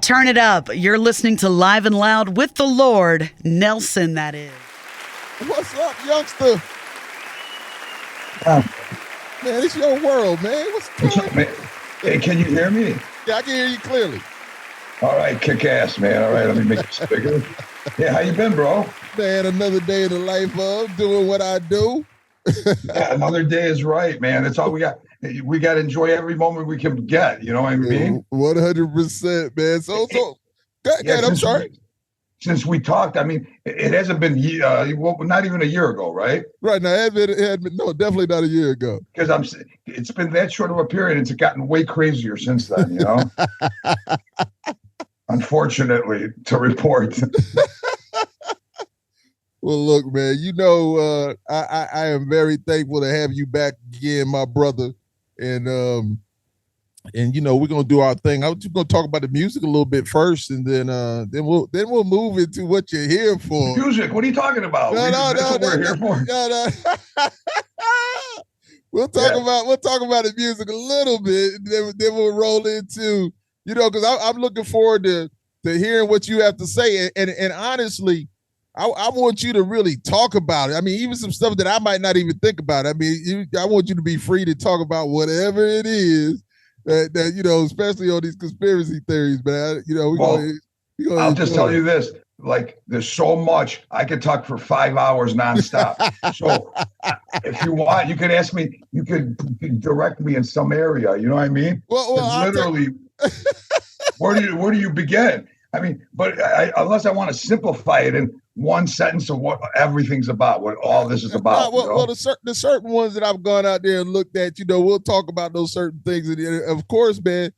Turn it up. You're listening to Live and Loud with the Lord, Nelson, that is. What's up, youngster? Man, it's your world, man. What's up, man? Hey, can you hear me? Yeah, I can hear you clearly. All right, kick ass, man. All right, let me make this bigger. Yeah, how you been, bro? Man, another day in the life of doing what I do. Yeah, another day is right, man. That's all we got. We got to enjoy every moment we can get. You know what I mean? 100%, man. So, go ahead, I'm sorry. Since we talked, I mean, it hasn't been, not even a year ago, right? Right now, it had been, no, definitely not a year ago. Because it's been that short of a period. It's gotten way crazier since then, you know? Unfortunately, to report. Well, look, man, I am very thankful to have you back again, my brother. And we're gonna do our thing. I was just gonna talk about the music a little bit first, and then we'll move into what you're here for. Music? What are you talking about? We're here for. We'll talk about the music a little bit, and then we'll roll into because I'm looking forward to hearing what you have to say, and honestly, I want you to really talk about it. I mean, even some stuff that I might not even think about. I mean, I want you to be free to talk about whatever it is that especially on these conspiracy theories, man. I'll just tell you this: like, there's so much I could talk for 5 hours nonstop. So, if you want, you could ask me. You could direct me in some area. You know what I mean? Well, literally, where do you begin? I mean, but unless I want to simplify it in one sentence of what everything's about, what all this is about. The certain ones that I've gone out there and looked at, we'll talk about those certain things. And of course, man,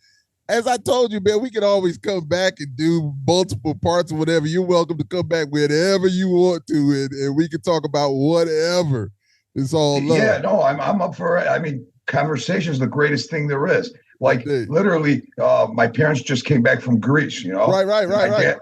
as I told you, man, we can always come back and do multiple parts or whatever. You're welcome to come back whenever you want to, and we can talk about whatever. It's all love. Yeah, no, I'm up for it. I mean, conversation is the greatest thing there is. Like, literally, my parents just came back from Greece, Right.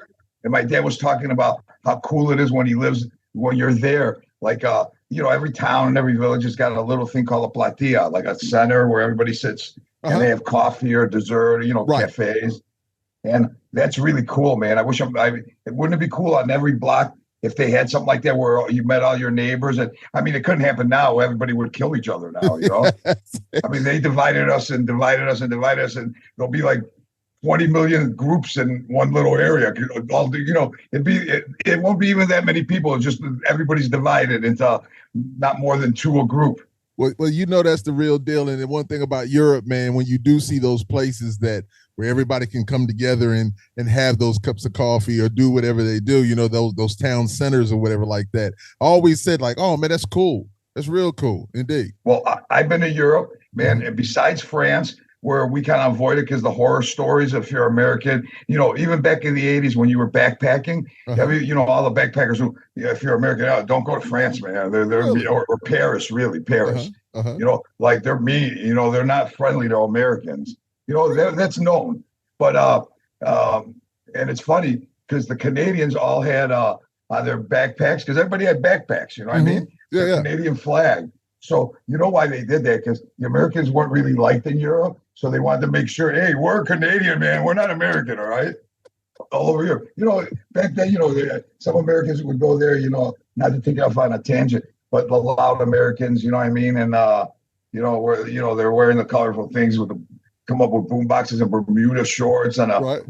And my dad was talking about how cool it is when you're there. Like, every town and every village has got a little thing called a platea, like a center where everybody sits and they have coffee or dessert, cafes. And that's really cool, man. I wish wouldn't it be cool on every block if they had something like that where you met all your neighbors? And I mean, it couldn't happen now. Everybody would kill each other now, I mean, they divided us, and there'll be like 20 million groups in one little area. It won't be even that many people. It's just everybody's divided into not more than two a group. Well, that's the real deal. And the one thing about Europe, man, when you do see those places where everybody can come together and have those cups of coffee or do whatever they do, those town centers or whatever like that. I always said, like, oh man, that's cool. That's real cool, indeed. Well, I've been to Europe, man, and besides France, where we kind of avoid it because the horror stories, if you're American, even back in the 80s when you were backpacking, all the backpackers who, if you're American, don't go to France, man. They're really? Or Paris, really, Paris. Like, they're mean, they're not friendly to Americans. That's known. But, and it's funny because the Canadians all had on their backpacks, because everybody had backpacks, you know what I mean? The Canadian flag. So you know why they did that? Because the Americans weren't really liked in Europe. So they wanted to make sure, hey, we're Canadian, man. We're not American, all right? All over here. Back then, some Americans would go there, not to take off on a tangent, but the loud Americans, you know what I mean? And, where, they're wearing the colorful things come up with boom boxes and Bermuda shorts and in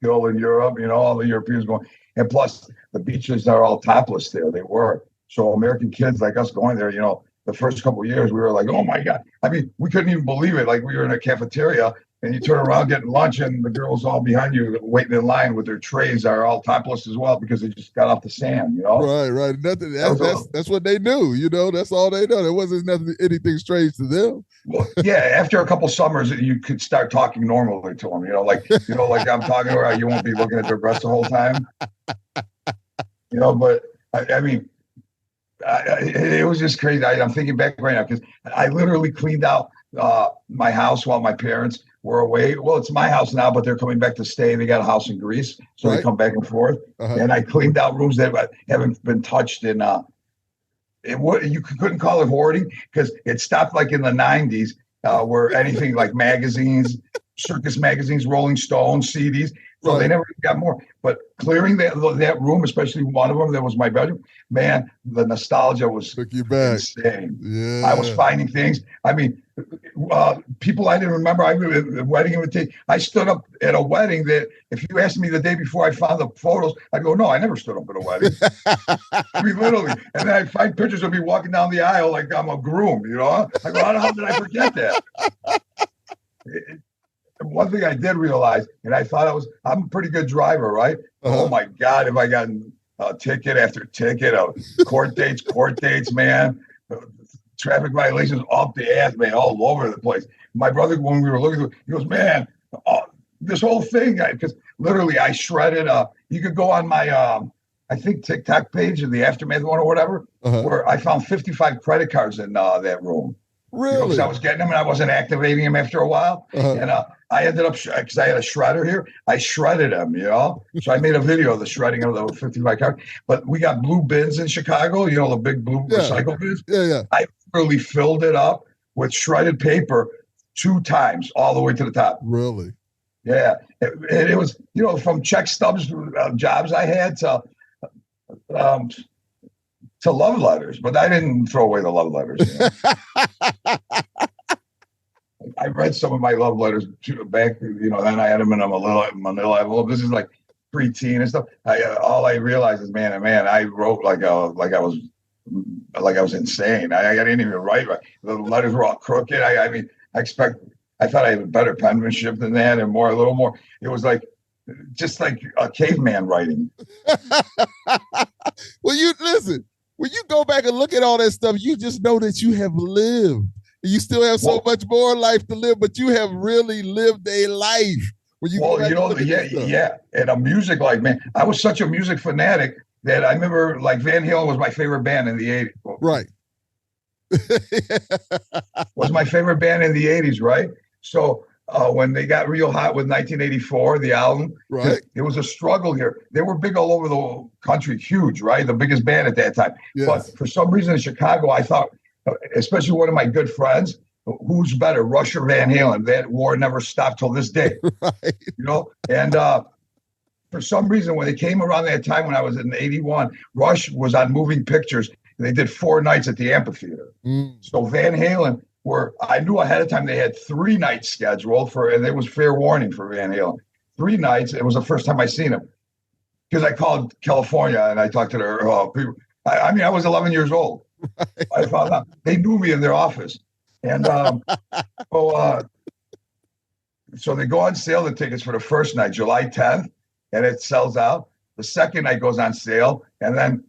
Europe, all the Europeans going. And plus, the beaches are all topless there. They were. So American kids like us going there, the first couple of years, we were like, oh my God. I mean, we couldn't even believe it. Like, we were in a cafeteria and you turn around getting lunch and the girls all behind you waiting in line with their trays are all topless as well because they just got off the sand, Right. Nothing. That's what they knew, That's all they know. There wasn't anything strange to them. Well, yeah, after a couple summers, you could start talking normally to them, like I'm talking to her, you won't be looking at their breasts the whole time. But I mean, it was just crazy. I'm thinking back right now because I literally cleaned out my house while my parents were away. Well, it's my house now, but they're coming back to stay. They got a house in Greece, so they come back and forth. And I cleaned out rooms that haven't been touched in. You couldn't call it hoarding because it stopped like in the 90s, where anything like magazines, circus magazines, Rolling Stone, CDs, So Right. they never got more. But clearing that room, especially one of them that was my bedroom, man, the nostalgia was Took you back. insane. Yeah. I was finding things. I mean, people I didn't remember. A wedding invitation. I stood up at a wedding that if you asked me the day before I found the photos, I'd go, no, I never stood up at a wedding. I mean, literally. And then I find pictures of me walking down the aisle like I'm a groom, you know? I go, how the hell did I forget that? One thing I did realize, and I thought I'm a pretty good driver, right? Oh my God, have I gotten ticket after ticket of court dates, man. Traffic violations off the ass, man, all over the place. My brother, when we were looking through, he goes, man, this whole thing, because literally I shredded. You could go on my, I think, TikTok page of the Aftermath one or whatever, where I found 55 credit cards in that room. Really? Because I was getting them and I wasn't activating them after a while. And I ended up, because I had a shredder here, I shredded them, you know? So I made a video of the shredding of the 55 cards. But we got blue bins in Chicago, you know, the big blue recycle bins. Yeah. I really filled it up with shredded paper 2 times all the way to the top. Really? Yeah. It was, you know, from check stubs jobs I had to love letters, but I didn't throw away the love letters. You know? I read some of my love letters back, you know, then I had them in a manila envelope. This is like preteen and stuff. All I realized is, man, I wrote like I was insane. I didn't even write right. The letters were all crooked. I thought I had better penmanship than that and a little more. It was like, just like a caveman writing. Well, you listen, when you go back and look at all that stuff, you just know that you have lived. You still have so much more life to live, but you have really lived a life. When you yeah. And a music life, man. I was such a music fanatic that I remember, like, Van Halen was my favorite band in the 80s. Right. Was my favorite band in the 80s, right? So when they got real hot with 1984, the album, right? It was a struggle here. They were big all over the country, huge, right? The biggest band at that time. Yes. But for some reason in Chicago, I thought, especially one of my good friends, who's better, Rush or Van Halen? That war never stopped till this day. Right. You know? And for some reason, when they came around that time when I was in 81, Rush was on Moving Pictures. And they did 4 nights at the amphitheater. So Van Halen I knew ahead of time they had 3 nights scheduled and it was fair warning for Van Halen. 3 nights. It was the first time I seen him because I called California and I talked to their people. I was 11 years old. Right. I found out they knew me in their office. And so they go on sale, the tickets for the first night, July 10th, and it sells out. The second night goes on sale, and then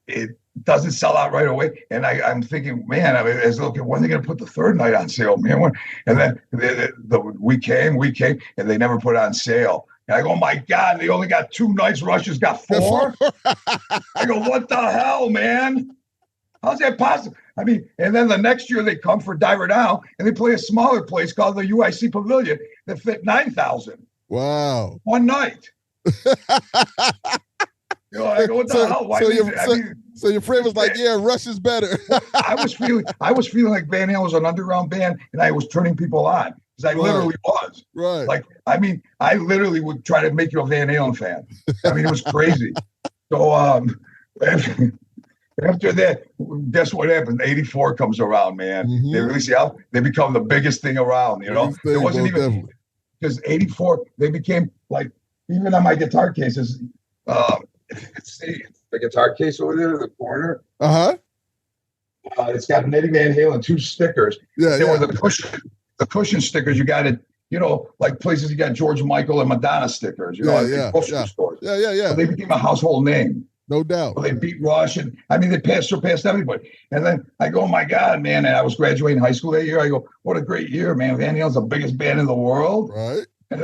it doesn't sell out right away. And I'm thinking, man, when are they going to put the third night on sale, man? And then we came, and they never put it on sale. And I go, oh my God, they only got 2 nights. Russia's got 4. I go, what the hell, man? How's that possible? I mean, and then the next year they come for Diver Now, and they play a smaller place called the UIC Pavilion that fit 9,000. Wow. One night. You know, I go, what the hell? Why so your friend was like, yeah, Rush is better. I was feeling like Van Halen was an underground band, and I was turning people on because I literally was. Right. Like, I literally would try to make you a Van Halen fan. It was crazy. So after that, guess what happened? 84 comes around, man. Mm-hmm. They release the album. They become the biggest thing around, you know? It wasn't even because 84, they became like, even on my guitar cases, if you can see the guitar case over there in the corner. It's got Eddie Van Halen 2 stickers. They were the cushion stickers. You got it, you know, like places you got George Michael and Madonna stickers, you know, grocery stores. So they became a household name. No doubt. Well, they beat Rush, and they surpassed everybody. And then I go, oh my God, man! And I was graduating high school that year. I go, what a great year, man! Van Halen's the biggest band in the world, right? And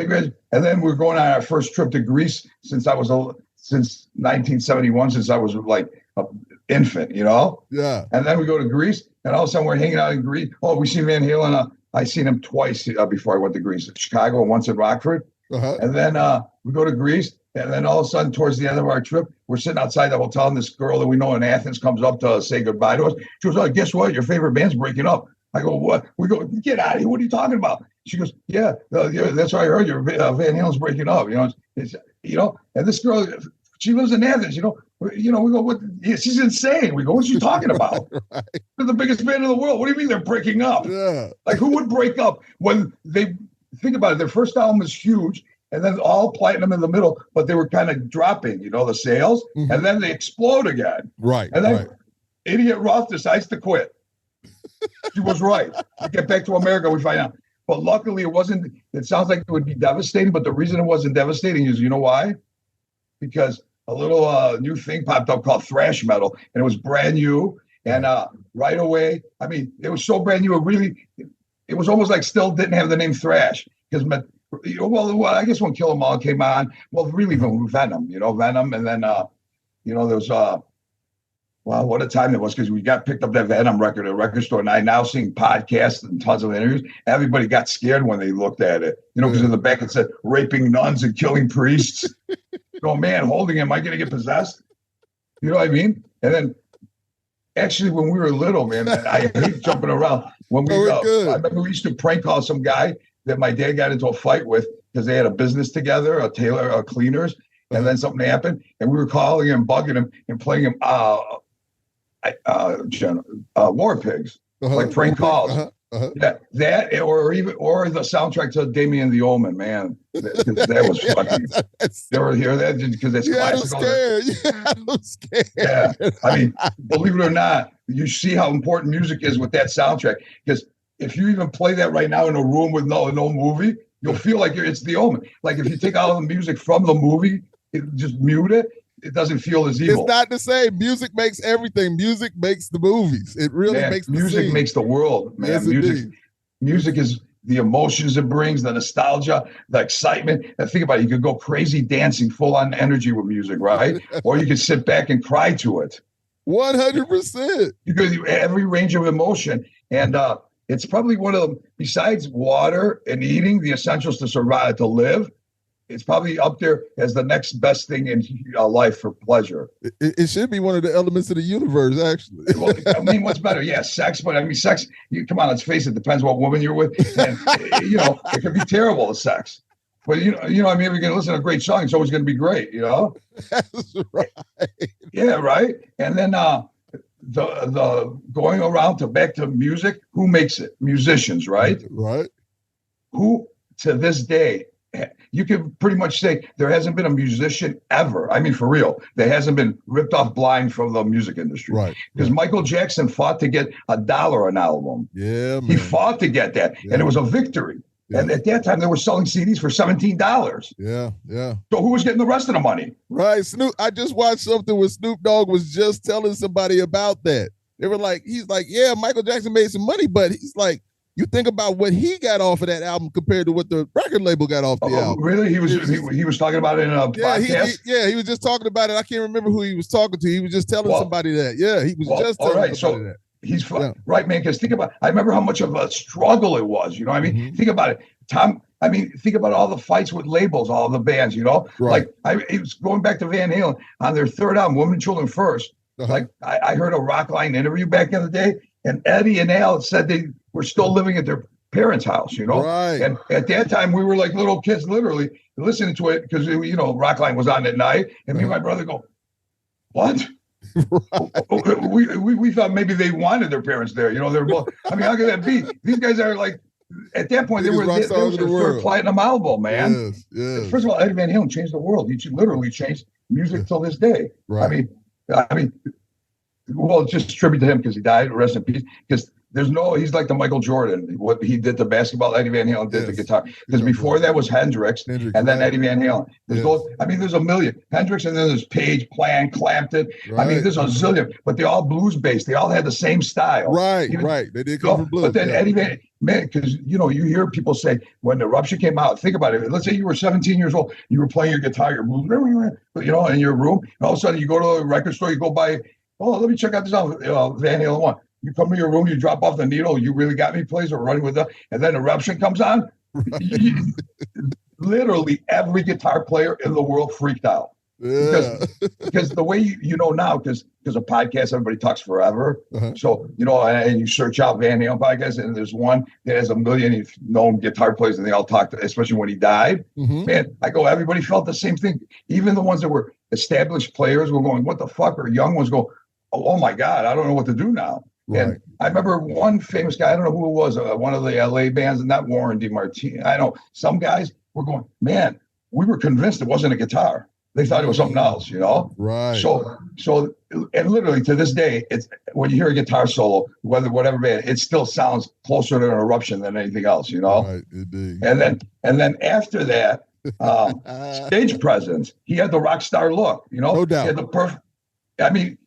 then we're going on our first trip to Greece since 1971, since I was like an infant, you know. Yeah. And then we go to Greece, and all of a sudden we're hanging out in Greece. Oh, we see Van Halen. I seen him twice before I went to Greece, Chicago, and once in Rockford. And then we go to Greece. And then all of a sudden, towards the end of our trip, we're sitting outside the hotel, and this girl that we know in Athens comes up to say goodbye to us. She goes, oh, guess what? Your favorite band's breaking up. I go, what? We go, get out of here. What are you talking about? She goes, yeah, that's what I heard. Your Van Halen's breaking up. And this girl, she lives in Athens. We go, what? Yeah, she's insane. We go, what's she talking about? Right. They're the biggest band in the world. What do you mean they're breaking up? Yeah. Like, who would break up when they think about it? Their first album is huge, and then all platinum in the middle, but they were kind of dropping, the sales, and then they explode again. Right. And then Idiot Ruth decides to quit. She was right. We get back to America, we find out. But luckily, it sounds like it would be devastating, but the reason it wasn't devastating is, you know why? Because a little new thing popped up called thrash metal, and it was brand new. And right away, I mean, it was so brand new, it was almost like still didn't have the name thrash. Because, well, I guess when Kill 'Em All came on, well, really from Venom, Venom, and then, there was, wow, what a time it was, because we got picked up that Venom record at a record store, and I now seeing podcasts and tons of interviews. Everybody got scared when they looked at it, because in the back it said raping nuns and killing priests. Man, holding him, am I going to get possessed? You know what I mean? And then, actually, when we were little, man, I hate jumping around. When I remember we used to prank call some guy that my dad got into a fight with because they had a business together, a tailor, cleaners, and then something happened, and we were calling him, bugging him, and playing him war pigs, like prank calls. Yeah, that or the soundtrack to Damien the Omen, man. That was fucking. You ever hear that? Because it's classical. I'm scared. Yeah, I mean, believe it or not, you see how important music is with that soundtrack. Because if you even play that right now in a room with no movie, you'll feel like it's the Omen. Like if you take all the music from the movie, just mute it. It doesn't feel as evil. It's not the same. Music makes everything. Music makes the movies. It really makes the music scene. Makes the world, man. Yes, music is the emotions it brings, the nostalgia, the excitement. And think about it. You could go crazy dancing, full on energy with music, right? Or you could sit back and cry to it. 100%. Because every range of emotion. And it's probably one of them, besides water and eating, the essentials to survive, to live. It's probably up there as the next best thing in life for pleasure. It should be one of the elements of the universe, actually. Well, I mean, what's better? Yeah, sex. But I mean, sex, come on, let's face it, depends what woman you're with. And, it could be terrible, the sex. But, I mean, if you're going to listen to a great song, it's always going to be great, That's right. Yeah, right? And then the going around back to music, who makes it? Musicians, right? Right. Who, to this day, you can pretty much say there hasn't been a musician ever. I mean, for real, that hasn't been ripped off blind from the music industry. Right. Because Michael Jackson fought to get $1 an album. Yeah, man. He fought to get that, and it was a victory. Yeah. And at that time, they were selling CDs for $17. Yeah. So who was getting the rest of the money? Right. I just watched something where Snoop Dogg was just telling somebody about that. They were like, he's like, yeah, Michael Jackson made some money, but he's like, you think about what he got off of that album compared to what the record label got off the album. Really? He was talking about it in a podcast? He was just talking about it. I can't remember who he was talking to. He was just telling somebody that. Yeah, he was just telling somebody that. He's right, man, because think about I remember how much of a struggle it was. You know what I mean? Mm-hmm. Think about it. Think about all the fights with labels, all the bands, Right. Like, it was going back to Van Halen on their third album, Women and Children First. Uh-huh. Like, I heard a Rockline interview back in the day, and Eddie and Al said they were still living at their parents' house, Right. And at that time, we were like little kids, literally, listening to it because, Rockline was on at night. And me and my brother go, what? Right. We thought maybe they wanted their parents there. They're both, how could that be? These guys are like, at that point, they were their third platinum album, man. Yes. First of all, Eddie Van Halen changed the world. He literally changed music till this day. Right. I mean, well, just tribute to him because he died. Rest in peace. Because he's like the Michael Jordan. What he did to basketball, Eddie Van Halen did to guitar. Because before that was Hendrix and then Eddie Van Halen. There's a million. Hendrix, and then there's Page, Plant, Clapton. Right. There's a zillion, but they're all blues based. They all had the same style. Right. They did come from blues. But then Eddie Van, man, because you hear people say when Eruption came out, think about it. Let's say you were 17 years old, you were playing your guitar, your blues, in your room, and all of a sudden you go to a record store, you go buy, let me check out this album, Van Halen 1. You come to your room, you drop off the needle, You Really Got Me plays, or Running with the, and then Eruption comes on. Literally every guitar player in the world freaked out. Yeah. Because the way you know now, because a podcast, everybody talks forever. So, and you search out Van Halen podcast, and there's one that has 1 million known guitar players, and they all talk, especially when he died. Man, I go, everybody felt the same thing. Even the ones that were established players were going, what the fuck? Or young ones go, oh my God, I don't know what to do now. Right. And I remember one famous guy, I don't know who it was, one of the LA bands, not Warren DeMartini. I know some guys were going, man, we were convinced it wasn't a guitar. They thought it was something else, Right. So, and literally to this day, it's when you hear a guitar solo, whatever band, it still sounds closer to an Eruption than anything else, Right, indeed. And then after that, stage presence, he had the rock star look, No doubt. He had the perfect. I mean,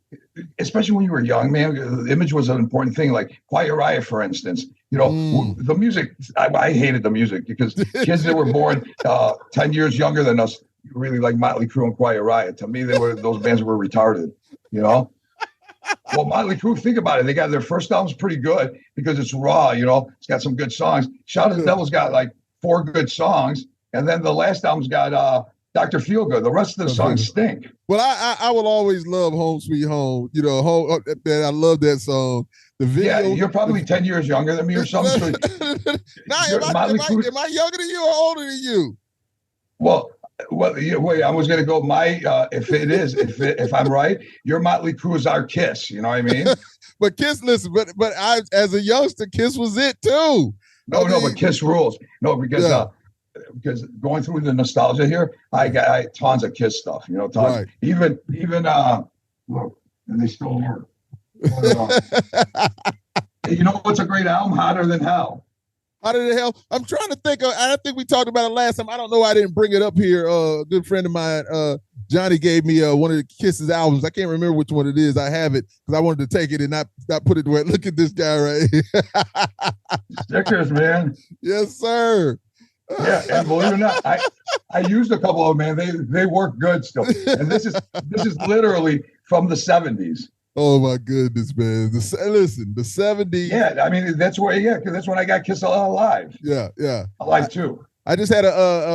especially when you were young, man, the image was an important thing. Like Quiet Riot, for instance, the music. I hated the music because kids that were born 10 years younger than us really like Motley Crue and Quiet Riot. To me, those bands were retarded, Well, Motley Crue, think about it. They got their first album's pretty good because it's raw, it's got some good songs. Shout at the Devil's got like 4 good songs. And then the last album's got Dr. Feelgood. The rest of the songs stink. Well, I will always love Home Sweet Home. Man, I love that song. The video. Yeah, you're probably 10 years younger than me or something. So am I younger than you or older than you? Well, wait, I was going to go if I'm right, your Motley Crue is our Kiss. You know what I mean? But Kiss, listen, but I, as a youngster, Kiss was it too. But Kiss rules. No, because going through the nostalgia here, I got tons of Kiss stuff. Tons. Right. Even look, and they still work. What's a great album? Hotter Than Hell. Hotter Than Hell. I'm trying to think. I think we talked about it last time. I don't know why I didn't bring it up here. A good friend of mine, Johnny, gave me one of the Kiss's albums. I can't remember which one it is. I have it because I wanted to take it and not put it to it. Look at this guy right here. Stickers, man. Yes, sir. Yeah, and believe it or not, I used a couple of them, man. They work good still. And this is literally from the 70s. Oh my goodness, man. The 70s. Yeah, I mean that's because that's when I got Kiss Alive. Yeah. Alive too. I just had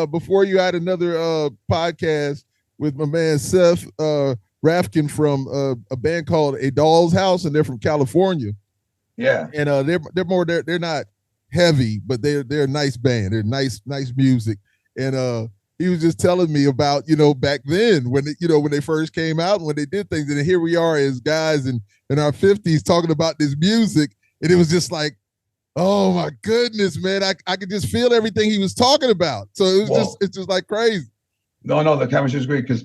before you had another podcast with my man Seth Rafkin from a band called A Doll's House, and they're from California. Yeah. And they're not heavy, but they're a nice band. They're nice music. And he was just telling me about, back then when when they first came out and when they did things, and here we are as guys in our 50s talking about this music, and it was just like, oh my goodness, man, I could just feel everything he was talking about. So it's just like crazy. No, the conversation is great because,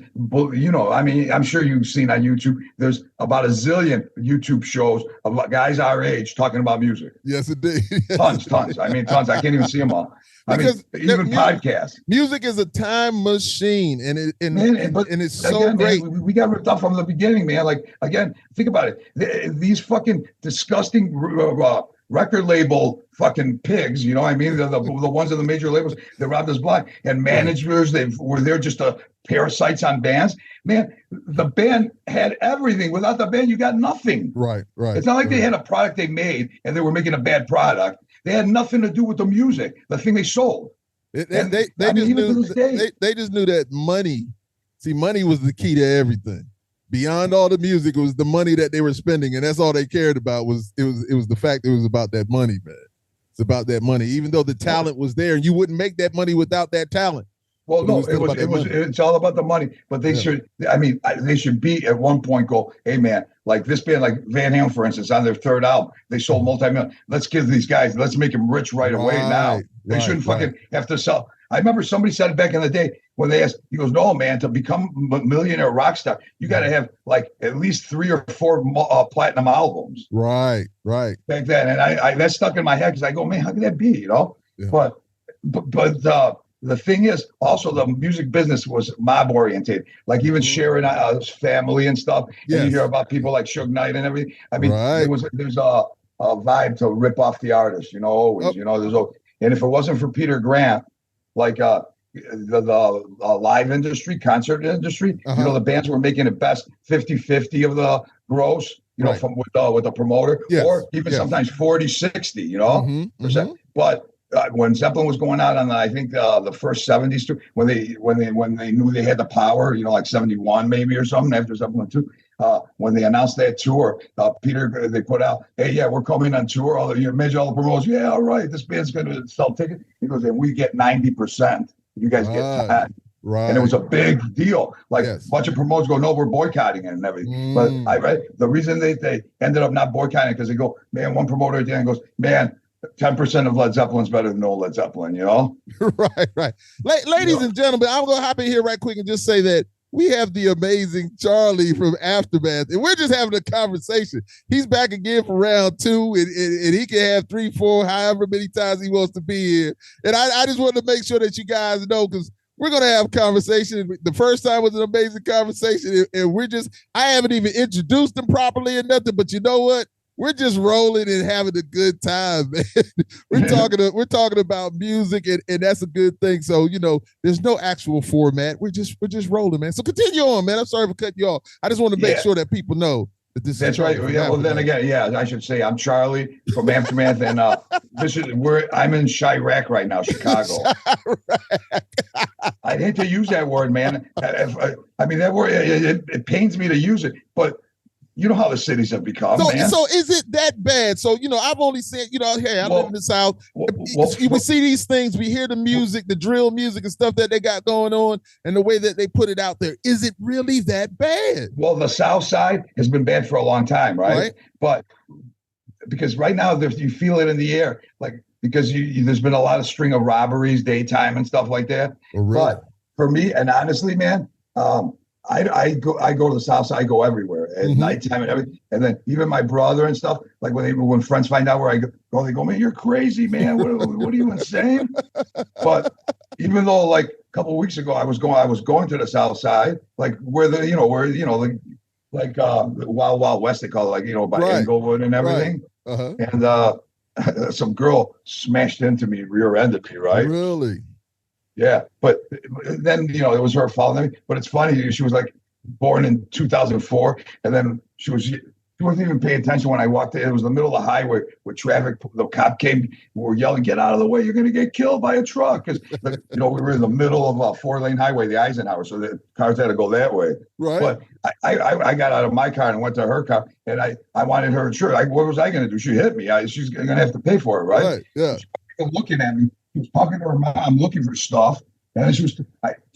I mean, I'm sure you've seen on YouTube, there's about a zillion YouTube shows of guys our age talking about music. Yes, indeed. Tons. I mean, tons. I can't even see them all. Even podcasts. Music is a time machine, and it's so great. Man, we got ripped off from the beginning, man. Like, again, think about it. These fucking disgusting record label fucking pigs, you know what I mean? The ones in the major labels that robbed us blind, and managers, they're just parasites on bands. Man, the band had everything. Without the band, you got nothing. Right. It's not like they had a product they made and they were making a bad product. They had nothing to do with the music, the thing they sold. They just knew that money. See, money was the key to everything. Beyond all the music, it was the money that they were spending, and that's all they cared about. Was the fact it was about that money, man. It's about that money, even though the talent was there, and you wouldn't make that money without that talent. Well, no, it's all about the money. But they should, I mean, they should be at one point go, hey man, like this band, like Van Halen, for instance, on their third album, they sold multi-million. Let's give these guys, let's make them rich right away now. They shouldn't fucking have to sell. I remember somebody said it back in the day when they asked, he goes, no, man, to become a millionaire rock star, you got to have like at least 3 or 4 platinum albums. Right. Back then. And I that stuck in my head because I go, man, how can that be, Yeah. But the thing is, also the music business was mob oriented. Like even Sharon's family and stuff. Yes. And you hear about people like Suge Knight and everything. I mean, there's a vibe to rip off the artist, always. And if it wasn't for Peter Grant, like the live industry, concert industry, the bands were making it best 50-50 of the gross, from with the promoter, or even sometimes 40-60, percent. But when Zeppelin was going out on I think the first '70s tour, when they knew they had the power, like '71 maybe or something after Zeppelin 2. When they announced that tour, Peter, they put out, hey, yeah, we're coming on tour. All the promoters, yeah, all right, this band's going to sell tickets. He goes, and we get 90%. You guys get 10. Right. And it was a big deal. Like a bunch of promoters go, no, we're boycotting it and everything. But the reason they ended up not boycotting it because they go, man, one promoter at the end goes, man, 10% of Led Zeppelin's better than no Led Zeppelin, Right. Ladies and gentlemen, I'm going to hop in here right quick and just say that we have the amazing Charlie from Aftermath, and we're just having a conversation. He's back again for round 2, and he can have 3, 4, however many times he wants to be here. And I just wanted to make sure that you guys know, because we're going to have a conversation. The first time was an amazing conversation, and I haven't even introduced him properly or nothing, but you know what? We're just rolling and having a good time, man. We're talking about music, and that's a good thing. So, there's no actual format. We're just rolling, man. So continue on, man. I'm sorry for cutting you off. I just want to make sure that people know that this is right. Yeah. Well, then again, I should say I'm Charlie from Aftermath, and I'm in Chirac right now, Chicago. I hate to use that word, man. I mean, that word it pains me to use it, but. You know how the cities have become, man. So is it that bad? So, I've only said, hey, I live in the South. We see these things. We hear the music, the drill music and stuff that they got going on and the way that they put it out there. Is it really that bad? Well, the South Side has been bad for a long time, right? But because right now you feel it in the air, like because there's been a lot of string of robberies, daytime and stuff like that. Oh, really? But for me, and honestly, man, I go to the South Side. I go everywhere at nighttime and everything. And then even my brother and stuff, like when friends find out where I go, they go, man, you're crazy, man. What are you insane? But even though like a couple of weeks ago I was going to the South Side, like where the Wild Wild West they call it, like by Inglewood and everything. Right. And some girl smashed into me, rear-ended me, right? Really? Yeah, but then it was her fault. But it's funny. She was like born in 2004, and then she wasn't even paying attention when I walked in. It was the middle of the highway with traffic. The cop came. We were yelling, "Get out of the way! You're going to get killed by a truck!" Because we were in the middle of a 4-lane highway, the Eisenhower, so the cars had to go that way. Right. But I got out of my car and went to her car, and I wanted her insurance. What was I going to do? She hit me. She's going to have to pay for it, right? Right. Yeah. She was looking at me. She was talking to her mom, looking for stuff, and she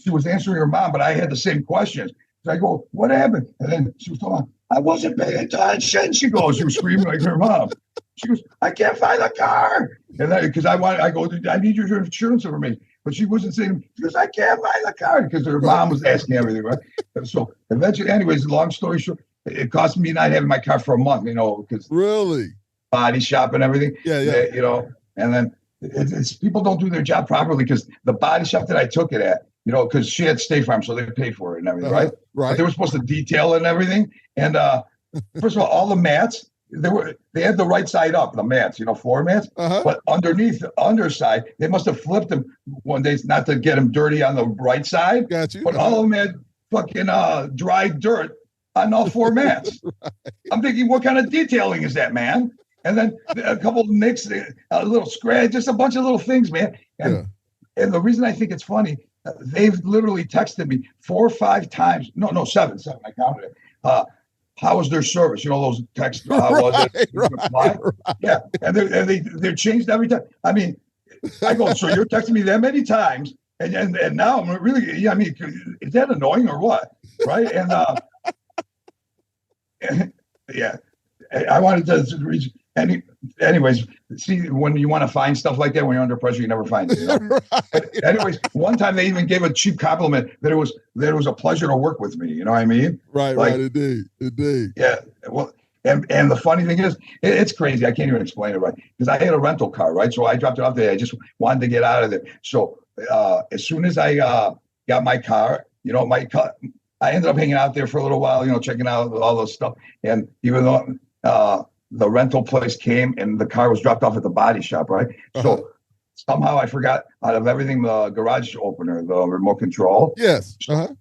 was answering her mom, but I had the same questions. So I go, "What happened?" And then she was talking, "I wasn't paying attention." She was screaming like her mom. She goes, "I can't find the car," and because I go, "I need your insurance information," but she wasn't saying. She goes, "I can't find the car," because her mom was asking everything, right? So eventually, anyways, long story short, it cost me not having my car for a month, because really body shop and everything, and then. It's people don't do their job properly because the body shop that I took it at, because she had State Farm, so they paid for it and everything, right? Right. But they were supposed to detail it and everything. And first of all the mats, they had the right side up, the mats, floor mats. But underneath, the underside, they must have flipped them one day, not to get them dirty on the right side. Got you. But all of them had fucking dry dirt on all 4 mats. Right. I'm thinking, what kind of detailing is that, man? And then a couple of nicks, a little scratch, just a bunch of little things, man. And the reason I think it's funny, they've literally texted me 4 or 5 times. No, 7. I counted it. How was their service? Those texts. How was it? Right. Yeah, and they're changed every time. I mean, I go, so you're texting me that many times, and now I'm really. I mean, is that annoying or what? Right? And yeah, I wanted to reach. Anyways, see, when you want to find stuff like that, when you're under pressure, you never find it. Right. But anyways, one time they even gave a cheap compliment that it was a pleasure to work with me. You know what I mean? Right, like, right, indeed. Yeah. Well, and the funny thing is, it's crazy. I can't even explain it right because I had a rental car, right? So I dropped it off there. I just wanted to get out of there. So as soon as I got my car, I ended up hanging out there for a little while, checking out all this stuff. And even though the rental place came and the car was dropped off at the body shop, right? So somehow I forgot out of everything the garage opener, the remote control. Yes. The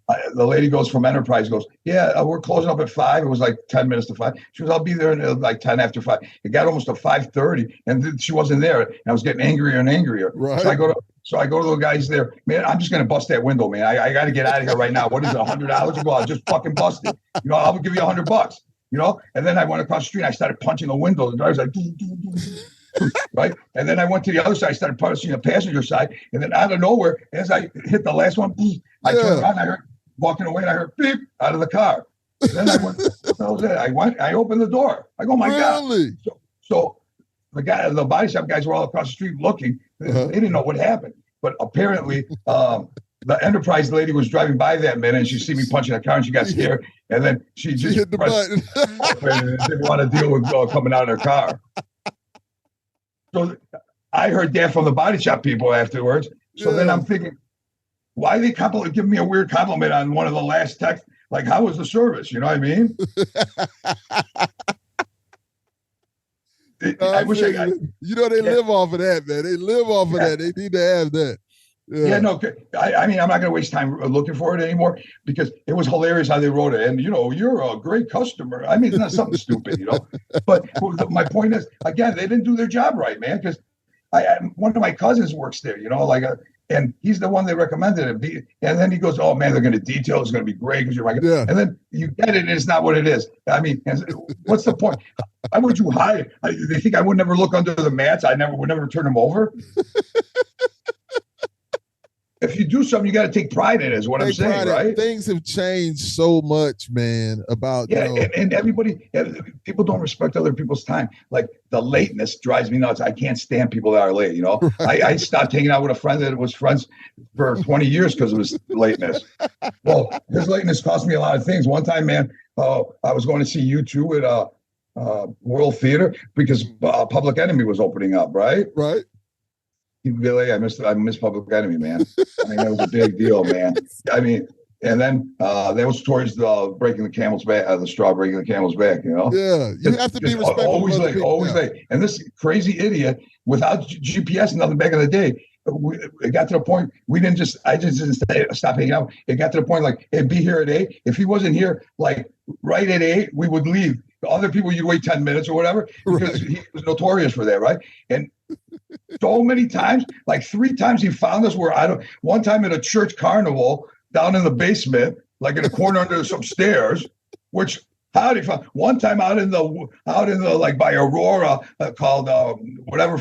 lady goes from Enterprise, goes, yeah, we're closing up at 5. It was like 10 minutes to 5. She goes, I'll be there in like 10 after 5. It got almost to 5:30, and she wasn't there. And I was getting angrier and angrier. Right. So I go to the guys there. Man, I'm just going to bust that window, man. I got to get out of here right now. What is it, $100? Well, I'll just fucking bust it. You know, I'll give you $100. You know, and then I went across the street. I started punching the window. The driver's like, doo, doo, doo. Right. And then I went to the other side. I started punching the passenger side. And then out of nowhere, as I hit the last one, I turned around. I heard walking away, and I heard beep out of the car. And then I went, what the hell was that? I opened the door. I go, my God. So the body shop guys were all across the street looking. They didn't know what happened. But apparently, the Enterprise lady was driving by that minute, and she see me punching the car, and she got scared. And then she just hit the button. And didn't want to deal with coming out of her car. So I heard that from the body shop people afterwards. So then I'm thinking, why are they giving me a weird compliment on one of the last texts? Like, how was the service? You know what I mean? I wish I got. You know, they live off of that, man. They live off of that. They need to have that. No, I mean, I'm not going to waste time looking for it anymore because it was hilarious how they wrote it. And, you know, you're a great customer. I mean, it's not something stupid, you know. But my point is, again, they didn't do their job right, man, because one of my cousins works there, you know, and he's the one that recommended it. And then he goes, oh, man, they're going to detail. It's going to be great because you're my guy. And then you get it, and it's not what it is. I mean, what's the point? Why would you hide? They think I would never look under the mats. I would never turn them over. If you do something, you got to take pride in it, is what I'm saying, right? Things have changed so much, man, about, and people don't respect other people's time. Like, the lateness drives me nuts. I can't stand people that are late, you know? I stopped hanging out with a friend that was friends for 20 years because of his lateness. Well, his lateness cost me a lot of things. One time, man, I was going to see U2 at World Theater because Public Enemy was opening up, right? Right. Really, I miss Public Enemy, man. I mean, that was a big deal, man. I mean, and then that was towards the breaking the camel's back, the straw breaking the camel's back, you know? Yeah, you have to be respectful. Always late. And this crazy idiot, without GPS and nothing back in the day, it got to the point I just didn't stop hanging out. It got to the point like, hey, be here at 8. If he wasn't here, like right at 8, we would leave. Other people, you'd wait 10 minutes or whatever because he was notorious for that, right? And so many times, like 3 times, he found us one time at a church carnival down in the basement, like in a corner under some stairs, which how did he find? One time out in the like by Aurora called whatever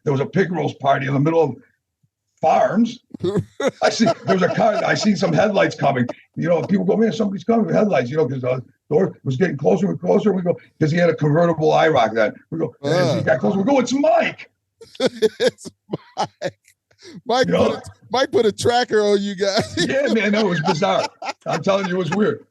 there was a pig roast party in the middle of farms. There was a car. I seen some headlights coming. You know, people go, man, somebody's coming with headlights. You know, because the door was getting closer and closer. We go because he had a convertible IROC then. We go, as he got closer. We go, it's Mike. It's Mike. Mike put a tracker on you guys. Yeah, man, no, it was bizarre. I'm telling you, it was weird.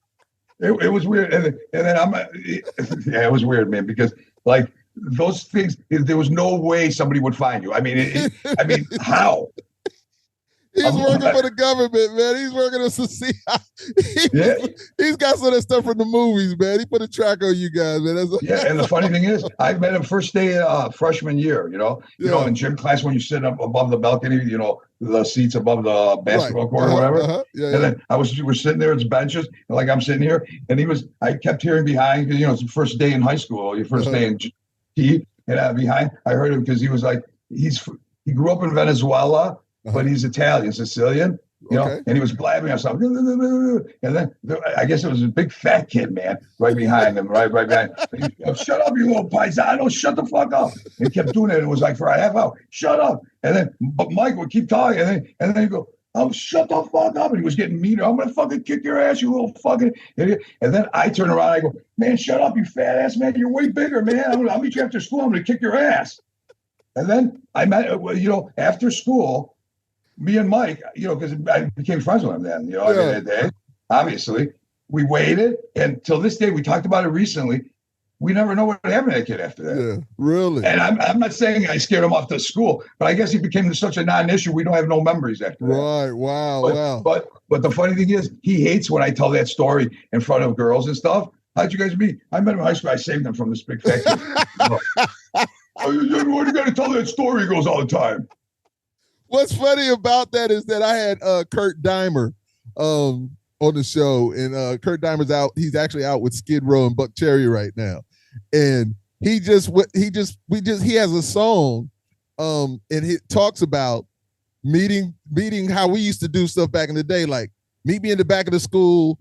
It was weird, and then it was weird, man, because like those things, there was no way somebody would find you. I mean, how? He's working for the government, man. He's working as a CI. He's got some of that stuff from the movies, man. He put a track on you guys, man. And the funny thing is, I met him first day freshman year, you know, in gym class when you sit up above the balcony, you know, the seats above the basketball court or whatever. And then we're sitting there, it's benches, and like I'm sitting here, and I kept hearing behind, because, you know, it's the first day in high school, your first day in T, and behind, I heard him because he was like, he grew up in Venezuela, but he's Italian, Sicilian, you know, and he was blabbing or something. And then I guess it was a big fat kid, man, right behind him, right behind him. Goes, shut up, you little paisano, shut the fuck up. And he kept doing it. It was like for a half hour, shut up. But Mike would keep talking, and then he'd go, oh, shut the fuck up. And he was getting meaner. I'm going to fucking kick your ass, you little fucking idiot. And then I turn around, I go, man, shut up, you fat ass, man. You're way bigger, man. I'll meet you after school. I'm going to kick your ass. And then I met, you know, after school, me and Mike, you know, because I became friends with him then, you know, that day, obviously. We waited, and till this day, we talked about it recently. We never know what happened to that kid after that. Yeah, really. And I'm not saying I scared him off to school, but I guess he became such a non-issue. We don't have no memories after that. Right. Wow. But the funny thing is, he hates when I tell that story in front of girls and stuff. How'd you guys meet? I met him in high school. I saved him from this big fat kid. Why do you got to tell that story? He goes all the time. What's funny about that is that I had Kurt Dimer on the show, and Kurt Dimer's out. He's actually out with Skid Row and Buck Cherry right now, and he has a song, and he talks about meeting how we used to do stuff back in the day, like meet me in the back of the school.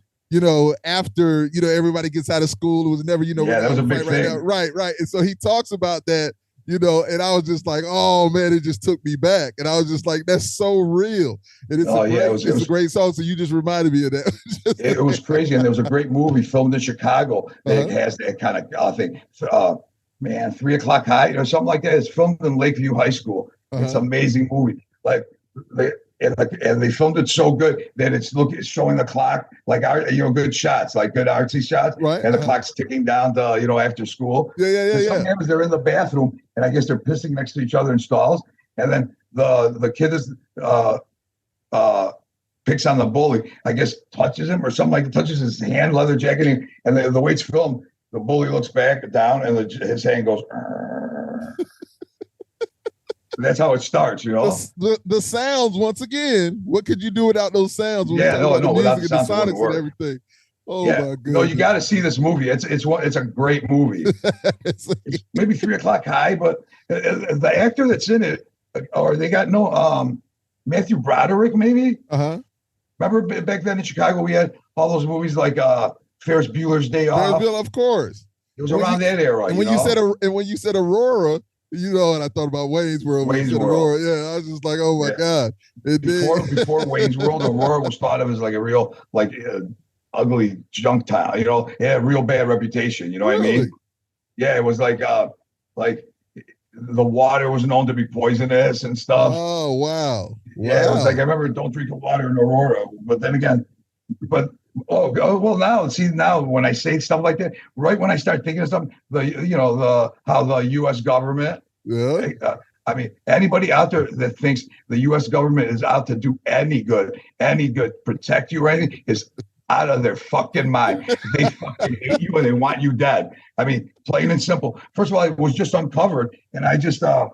After everybody gets out of school, it was never that was a big thing, right. And so he talks about that. And I was just like, oh man, it just took me back. And I was just like, that's so real. And it's a great song. So you just reminded me of that. It was crazy. And there was a great movie filmed in Chicago that has that kind of thing. 3 O'Clock High or something like that. It's filmed in Lakeview High School. It's an amazing movie. Like and they filmed it so good that it's showing the clock, like good shots, like good artsy shots, right? And the clock's ticking down to after school. Yeah. Sometimes they're in the bathroom, and I guess they're pissing next to each other in stalls, and then the kid is picks on the bully, I guess touches him or something, like touches his hand, leather jacket, and the way it's filmed, the bully looks back down, and his hand goes. That's how it starts, The sounds, once again, what could you do without those sounds? Without the sounds, and the sonics and everything. Oh my goodness! No, you got to see this movie. It's a great movie. It's maybe 3 O'Clock High, but the actor that's in it, or they got Matthew Broderick, maybe. Remember back then in Chicago, we had all those movies like Ferris Bueller's Day Off. Of course. It was around that era. And when you said Aurora. And I thought about Wayne's World. Aurora. Yeah, I was just like, oh my God. Before Wayne's World, Aurora was thought of as like a real, ugly junk town. It had a real bad reputation. You know what I mean? Yeah, it was like the water was known to be poisonous and stuff. Oh, wow. Yeah, it was like, I remember, don't drink the water in Aurora. But then again, now when I say stuff like that, right when I start thinking of something, how the U.S. government, anybody out there that thinks the U.S. government is out to do any good, protect you or anything, is out of their fucking mind. They fucking hate you and they want you dead. Plain and simple. First of all, it was just uncovered, and I just had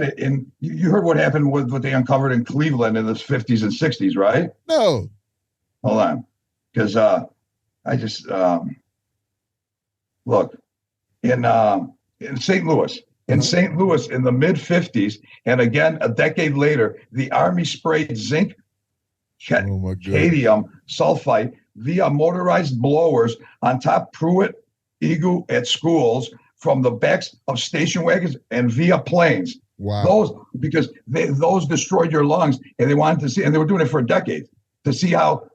it. And you heard what happened with what they uncovered in Cleveland in the 50s and 60s, right? No. Hold on. Because I just look in St. Louis. In St. Louis in the mid-50s, and again a decade later, the Army sprayed zinc cadmium sulfite via motorized blowers on top Pruitt Eagle at schools from the backs of station wagons and via planes. Wow. Those destroyed your lungs, and they wanted to see, and they were doing it for a decade to see how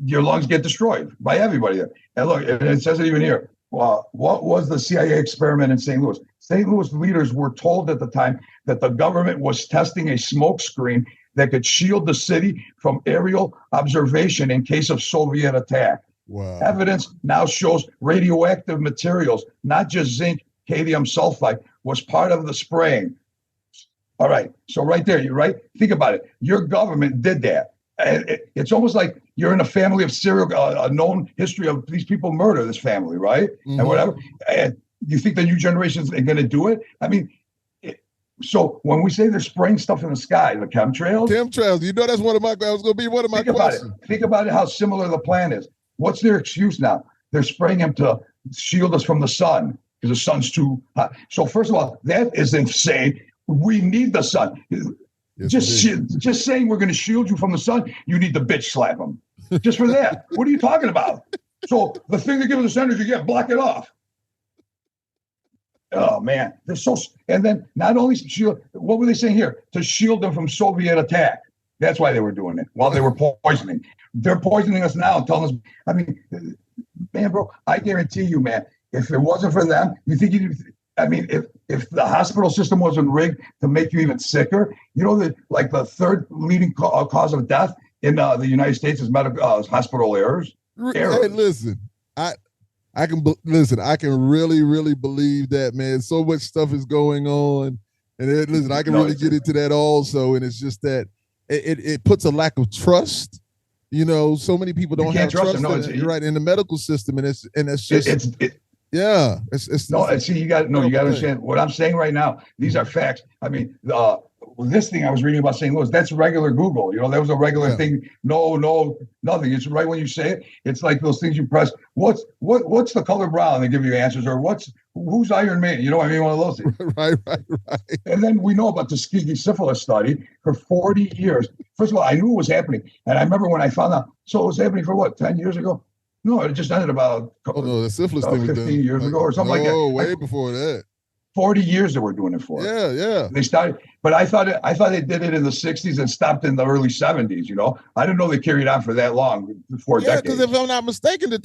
your lungs get destroyed by everybody. And look, it says it even here. What was the CIA experiment in St. Louis? St. Louis leaders were told at the time that the government was testing a smoke screen that could shield the city from aerial observation in case of Soviet attack. Wow. Evidence now shows radioactive materials, not just zinc, cadmium sulfite, was part of the spraying. All right. So right there, you're right. Think about it. Your government did that. It's almost like you're in a family of a known history of these people murder this family, right? Mm-hmm. And whatever. And you think the new generations are going to do it? So when we say they're spraying stuff in the sky, the chemtrails, that's one of my questions. Think about it, how similar the plan is. What's their excuse now? They're spraying them to shield us from the sun because the sun's too hot. So first of all, that is insane. We need the sun. Yes, just saying we're going to shield you from the sun, you need to bitch slap them. Just for that. What are you talking about? So the thing that gives us energy, block it off. Oh man, they're so. And then not only shield, what were they saying here? To shield them from Soviet attack. That's why they were doing it while they were poisoning. They're poisoning us now, telling us. Man, bro, I guarantee you, man. If it wasn't for them, you think you'd. If the hospital system wasn't rigged to make you even sicker, that like the third leading cause of death in the United States is medical hospital errors. Hey, listen, I can really, really believe that, man. So much stuff is going on, and listen, I can really get into that also. And it's just that it puts a lack of trust. So many people don't have trust. You're right in the medical system, and it's just. Yeah, it's no. See, you got to understand what I'm saying right now. These are facts. this thing I was reading about St. Louis, that's regular Google. That was a regular thing. No, nothing. It's right when you say it. It's like those things you press. What's the color brown? They give you answers. Or who's Iron Man? You know what I mean? One of those things. Right. And then we know about the Tuskegee syphilis study for 40 years. First of all, I knew it was happening. And I remember when I found out, so it was happening for what, 10 years ago? No, it just ended about the syphilis thing 15 years ago or something like that. No, way before that. 40 years they were doing it for. Yeah. They started, but I thought they did it in the 60s and stopped in the early 70s. I didn't know they carried on for that long, for decades. Because if I'm not mistaken, the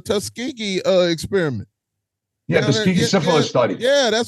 Tuskegee experiment. Yeah, the Tuskegee syphilis study. Yeah, that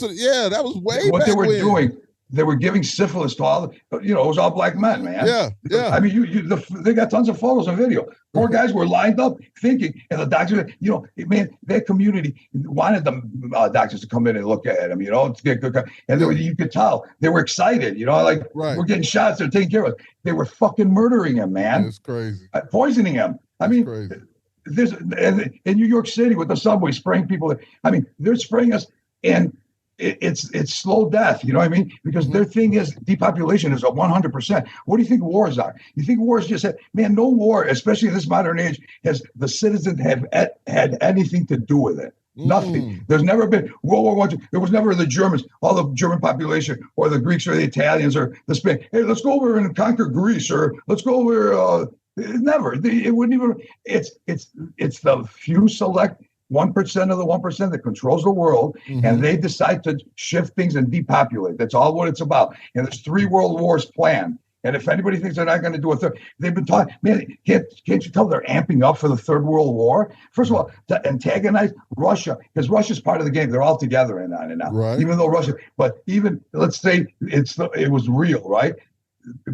was way what back they were when. doing. They were giving syphilis to all, it was all black men, man. Yeah. I mean, they got tons of photos and video. Poor guys were lined up thinking, and the doctors, man, that community wanted the doctors to come in and look at them, to get good. And you could tell they were excited, we're getting shots, they're taking care of us. They were fucking murdering him, man. It's crazy. Poisoning him. I mean, there's in New York City with the subway spraying people. I mean, they're spraying us, and it's slow death, you know what I mean? Because their thing is depopulation is at 100%. What do you think wars are? You think wars just said, man, no war, especially in this modern age, has the citizens have had anything to do with it. Nothing. There's never been World War I. There was never the Germans, all the German population, or the Greeks, or the Italians, or the Spain. Hey, let's go over and conquer Greece, or let's go over. Never. It wouldn't even. It's the few select 1% of the 1% that controls the world, and they decide to shift things and depopulate. That's all what it's about. And there's 3 world wars planned. And if anybody thinks they're not going to do a third, they've been talking, man, can't you tell they're amping up for the 3rd World War? First of all, to antagonize Russia, because Russia's part of the game. They're all together in on it now. Right. Even though Russia, but even, let's say it was real, right?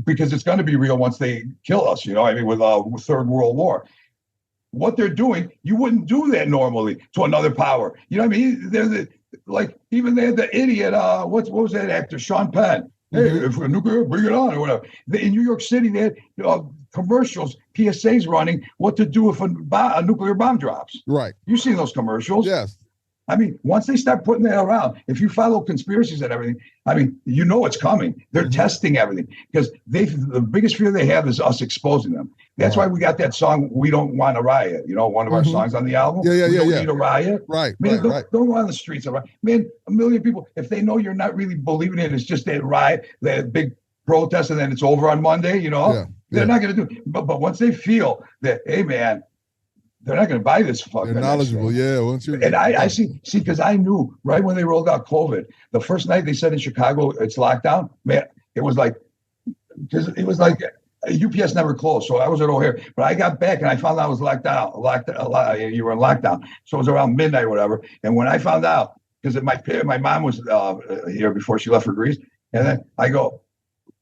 Because it's going to be real once they kill us, with 3rd World War. What they're doing, you wouldn't do that normally to another power. You know what I mean? Even they had the idiot, what was that actor, Sean Penn? Hey, if we're nuclear, bring it on, or whatever. In New York City, they had commercials, PSAs running, what to do if a nuclear bomb drops. Right. You've seen those commercials. Yes. I mean, once they start putting that around, if you follow conspiracies and everything, I mean, it's coming. They're testing everything because the biggest fear they have is us exposing them. That's why we got that song, We Don't Want a Riot, one of our songs on the album. We don't need a riot. Right. Man, don't go on the streets. Man, 1 million people, if they know you're not really believing it, it's just that riot, that big protest, and then it's over on Monday, they're not going to do it. But once they feel that, hey, man, they're not going to buy this fucking. They're knowledgeable, And I see, because I knew right when they rolled out COVID, the first night they said in Chicago it's lockdown. Man, it was like UPS never closed, so I was at O'Hare. But I got back and I found out I was locked down. You were in lockdown, so it was around midnight or whatever. And when I found out, because my mom was here before she left for Greece, and then I go,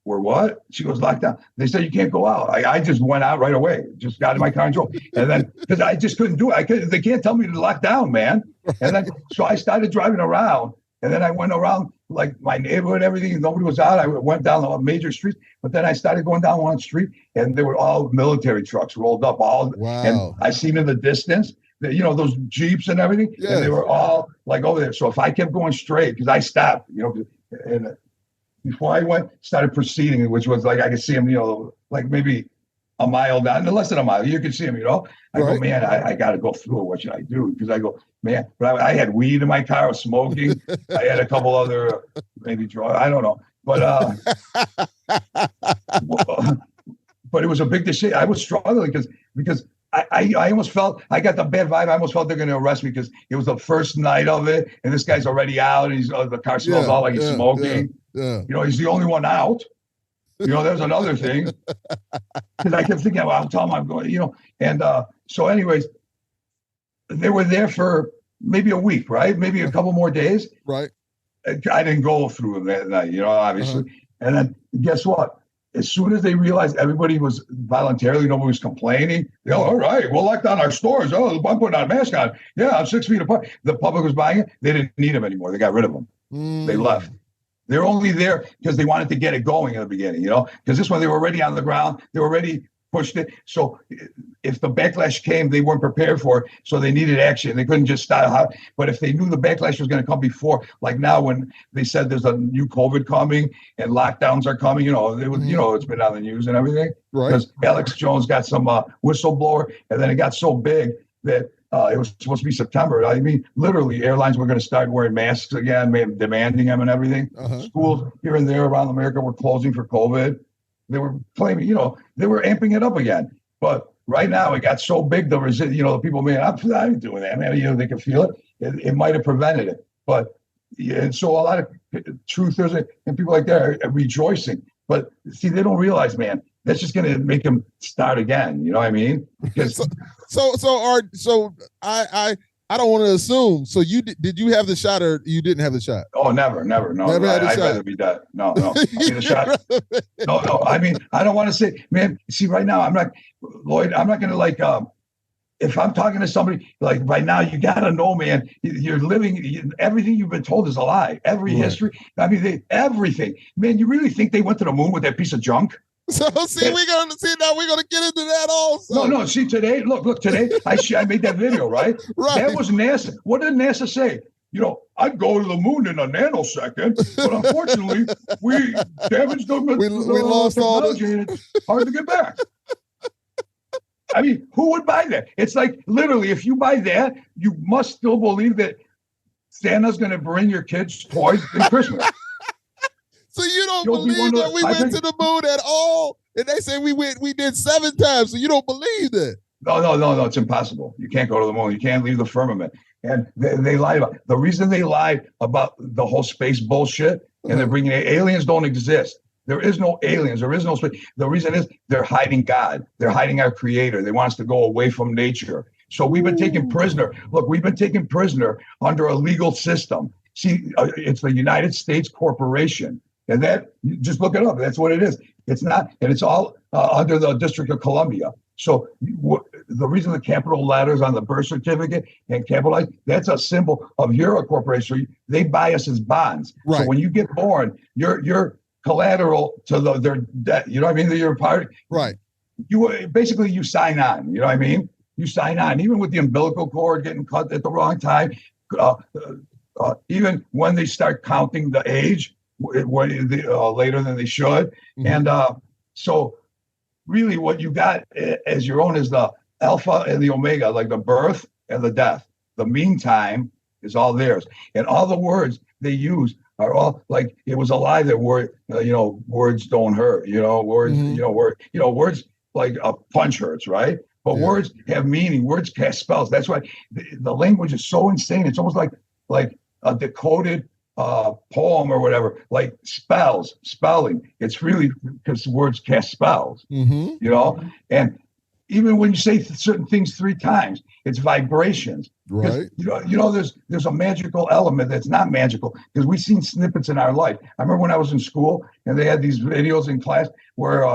"We're what?" She goes, "Locked down." They said you can't go out. I just went out right away. Just got in my car and drove. And then because I just couldn't do it. They can't tell me to lock down, man. And then so I started driving around. And then I went around like my neighborhood and everything, and nobody was out. I went down the major streets, but then I started going down one street, and they were all military trucks rolled up. And I seen in the distance, those Jeeps and everything, and they were all like over there. So if I kept going straight, because I stopped, and before I started proceeding, which was like I could see them, like maybe a mile down, less than a mile, you could see them, I go, man, I got to go through it. What should I do? Because I go, man, but I had weed in my car, I was smoking. I had a couple other maybe drugs, I don't know. But but it was a big decision. I was struggling because I almost felt, I got the bad vibe. I almost felt they're going to arrest me because it was the first night of it, and this guy's already out, and the car smells all like he's smoking. Yeah. He's the only one out. There's another thing. Because I kept thinking, well, I'll tell him I'm going, And so anyways, they were there for maybe a week, right? Maybe a couple more days. Right. I didn't go through them that night, obviously. And then guess what? As soon as they realized everybody was voluntarily, nobody was complaining. They go, all right, we'll lock down our stores. Oh, I'm putting on a mask on. Yeah, I'm 6 feet apart. The public was buying it. They didn't need them anymore. They got rid of them. They left. They're only there because they wanted to get it going in the beginning, because this one, they were already on the ground. They were already pushed it. So if the backlash came, they weren't prepared for it. So they needed action. They couldn't just start. But if they knew the backlash was going to come before, like now when they said there's a new COVID coming and lockdowns are coming, it was, it's been on the news and everything. Right. Because Alex Jones got some whistleblower, and then it got so big that it was supposed to be September. I mean, literally, airlines were going to start wearing masks again, demanding them and everything. Schools here and there around America were closing for COVID. They were claiming, they were amping it up again. But right now, it got so big, the people, man, I ain't doing that, man. They can feel it. It might have prevented it. But and so a lot of truthers and people like that are rejoicing. But see, they don't realize, man, that's just going to make them start again. You know what I mean? Because I don't want to assume. So did you have the shot or you didn't have the shot? Oh, never. No, never had I'd rather be dead. No. I need a shot. No. I mean, I don't want to say, man. See, right now, I'm not, Lloyd. I'm not going to if I'm talking to somebody like right now, you got to know, man, you're living, everything you've been told is a lie. Every history. I mean, everything. Man, you really think they went to the moon with that piece of junk? So we're gonna get into that also. No. See, today, look, today I made that video, right? Right. That was NASA. What did NASA say? I'd go to the moon in a nanosecond, but unfortunately, we damaged the we lost all the technology, and it's hard to get back. I mean, who would buy that? It's like literally, if you buy that, you must still believe that Santa's going to bring your kids toys in Christmas. So you don't believe that we went to the moon at all? And they say we did 7 times, so you don't believe that? No, it's impossible. You can't go to the moon. You can't leave the firmament. And they lied about it. The reason they lied about the whole space bullshit, and they're bringing aliens don't exist. There is no aliens. There is no space. The reason is they're hiding God. They're hiding our creator. They want us to go away from nature. So we've been taken prisoner. Look, we've been taken prisoner under a legal system. See, it's the United States corporation. And that, just look it up. That's what it is. It's not, and it's all under the District of Columbia. So the reason the capital letters on the birth certificate and capitalized, that's a symbol of you're a corporation. They buy us as bonds. Right. So when you get born, you're collateral to their debt. You know what I mean? You're a part. Right. You sign on. You know what I mean? You sign on, even with the umbilical cord getting cut at the wrong time. Even when they start counting the age later than they should. Mm-hmm. And so really what you got as your own is the alpha and the omega, like the birth and the death. The meantime is all theirs. And all the words they use are all like, it was a lie that words don't hurt, words, mm-hmm. Words like a punch hurts, right? But words have meaning. Words cast spells. That's why the language is so insane. It's almost like a decoded poem or whatever, like spelling. It's really because words cast spells, mm-hmm. And even when you say certain things 3 times, it's vibrations. Right. There's a magical element that's not magical because we've seen snippets in our life. I remember when I was in school and they had these videos in class where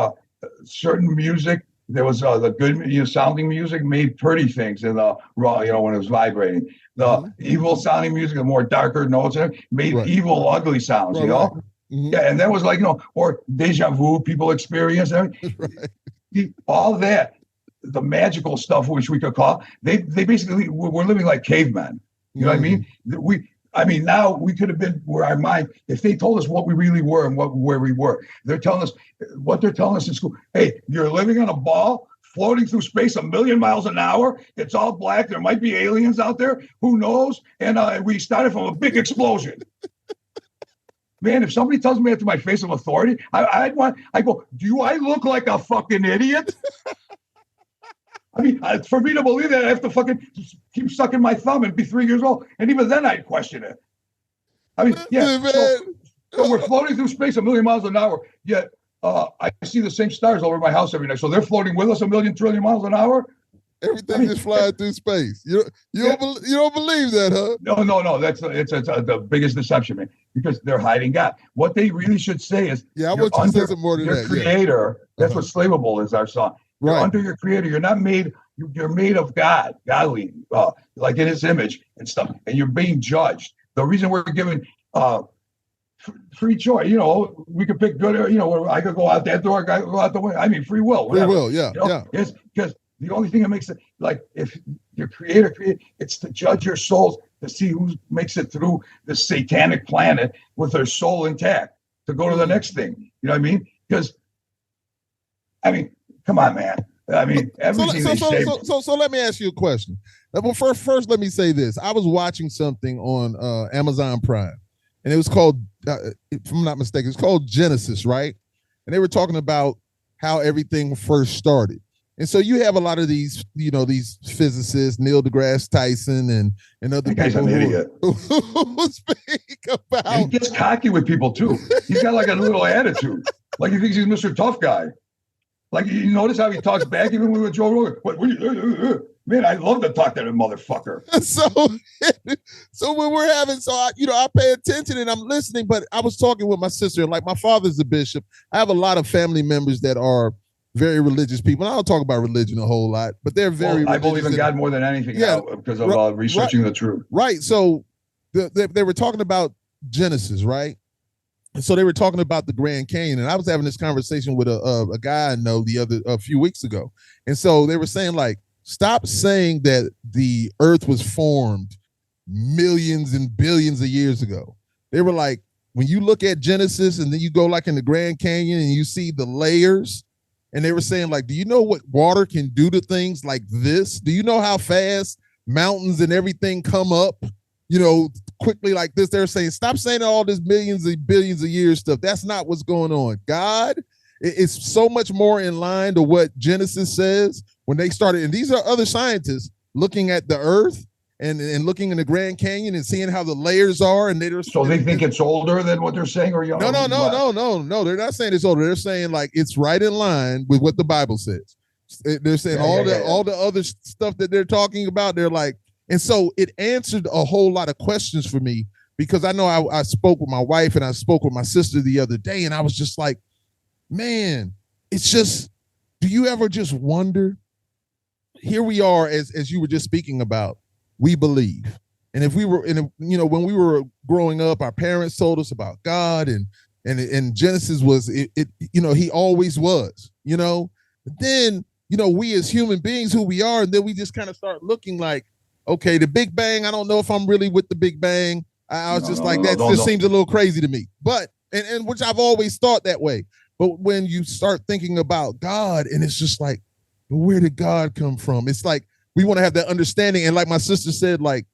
certain music, there was the good sounding music made pretty things in the raw, when it was vibrating. The evil sounding music, the more darker notes, made evil, ugly sounds, Right. Mm-hmm. Yeah, and that was like, or deja vu people experience. Right. All that, the magical stuff, which we could call, they basically were living like cavemen. You know what I mean? Now we could have been where our mind, if they told us what we really were and where we were, they're telling us in school. Hey, you're living on a ball floating through space 1,000,000 miles an hour. It's all black. There might be aliens out there. Who knows? And we started from a big explosion. Man, if somebody tells me that to my face of authority, I go, do I look like a fucking idiot? I mean, for me to believe that, I have to fucking keep sucking my thumb and be 3 years old. And even then, I'd question it. I mean, yeah. So we're floating through space 1,000,000 miles an hour, yet I see the same stars over my house every night. So they're floating with us 1,000,000 trillion miles an hour? Everything is flying through space. You don't believe that, huh? No. It's the biggest deception, man, because they're hiding God. What they really should say is, I want you to say some more to your that. creator. Yeah. That's what Slaveable is, our song. You're under your creator. You're not made. You're made of God, godly, like in His image and stuff. And you're being judged. The reason we're given free choice. You know, we could pick good. You know, I could go out that door. I could go out the way. I mean, free will. Whatever. Free will. Yeah. You know? Yeah. It's because the only thing that makes it like if your creator it's to judge your souls to see who makes it through the satanic planet with their soul intact to go to the next thing. You know what I mean? Because I mean, come on, man. I mean, everything they say. So let me ask you a question. Well, first, let me say this. I was watching something on Amazon Prime, and it was called, if I'm not mistaken, it's called Genesis, right? And they were talking about how everything first started. And so you have a lot of these, you know, these physicists, Neil deGrasse Tyson and other that guy's people an idiot. who speak about. And he gets cocky with people too. He's got like a little attitude, like he thinks he's Mr. Tough Guy. Like you notice how he talks back even with Joe Rogan. Man, I love to talk to that motherfucker. So when we're having, I pay attention and I'm listening. But I was talking with my sister, and like my father's a bishop. I have a lot of family members that are very religious people. And I don't talk about religion a whole lot, but they're very. I believe in God more than anything now because of researching the truth. Right. So they were talking about Genesis, right? And so they were talking about the Grand Canyon, and I was having this conversation with a guy I know a few weeks ago, and so they were saying like, stop saying that the Earth was formed millions and billions of years ago. They were like, when you look at Genesis and then you go like in the Grand Canyon and you see the layers, and they were saying like, do you know what water can do to things like this? Do you know how fast mountains and everything come up? You know, quickly like this. They're saying, stop saying all this millions and billions of years stuff. That's not what's going on. God is so much more in line to what Genesis says when they started. And these are other scientists looking at the Earth and looking in the Grand Canyon and seeing how the layers are. And so they think it's older than what they're saying, or young? No. They're not saying it's older. They're saying like it's right in line with what the Bible says. They're saying all the other stuff that they're talking about. They're like. And so it answered a whole lot of questions for me because I know I spoke with my wife and I spoke with my sister the other day, and I was just like, man, it's just, do you ever just wonder? Here we are, as you were just speaking about, we believe. And if we were when we were growing up, our parents told us about God and Genesis was he always was, But then, we as human beings who we are, and then we just kind of start looking like, okay, the Big Bang, I don't know if I'm really with the Big Bang. I was that seems a little crazy to me. But, and which I've always thought that way. But when you start thinking about God, and it's just like, where did God come from? It's like, we want to have that understanding. And like my sister said, like,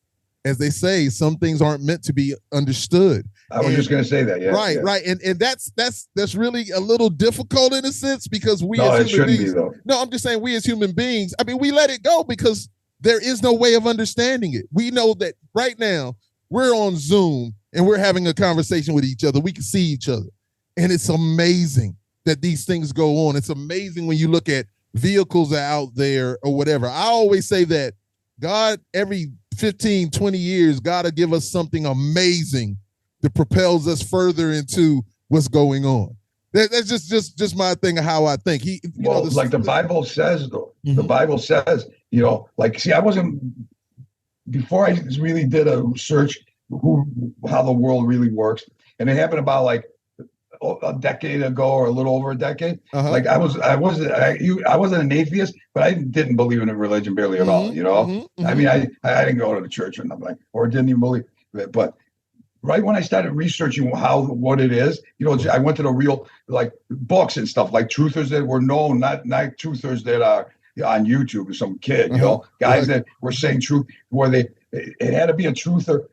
as they say, some things aren't meant to be understood. I was just going to say that. Yeah. Right. And that's really a little difficult in a sense because we as human shouldn't beings. Be, though. No, I'm just saying we as human beings, I mean, we let it go because there is no way of understanding it. We know that right now we're on Zoom and we're having a conversation with each other. We can see each other. And it's amazing that these things go on. It's amazing when you look at vehicles out there or whatever. I always say that God, every 15, 20 years, God will give us something amazing that propels us further into what's going on. That's just my thing of how I think. The Bible says, though, the Bible says, I wasn't, before I really did a research how the world really works, and it happened about like a decade ago or a little over a decade. Like I wasn't an atheist, but I didn't believe in a religion barely at all. I mean, I didn't go to the church or nothing, or didn't even believe it. But right when I started researching what it is, I went to the real like books and stuff like truthers that were known, not truthers that are on YouTube or some kid, guys that were saying truth where it had to be a truther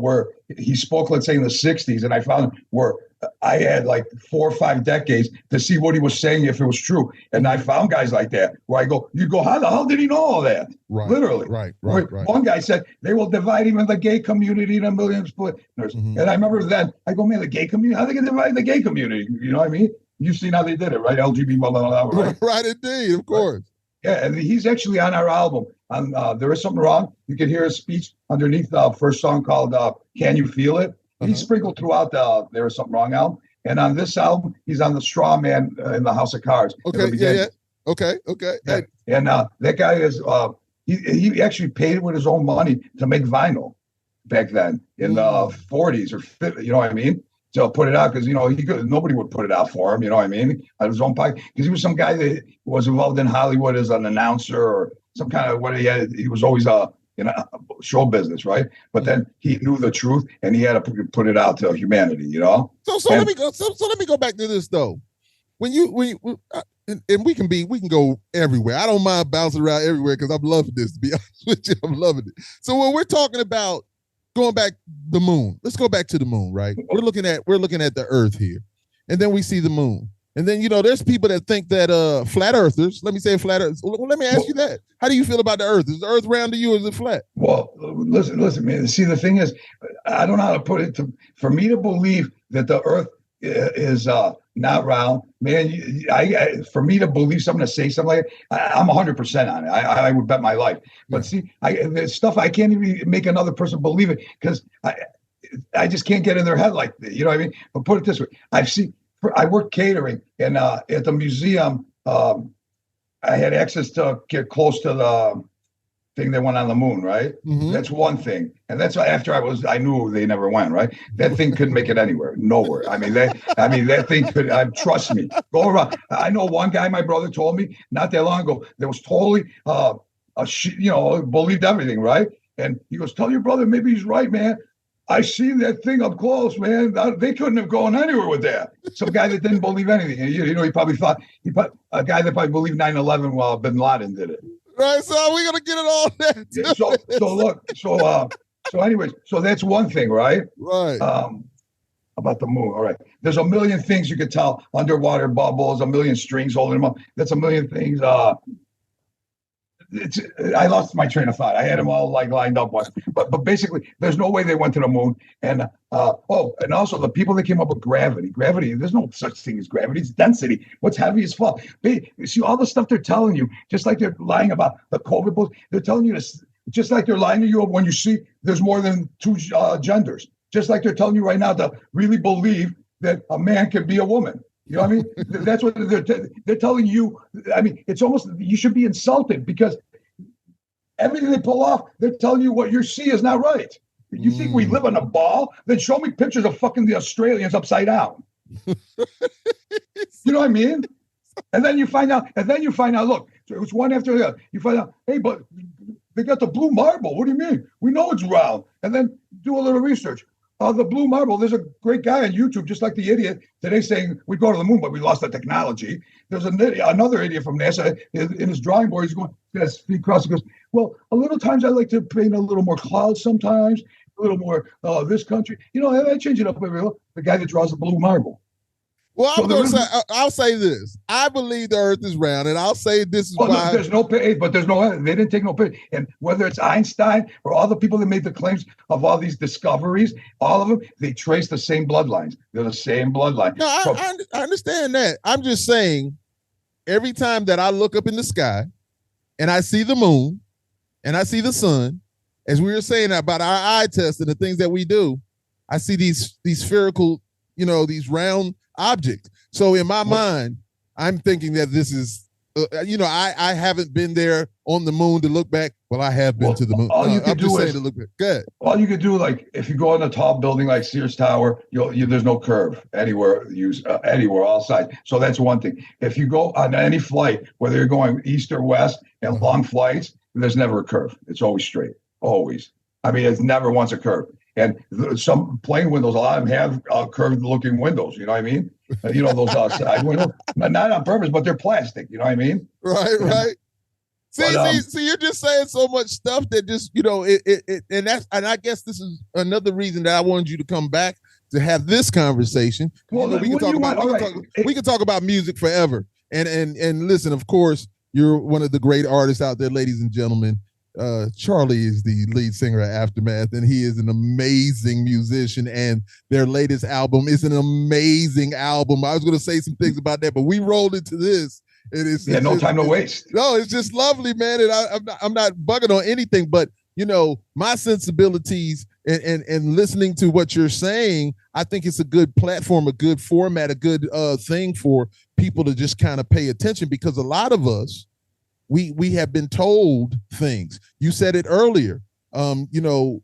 where he spoke, let's say in the 60s, and I found where I had like 4 or 5 decades to see what he was saying if it was true, and I found guys like that where you go, how the hell did he know all that? Right, literally, right. One guy said they will divide even the gay community in a million split, and I remember then I go, man, the gay community, how they can divide the gay community? You know what I mean? You've seen how they did it, right? LGBT, blah, blah, blah, right? Right, indeed, of course. Yeah, and he's actually on our album. There Is Something Wrong. You can hear his speech underneath the first song called Can You Feel It? He's sprinkled throughout the There Is Something Wrong album. And on this album, he's on the Straw Man in the House of Cards. Okay, yeah. Okay. Yeah. And that guy is, he actually paid with his own money to make vinyl back then in the 40s or 50s, you know what I mean? to put it out because nobody would put it out for him. You know what I mean? On his own podcast, because he was some guy that was involved in Hollywood as an announcer or some kind of he was always show business, right? But then he knew the truth and he had to put it out to humanity. So let me go back to this though. When and we can go everywhere. I don't mind bouncing around everywhere because I'm loving this. To be honest with you, I'm loving it. So when we're talking about going back the moon, let's go back to the moon, right? We're looking at the Earth here, and then we see the moon, and then there's people that think that flat earthers. Let me say flat earthers. Well, let me ask you that. How do you feel about the Earth? Is the Earth round to you, or is it flat? Well, listen, man. See, the thing is, I don't know how to put it. For me to believe that the Earth is not round, man. For me to believe something, to say something like that, I'm 100% on it. I would bet my life. But see, there's stuff I can't even make another person believe it because I just can't get in their head like that. You know what I mean? But put it this way: I worked catering, and at the museum, I had access to get close to the thing that went on the moon, right? Mm-hmm. That's one thing. And that's after I knew they never went, right? That thing couldn't make it anywhere, nowhere. That thing could, trust me, go around. I know one guy, my brother told me not that long ago, that was totally, believed everything, right? And he goes, tell your brother, maybe he's right, man. I seen that thing up close, man. They couldn't have gone anywhere with that. Some guy that didn't believe anything. He probably thought, a guy that probably believed 9/11 while Bin Laden did it. Right, so we're gonna get it all that. Yeah, so anyways, so that's one thing, right? Right. About the moon. All right. There's a million things you could tell. Underwater bubbles, a million strings holding them up. That's a million things. I lost my train of thought. I had them all lined up, but basically, there's no way they went to the moon. And and also the people that came up with gravity. There's no such thing as gravity. It's density. What's heavy is fall. You see all the stuff they're telling you, just like they're lying about the COVID books. They're telling you this, just like they're lying to you when you see there's more than two genders. Just like they're telling you right now to really believe that a man can be a woman. You know what I mean? That's what they're telling you. I mean, it's almost, you should be insulted because everything they pull off, they're telling you what you see is not right. You think we live on a ball? Then show me pictures of fucking the Australians upside down. You know what I mean? And then you find out, look, so it was one after the other. You find out, hey, but they got the blue marble. What do you mean? We know it's round. And then do a little research. The blue marble, there's a great guy on YouTube, just like the idiot today saying we go to the moon, but we lost the technology. There's another idiot from NASA in his drawing board. He's going, his feet crossed. He goes, well, a little times I like to paint a little more clouds sometimes, a little more this country. I change it up every little. The guy that draws the blue marble. Well, I'll say this. I believe the Earth is round, and I'll say this is why. No, there's no pay, but they didn't take no pay. And whether it's Einstein or all the people that made the claims of all these discoveries, all of them, they trace the same bloodlines. They're the same bloodline. No, I understand that. I'm just saying, every time that I look up in the sky and I see the moon and I see the sun, as we were saying about our eye test and the things that we do, I see these spherical, these round object. So in my mind, I'm thinking that this is, I haven't been there on the moon to look back. Well, I have been to the moon. All you can do is to look back. Good. All you could do, like if you go on a tall building like Sears Tower, there's no curve anywhere. Anywhere, all sides. So that's one thing. If you go on any flight, whether you're going east or west, and long flights, there's never a curve. It's always straight. Always. I mean, it's never once a curve. And some plane windows, a lot of them have curved-looking windows. You know what I mean? Those side windows, not on purpose, but they're plastic. You know what I mean? Right. See, you're just saying so much stuff that just, and I guess this is another reason that I wanted you to come back to have this conversation. Well, we can talk about music forever. And listen, of course, you're one of the great artists out there, ladies and gentlemen. Charlie is the lead singer at Aftermath, and he is an amazing musician, and their latest album is an amazing album. I was going to say some things about that, but we rolled into this. No time to waste. No, it's just lovely, man. And I'm not bugging on anything, but my sensibilities and listening to what you're saying, I think it's a good platform, a good format, a good thing for people to just kind of pay attention, because a lot of us, we have been told things. You said it earlier. You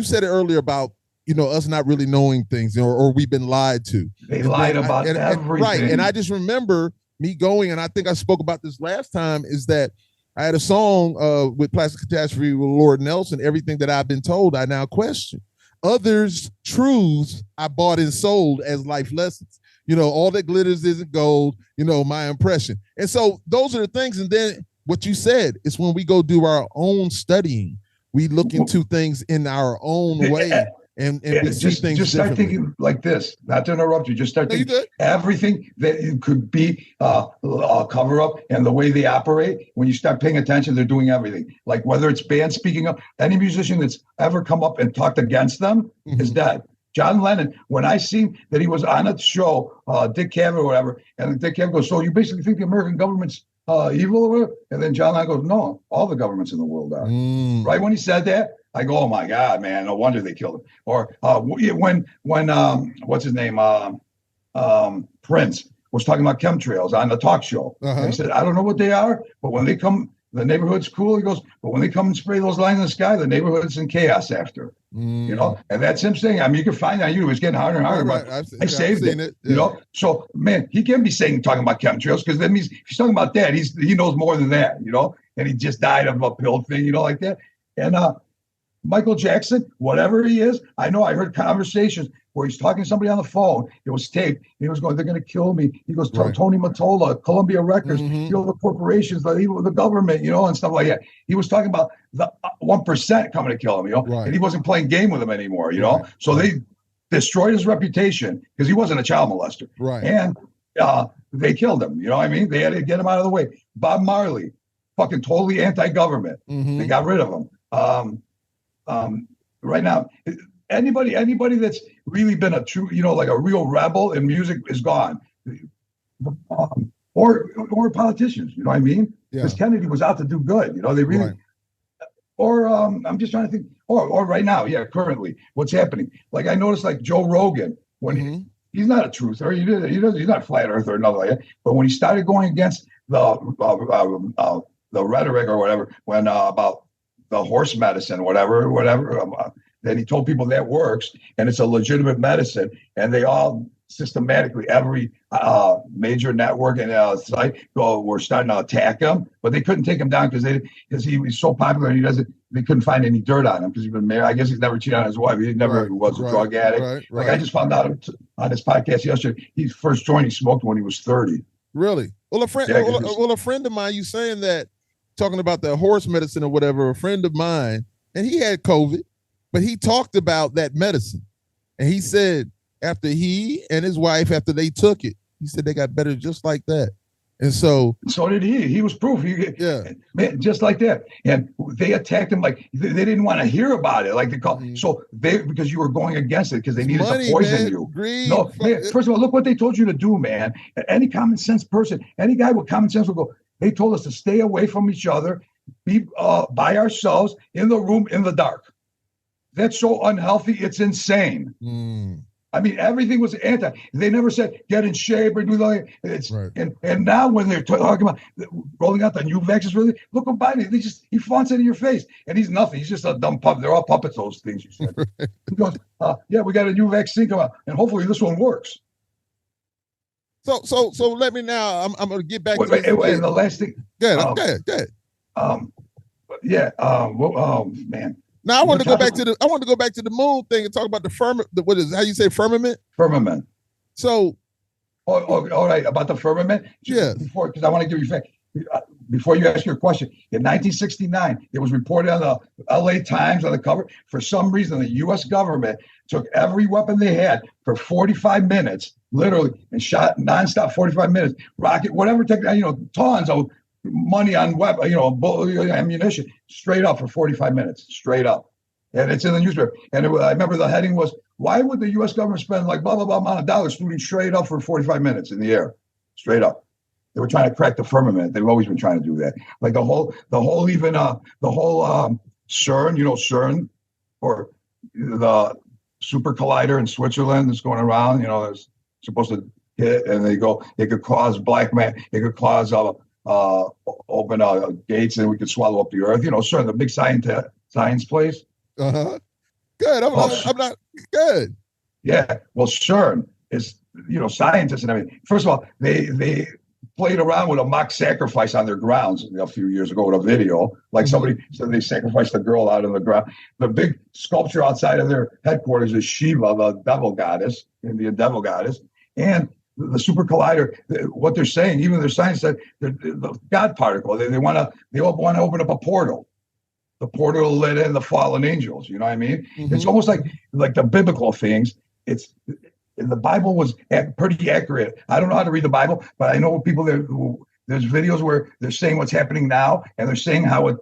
said it earlier about, us not really knowing things, or we've been lied to. They lied about everything. Right. And I just remember me going, and I think I spoke about this last time, is that I had a song with Plastic Catastrophe with Lord Nelson. Everything that I've been told, I now question. Others' truths I bought and sold as life lessons. All that glitters isn't gold, my impression. And so those are the things. And then what you said is when we go do our own studying, we look into things in our own way. And we see things just start thinking like this, not to interrupt you, just start thinking everything that it could be a cover up, and the way they operate. When you start paying attention, they're doing everything. Like whether it's bands speaking up, any musician that's ever come up and talked against them is dead. John Lennon, when I seen that he was on a show, Dick Cavett or whatever, and Dick Cavett goes, so you basically think the American government's evil or whatever? And then John Lennon goes, no, all the governments in the world are. Right when he said that, I go, oh my God, man, no wonder they killed him. Or when what's his name, Prince was talking about chemtrails on the talk show. And he said, I don't know what they are, but when they come, the neighborhood's cool. He goes, but when they come and spray those lines in the sky, the neighborhood's in chaos after. And that's him saying, I mean, you can find that on YouTube. It's getting harder and harder. Right. I saved it. So man, he can't be talking about chemtrails, because that means if he's talking about that, he knows more than that, and he just died of a pill thing, like that. And Michael Jackson, whatever he is, I know I heard conversations where he's talking to somebody on the phone. It was taped. He was going, they're going to kill me. He goes, Tony Mottola, Columbia Records, the corporations, the government, and stuff like that. He was talking about the 1% coming to kill him, and he wasn't playing game with them anymore, So they destroyed his reputation because he wasn't a child molester. Right. And they killed him. What I mean? They had to get him out of the way. Bob Marley, fucking totally anti-government. They got rid of him. Right now, anybody that's really been a true, like a real rebel in music is gone. Or politicians, what I mean? Because Kennedy was out to do good, they really. Right. Or I'm just trying to think. Or right now, currently, what's happening? Like I noticed, like Joe Rogan, when he's not a truther, he's not a flat earther or nothing like that. But when he started going against the rhetoric or whatever, when about the horse medicine, whatever, then he told people that works and it's a legitimate medicine, and they all systematically, every major network and site were starting to attack him, but they couldn't take him down because he was so popular. And they couldn't find any dirt on him because he's been married. I guess he's never cheated on his wife. He never was a drug addict. Like I just found out on this podcast yesterday, he first joined, he smoked when he was 30. Really? Well, a friend of mine, you saying that, talking about the horse medicine or whatever, a friend of mine, and he had COVID, but he talked about that medicine. And he said after he and his wife, after they took it, he said they got better just like that. And so did he. He was proof. Man, just like that. And they attacked him like they didn't want to hear about it. Like they call because you were going against it because they needed to poison you. Greed, no, man, first of all, look what they told you to do, man. Any common sense person, any guy with common sense will go, they told us to stay away from each other, be by ourselves in the room in the dark. That's so unhealthy. It's insane. I mean, everything was anti. They never said get in shape or do that. It's right. And now when they're talking about rolling out the new vaccines, really, look what Biden. He flaunts it in your face, and he's nothing. He's just a dumb puppet. They're all puppets. Those things you said. He goes, we got a new vaccine coming out, and hopefully this one works. So let me now. I'm going to get back to and the last thing. Good. Man. Now I want to go back to the moon thing and talk about the firmament. What is how you say firmament? Firmament. So, all right, about the firmament. Because I want to give you fact. Before you ask your question, in 1969, it was reported on the LA Times on the cover. For some reason, the U.S. government took every weapon they had for 45 minutes, literally, and shot nonstop 45 minutes. Rocket, whatever, tons of money on weapon, ammunition, straight up for 45 minutes, straight up. And it's in the newspaper. And I remember the heading was, why would the U.S. government spend like blah, blah, blah amount of dollars shooting straight up for 45 minutes in the air? Straight up. They were trying to crack the firmament. They've always been trying to do that. Like the whole CERN, CERN, or the super collider in Switzerland that's going around, it's supposed to hit, and it could cause black man, it could cause open gates, and we could swallow up the earth. CERN, the big science place. Good. I'm not good. Yeah. Well, CERN is, scientists and everything. First of all, they played around with a mock sacrifice on their grounds a few years ago with a video. Like somebody said they sacrificed a girl out on the ground. The big sculpture outside of their headquarters is Shiva, the devil goddess, Indian devil goddess. And the super collider, what they're saying, even their science said the God particle, they want to open up a portal. The portal let in the fallen angels. You know what I mean? It's almost like the biblical things. The Bible was pretty accurate. I don't know how to read the Bible, but I know people there's videos where they're saying what's happening now, and they're saying how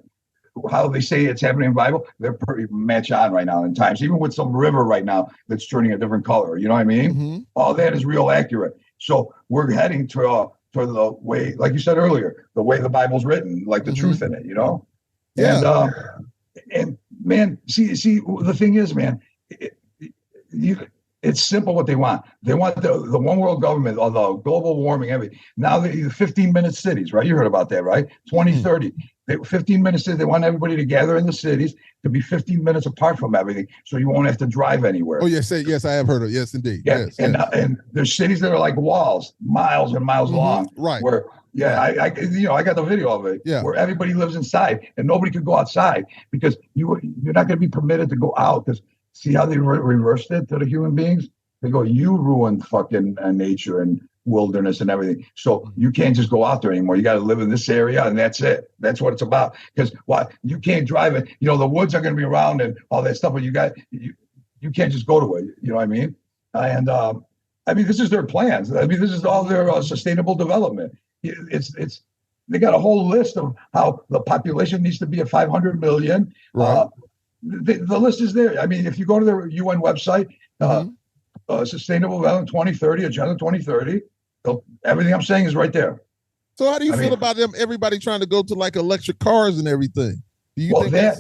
they say it's happening in the Bible. They're pretty match on right now in times, even with some river right now that's turning a different color. You know what I mean? All that is real accurate. So we're heading to the way, like you said earlier, the way the Bible's written, like the truth in it, Yeah. And man, see, the thing is, man, it's simple what they want. They want the one world government, or the global warming, everything. Now the 15-minute cities, right? You heard about that, right? 2030. 15-minute cities. They want everybody to gather in the cities to be 15 minutes apart from everything, so you won't have to drive anywhere. Oh yes, I have heard of. Yes, indeed. Yeah, yes, and there's cities that are like walls, miles and miles long. Right. Where I got the video of it. Yeah. Where everybody lives inside and nobody could go outside because you're not going to be permitted to go out. Because see how they reversed it to the human beings? They go, you ruined fucking nature and wilderness and everything. So you can't just go out there anymore. You got to live in this area, and that's it. That's what it's about. Because you can't drive it. The woods are going to be around and all that stuff, but you can't just go to it. You know what I mean? And this is their plans. This is all their sustainable development. They got a whole list of how the population needs to be at 500 million. Right. The list is there. If you go to their UN website, Sustainable Development 2030, Agenda 2030, everything I'm saying is right there. So how do you feel about them? Everybody trying to go to like electric cars and everything. Do you think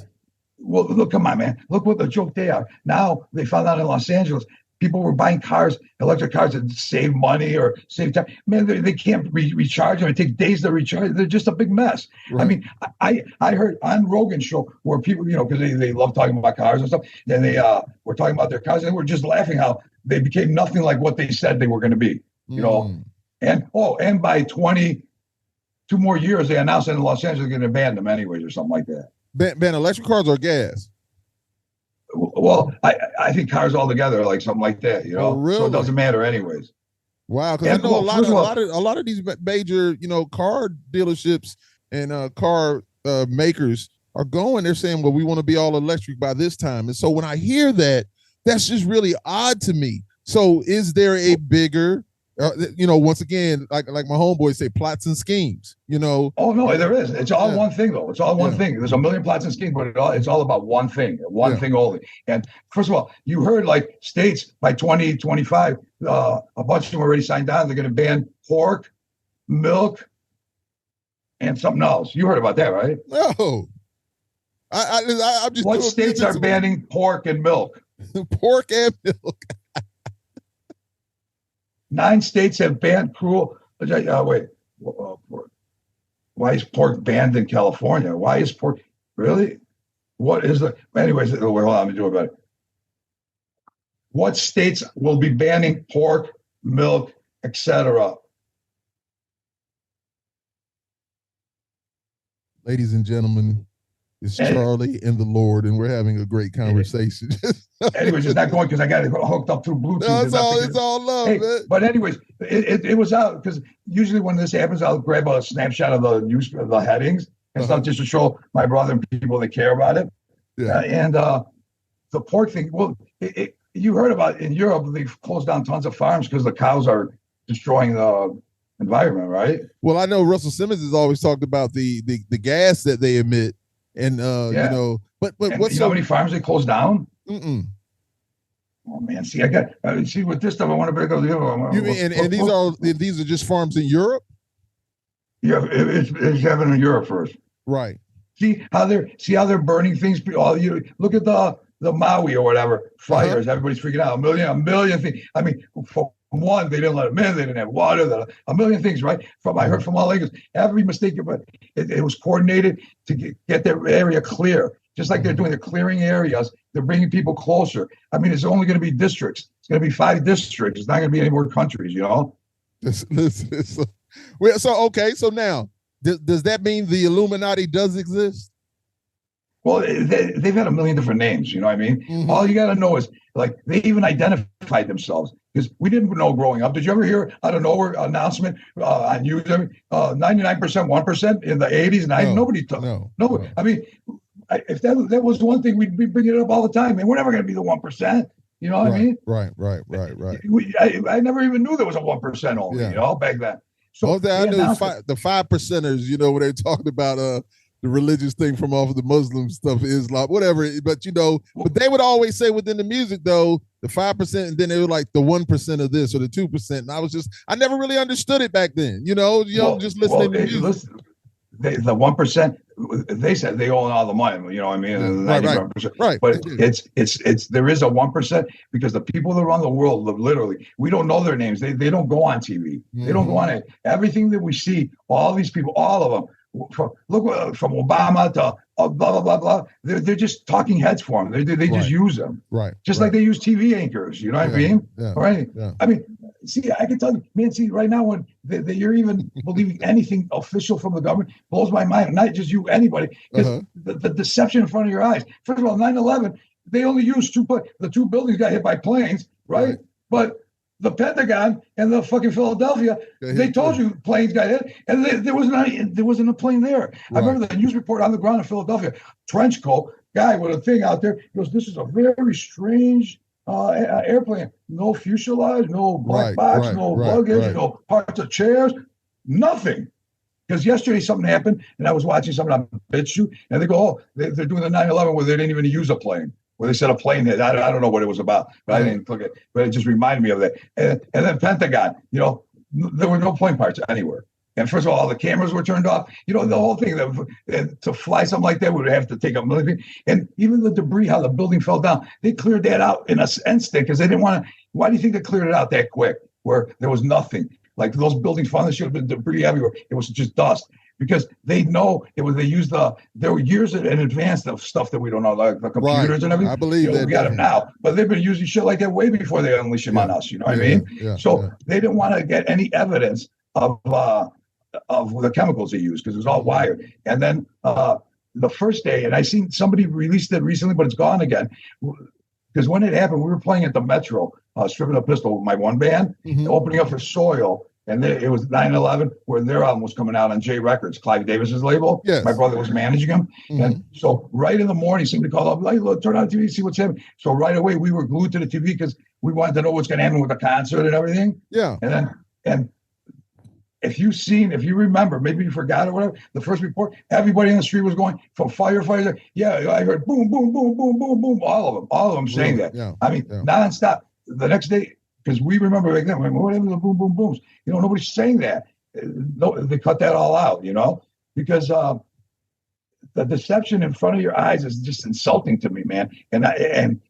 look, come on, man. Look what the joke they are. Now they found out in Los Angeles, people were buying cars, electric cars, to save money or save time. Man, they can't recharge them. It takes days to recharge. They're just a big mess. Right. I heard on Rogan's show where people, because they love talking about cars and stuff, and they were talking about their cars, and they were just laughing how they became nothing like what they said they were going to be. And by 22 more years, they announced that in Los Angeles they're going to ban them anyways or something like that. Ban electric cars or gas? Well, I think cars altogether, like something like that, Oh, really? So it doesn't matter anyways. Wow, because I know a lot of these major, car dealerships and car makers are going. They're saying, well, we want to be all electric by this time. And so when I hear that, that's just really odd to me. So is there a bigger, once again, like my homeboys say, plots and schemes, Oh, no, there is. It's all one thing, though. It's all one thing. There's a million plots and schemes, but it's all about one thing only. And first of all, you heard like states by 2025, a bunch of them already signed on. They're going to ban pork, milk, and something else. You heard about that, right? No. I'm just. What states are banning pork and milk? Pork and milk. 9 states have banned cruel. Wait. Why is pork banned in California? Why is pork really? What is the? Anyways, hold on. Let me do it better. What states will be banning pork, milk, etc.? Ladies and gentlemen, it's Charlie and the Lord, and we're having a great conversation. Anyways, it's not going because I got it hooked up through Bluetooth. No, it's all love, man. But anyways, it was out because usually when this happens, I'll grab a snapshot of the news, the headings and stuff just to show my brother and people that care about it. Yeah. And the pork thing, well, you heard about in Europe, they've closed down tons of farms because the cows are destroying the environment, right? Well, I know Russell Simmons has always talked about the gas that they emit. And but what's how many farms they closed down? Mm-mm. Oh man, see, I got see with this stuff. I want to break up the other one. You mean and these are just farms in Europe? Yeah, it's happening in Europe first, right? See how they're burning things. You look at the Maui or whatever fires. Everybody's freaking out. A million things. For one, they didn't let them in. They didn't have water. A million things, right? I heard from all angles. Every mistake, but it was coordinated to get their area clear Just like they're doing the clearing areas, they're bringing people closer. I mean, it's only going to be districts. It's going to be 5 districts. It's not going to be any more countries, you know? So now, does that mean the Illuminati does exist? Well, they've had a million different names, you know what I mean? Mm-hmm. All you got to know is, like, they even identified themselves, because we didn't know growing up. Did you ever hear out of nowhere announcement on news? 99%, 1% in the 80s, 90s? Nobody talked. No. I mean, if that was one thing, we'd be bringing it up all the time, and we're never going to be the 1%. You know what I mean? Right. I never even knew there was a 1% only, you know, back then. So all that I knew is the 5%ers, you know, when they're talking about the religious thing from off of the Muslim stuff, Islam, whatever. But, you know, but they would always say within the music, though, the 5%, and then they were like the 1% of this or the 2%. And I never really understood it back then, you know, just listening to music. Listen, the 1%, they said they own all the money, you know what I mean? Right. But it's there is a 1%, because the people that run the world, literally, we don't know their names. They don't go on TV. They don't go on it. Everything that we see, all these people, all of them, from Obama to blah blah blah blah. They're just talking heads for them. They just use them, just like they use TV anchors. You know what I mean? Right? Yeah. I mean, see, I can tell you, man. See, right now when you're even believing anything official from the government blows my mind. Not just you, anybody, because the deception in front of your eyes. First of all, 9/11, they only used the 2 buildings got hit by planes, right? But the Pentagon and the fucking Philadelphia, they told you planes got hit, and there wasn't a plane there. I remember the news report on the ground in Philadelphia, trench coat guy with a thing out there. He goes, "This is a very strange airplane. No fuselage, no black box, no luggage, no parts of chairs, nothing." Because yesterday something happened, and I was watching something on BitChute, and they go, "Oh, they're doing the 9/11 where they didn't even use a plane." Where they said a plane hit. I don't know what it was about, but I didn't look at it. But it just reminded me of that. And then Pentagon, you know, there were no plane parts anywhere. And first of all the cameras were turned off. You know, the whole thing, to fly something like that would have to take a million. And even the debris, how the building fell down, they cleared that out in an instant, because they didn't want to. Why do you think they cleared it out that quick, where there was nothing? Like those buildings falling, there should have been debris everywhere. It was just dust. Because they know there were years in advance of stuff that we don't know, like the computers and everything. I believe that. We got them now, but they've been using shit like that way before they unleash them on us. You know what I mean? They didn't want to get any evidence of the chemicals they use, because it was all wired. And then the first day, and I seen somebody released it recently, but it's gone again. Because when it happened, we were playing at the Metro, Stripping a Pistol with my one band, opening up for Soil. And it was 9/11, where their album was coming out on J Records, Clive Davis's label. Yes. My brother was managing them. And so right in the morning, somebody called up, like, "Look, turn on the TV, see what's happening." So right away, we were glued to the TV, because we wanted to know what's going to happen with the concert and everything. Yeah. And if you remember, maybe you forgot or whatever, the first report, everybody in the street was going, from firefighters. Yeah, I heard boom, boom, boom, boom, boom, boom. All of them saying that. Yeah. I mean, nonstop. The next day, because we remember back then, whatever the boom, boom, booms. You know, nobody's saying that. No, they cut that all out, you know, because the deception in front of your eyes is just insulting to me, man. And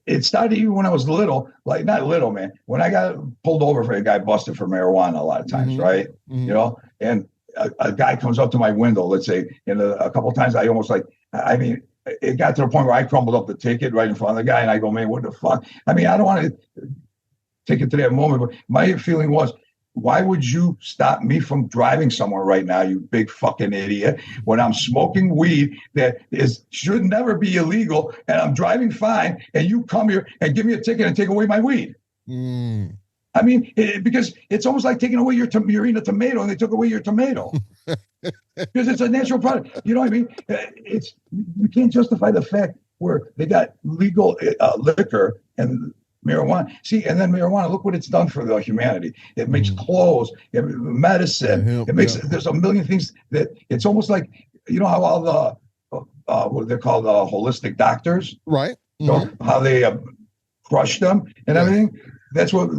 it started even when I was little, like not little, man. When I got pulled over for a guy busted for marijuana a lot of times, right? You know, and a guy comes up to my window, let's say, and a couple of times I almost it got to the point where I crumbled up the ticket right in front of the guy, and I go, "Man, what the fuck?" I mean, I don't want to take it to that moment, but my feeling was, why would you stop me from driving somewhere right now, you big fucking idiot, when I'm smoking weed that should never be illegal, and I'm driving fine, and you come here and give me a ticket and take away my weed? I mean, because it's almost like taking away you're eating a tomato and they took away your tomato. Because it's a natural product. You know what I mean? You can't justify the fact where they got legal liquor and marijuana. See, and then marijuana, look what it's done for the humanity. It makes clothes, medicine. There's a million things that it's almost like, you know how all the, what they're called, holistic doctors? Right. You know, how they crush them and everything. That's what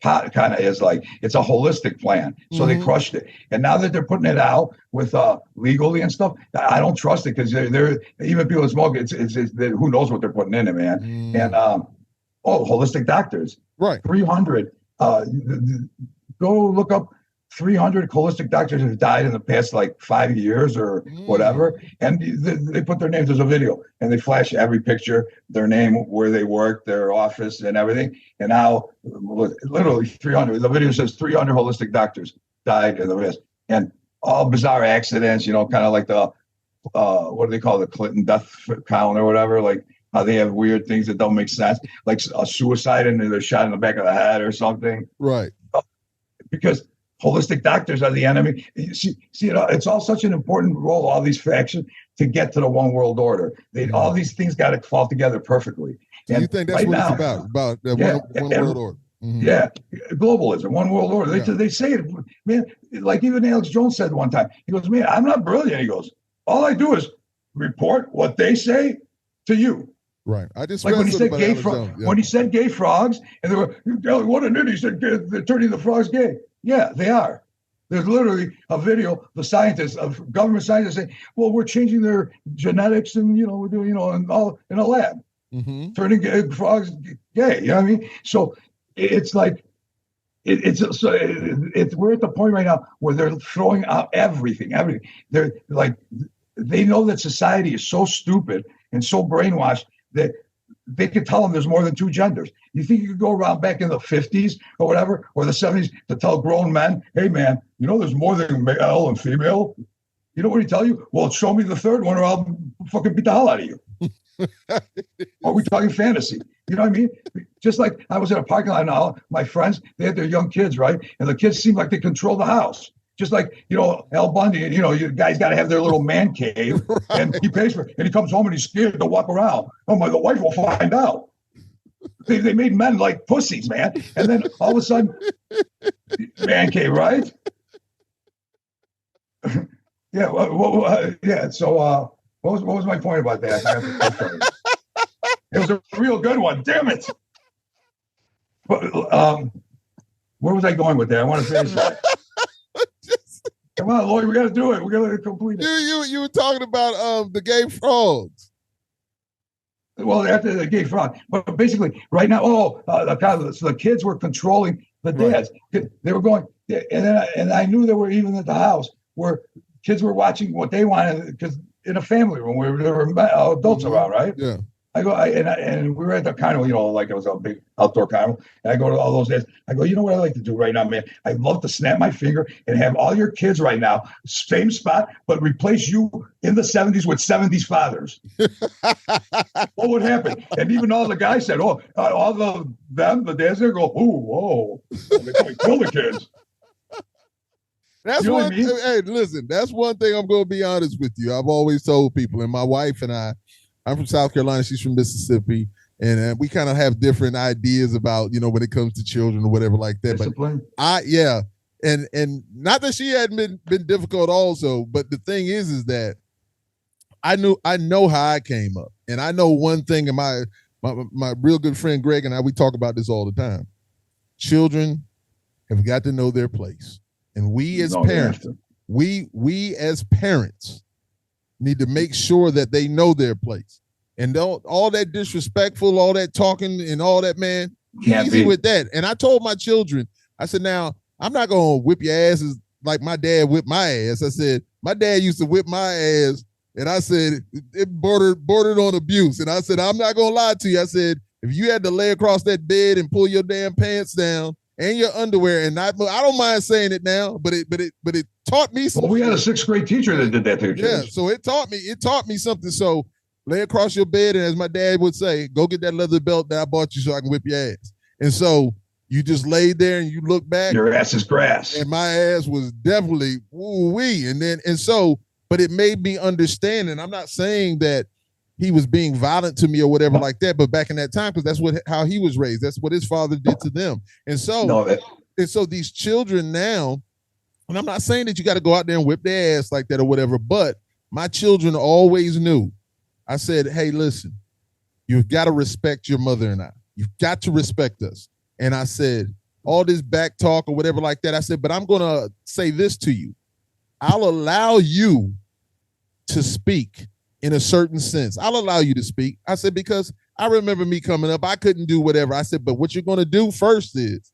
pot kind of is like. It's a holistic plan. So they crushed it. And now that they're putting it out with legally and stuff, I don't trust it, because they're even people that smoke, it's who knows what they're putting in it, man. And holistic doctors. Right. 300. Go look up 300 holistic doctors have died in the past like 5 years or whatever, and they put their names. There's a video, and they flash every picture, their name, where they work, their office, and everything. And now, literally 300. The video says 300 holistic doctors died in the past, and all bizarre accidents. Kind of like the what do they call the Clinton death count or whatever, like how they have weird things that don't make sense, like a suicide and they're shot in the back of the head or something. Right. Because holistic doctors are the enemy. See, it's all such an important role, all these factions, to get to the one world order. All these things got to fall together perfectly. So you think that's right what now, it's about one world order? Mm-hmm. Yeah, globalism, one world order. They say it, man. Like even Alex Jones said one time, he goes, man, I'm not brilliant. He goes, all I do is report what they say to you. Right. I just like when he said gay frogs. When he said gay frogs, and they were, what an idiot! He said they're turning the frogs gay. Yeah, they are. There's literally a video. The scientists, of government scientists, say, "Well, we're changing their genetics, and we're doing, and all in a lab, turning frogs gay." You know what I mean? So it's like we're at the point right now where they're throwing out everything. They're like, they know that society is so stupid and so brainwashed that they could tell them there's more than two genders. You think you could go around back in the 50s or whatever, or the 70s, to tell grown men, hey man, there's more than male and female? You know what he tell you? Well, show me the third one or I'll fucking beat the hell out of you. Are we talking fantasy? You know what I mean? Just like I was in a parking lot now, my friends, they had their young kids, right? And the kids seem like they control the house. Just like, Al Bundy, you guys got to have their little man cave, right. And he pays for it. And he comes home and he's scared to walk around. Oh my, the wife will find out. They made men like pussies, man. And then all of a sudden, man cave, right? Yeah. Yeah. So what was my point about that? It was a real good one. Damn it. But, where was I going with that? I want to finish that. Come on, Lloyd, we got to do it. We got to complete it. You were talking about the gay frogs. Well, after the gay frog, but basically, right now, so the kids were controlling the dads. Right. They were going, and I knew they were even at the house where kids were watching what they wanted, because in a family room where there were adults around, right? Yeah. I go, and we were at the carnival, like it was a big outdoor carnival. And I go to all those days. I go, you know what I like to do right now, man? I'd love to snap my finger and have all your kids right now, same spot, but replace you in the 70s with 70s fathers. What would happen? And even all the guys said, the dads there go, whoa, they probably kill the kids. That's what I mean? Hey, listen, that's one thing I'm going to be honest with you. I've always told people, and my wife and I'm from South Carolina, she's from Mississippi, and we kind of have different ideas about, when it comes to children or whatever like that. Discipline. But and not that she hadn't been difficult also, but the thing is that I know how I came up, and I know one thing, and my real good friend Greg and I, we talk about this all the time. Children have got to know their place, and we as parents, we as parents need to make sure that they know their place. And don't all that disrespectful, all that talking and all that, man, easy with that. And I told my children, I said, now, I'm not going to whip your asses like my dad whipped my ass. I said, my dad used to whip my ass, and I said, it bordered on abuse. And I said, I'm not going to lie to you. I said, if you had to lay across that bed and pull your damn pants down and your underwear, and I don't mind saying it now, but it taught me something. Well, we had a 6th grade teacher that did that to kids. Yeah, so it taught me something. So lay across your bed, and as my dad would say, go get that leather belt that I bought you so I can whip your ass. And so you just laid there and you look back. Your ass is grass. And my ass was definitely woo-wee. But it made me understand, and I'm not saying that he was being violent to me or whatever like that, but back in that time, because that's how he was raised. That's what his father did to them. And so, so these children now, and I'm not saying that you got to go out there and whip their ass like that or whatever, but my children always knew. I said, hey, listen, you've got to respect your mother and I. You've got to respect us. And I said, all this back talk or whatever like that, I said, but I'm going to say this to you. I'll allow you to speak in a certain sense. I'll allow you to speak. I said, because I remember me coming up, I couldn't do whatever. I said, but what you're going to do first is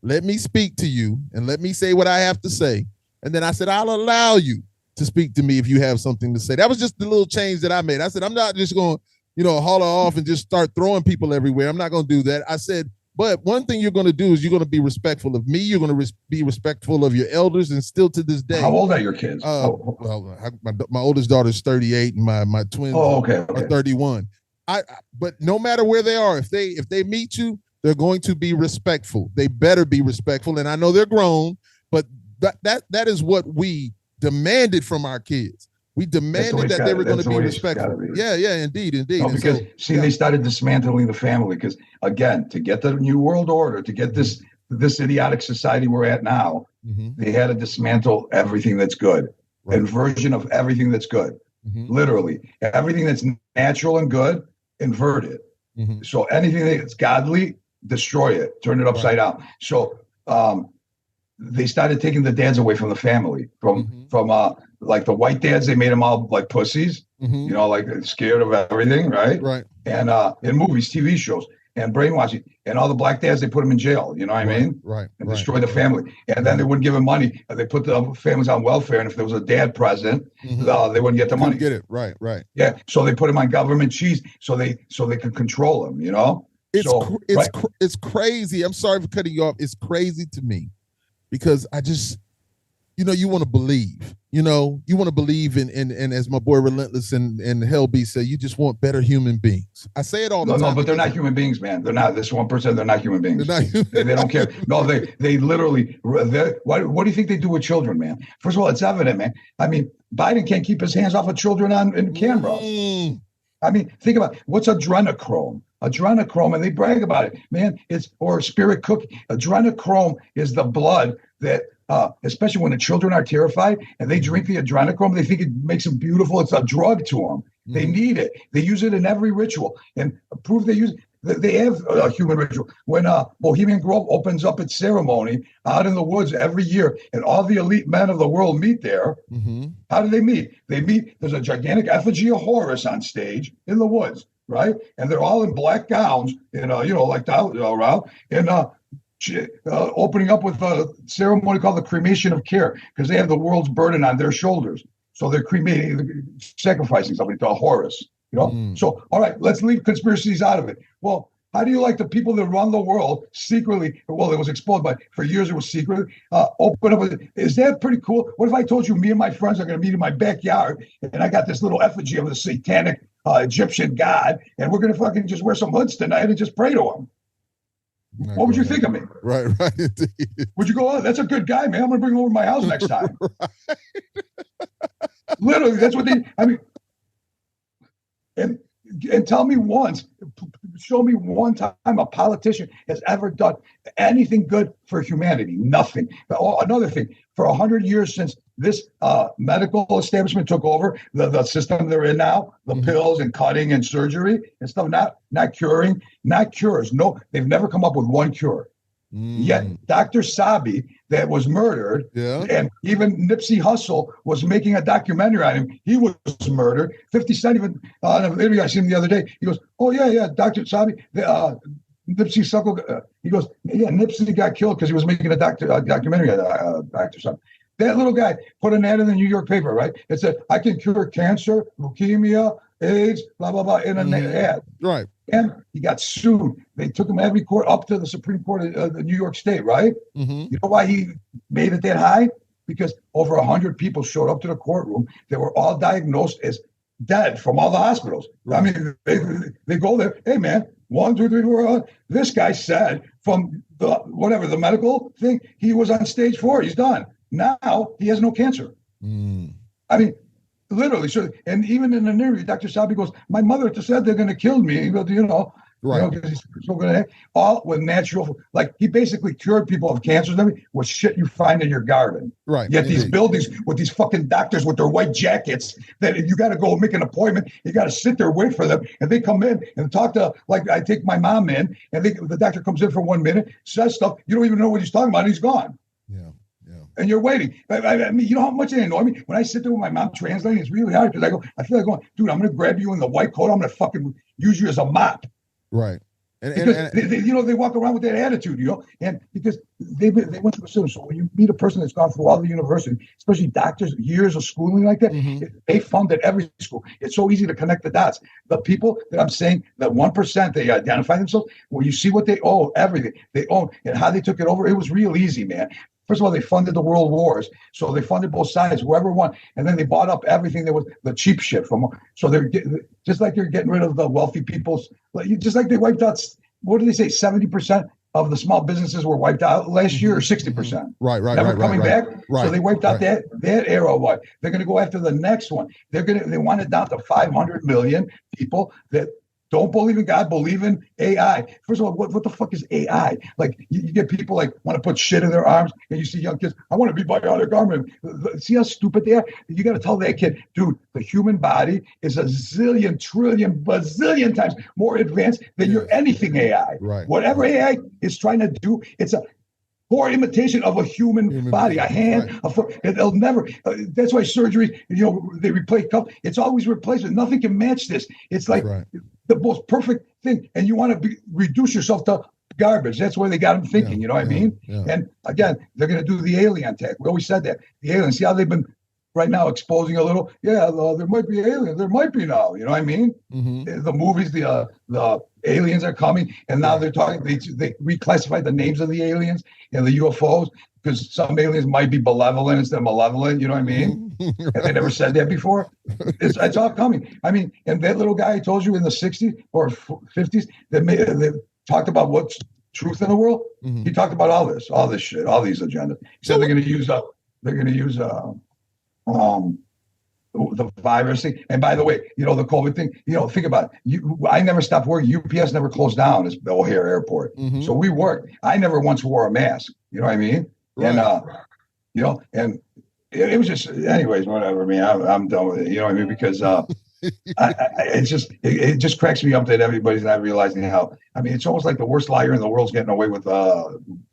let me speak to you and let me say what I have to say. And then I said, I'll allow you to speak to me if you have something to say. That was just the little change that I made. I said, I'm not just going to, haul her off and just start throwing people everywhere. I'm not going to do that. I said, but one thing you're going to do is you're going to be respectful of me. You're going to be respectful of your elders. And still to this day. How old are your kids? My oldest daughter's 38 and my twins are 31. But no matter where they are, if they meet you, they're going to be respectful. They better be respectful. And I know they're grown, but that is what we demanded from our kids. We demanded that they were going to be respectful. Yeah, indeed. No, because they started dismantling the family. Because again, to get the new world order, to get this idiotic society we're at now, they had to dismantle everything that's good, inversion of everything that's good. Literally, everything that's natural and good, invert it. So anything that's godly, destroy it, turn it upside down. So they started taking the dads away from the family, from like the white dads. They made them all like pussies, like scared of everything, right? And in movies, TV shows, and brainwashing, and all the black dads, they put them in jail. You know what I mean? And destroy the family. And then they wouldn't give them money. They put the families on welfare, and if there was a dad present, they wouldn't get the money. Get it right. Yeah. So they put them on government cheese, so they could control them. It's crazy. I'm sorry for cutting you off. It's crazy to me because I just, you want to believe. You want to believe in as my boy Relentless and Hellbeast say, you just want better human beings. I say it all the time. No, but they're not human beings, man. They're not. This 1%, they're not human beings. They don't care. No, they literally. What do you think they do with children, man? First of all, it's evident, man. I mean, Biden can't keep his hands off of children in camera. I mean, think about what's adrenochrome. Adrenochrome, and they brag about it, man. Or spirit cookie. Adrenochrome is the blood that. Especially when the children are terrified and they drink the adrenochrome, they think it makes them beautiful. It's a drug to them. They need it. They use it in every ritual, and prove they use it. They have a human ritual. When Bohemian Grove opens up its ceremony out in the woods every year, and all the elite men of the world meet there. How do they meet? They meet. There's a gigantic effigy of Horus on stage in the woods, right? And they're all in black gowns, and like that around, and opening up with a ceremony called the cremation of care, because they have the world's burden on their shoulders. So they're sacrificing somebody to a Horus. So, all right, let's leave conspiracies out of it. Well, how do you like the people that run the world secretly? Well, it was exposed, but for years it was secret. Open up. Is that pretty cool? What if I told you me and my friends are going to meet in my backyard, and I got this little effigy of the satanic Egyptian god, and we're going to fucking just wear some hoods tonight and just pray to him? What would you think of me? Right. Would you go, oh, that's a good guy, man. I'm going to bring him over to my house next time. Literally, that's what and tell me show me one time a politician has ever done anything good for humanity. Nothing. Another thing, for 100 years since this medical establishment took over the system they're in now, the pills and cutting and surgery and stuff, not curing, not cures. No, they've never come up with one cure. Yet Dr. Sabi, that was murdered, and even Nipsey Hussle was making a documentary on him. He was murdered. 50 Cent even on a video I seen him the other day. He goes, "Oh yeah, Dr. Sabi, Nipsey Hussle." He goes, "Yeah, Nipsey got killed because he was making a documentary on Dr. Sabi." That little guy put an ad in the New York paper, right? It said, "I can cure cancer, leukemia, AIDS, blah blah blah," in an ad. Right. And he got sued. They took him every court up to the Supreme Court of New York State, right? You know why he made it that high? Because over 100 people showed up to the courtroom. They were all diagnosed as dead from all the hospitals. Right. I mean, they go there. Hey, man, 1, 2, 3, 4. This guy said from the medical thing, he was on stage 4. He's done. Now he has no cancer. I mean, literally. So, and even in an interview, Dr. Sabi goes, "My mother just said they're going to kill me." He goes, right? Because he's so good at it. All with natural, like he basically cured people of cancers and everything with shit you find in your garden. Right. Yet these buildings with these fucking doctors with their white jackets that you got to go make an appointment, you got to sit there, wait for them, and they come in and talk to, like I take my mom in, and the doctor comes in for 1 minute, says stuff, you don't even know what he's talking about, and he's gone. And you're waiting. I mean, you know how much they annoy me? When I sit there with my mom translating, it's really hard because I feel like going, dude, I'm going to grab you in the white coat. I'm going to fucking use you as a mop. Right. Because they walk around with that attitude, and because they went through the system. So when you meet a person that's gone through all the university, especially doctors, years of schooling like that, they funded every school. It's so easy to connect the dots. The people that I'm saying, that 1%, they identify themselves. When you see what they owe, everything they own and how they took it over, it was real easy, man. First of all, they funded the world wars, so they funded both sides, whoever won, and then they bought up everything that was the cheap shit from. So they're just like they're getting rid of the wealthy people's, just like they wiped out. What do they say? 70% of the small businesses were wiped out last year, or 60%. Right. Never coming back. So they wiped out that era of what they're going to go after the next one. They want it down to 500 million people that don't believe in God, believe in AI. First of all, what the fuck is AI? Like, you get people like want to put shit in their arms, and you see young kids, I want to be bionic arm. See how stupid they are? You got to tell that kid, dude, the human body is a zillion, trillion, bazillion times more advanced than your anything AI. Right. Whatever AI is trying to do, it's a poor imitation of a human body, a hand, a foot. They'll never. That's why surgery, they replace. It's always replacement. Nothing can match this. It's like the most perfect thing, and you want to reduce yourself to garbage. That's where they got them thinking. You know what I mean? Yeah. And again, they're going to do the alien tech. We always said that the aliens. See how they've been right now exposing a little. Yeah, there might be aliens. There might be now. You know what I mean? The movies, the aliens are coming, and now they're talking. They reclassified the names of the aliens and the UFOs because some aliens might be benevolent instead of malevolent. You know what I mean? And they never said that before. It's all coming. I mean, and that little guy I told you in the 60s or 50s that talked about what's truth in the world. He talked about all this shit, all these agendas. He said they're going to use the virus thing. And by the way, the COVID thing, think about it. I never stopped working. UPS never closed down as O'Hare Airport. So we worked. I never once wore a mask. You know what I mean? Right. And, and it was just, anyways, whatever. I mean, I'm done with it. You know what I mean? Because it just cracks me up that everybody's not realizing how, I mean, it's almost like the worst liar in the world's getting away with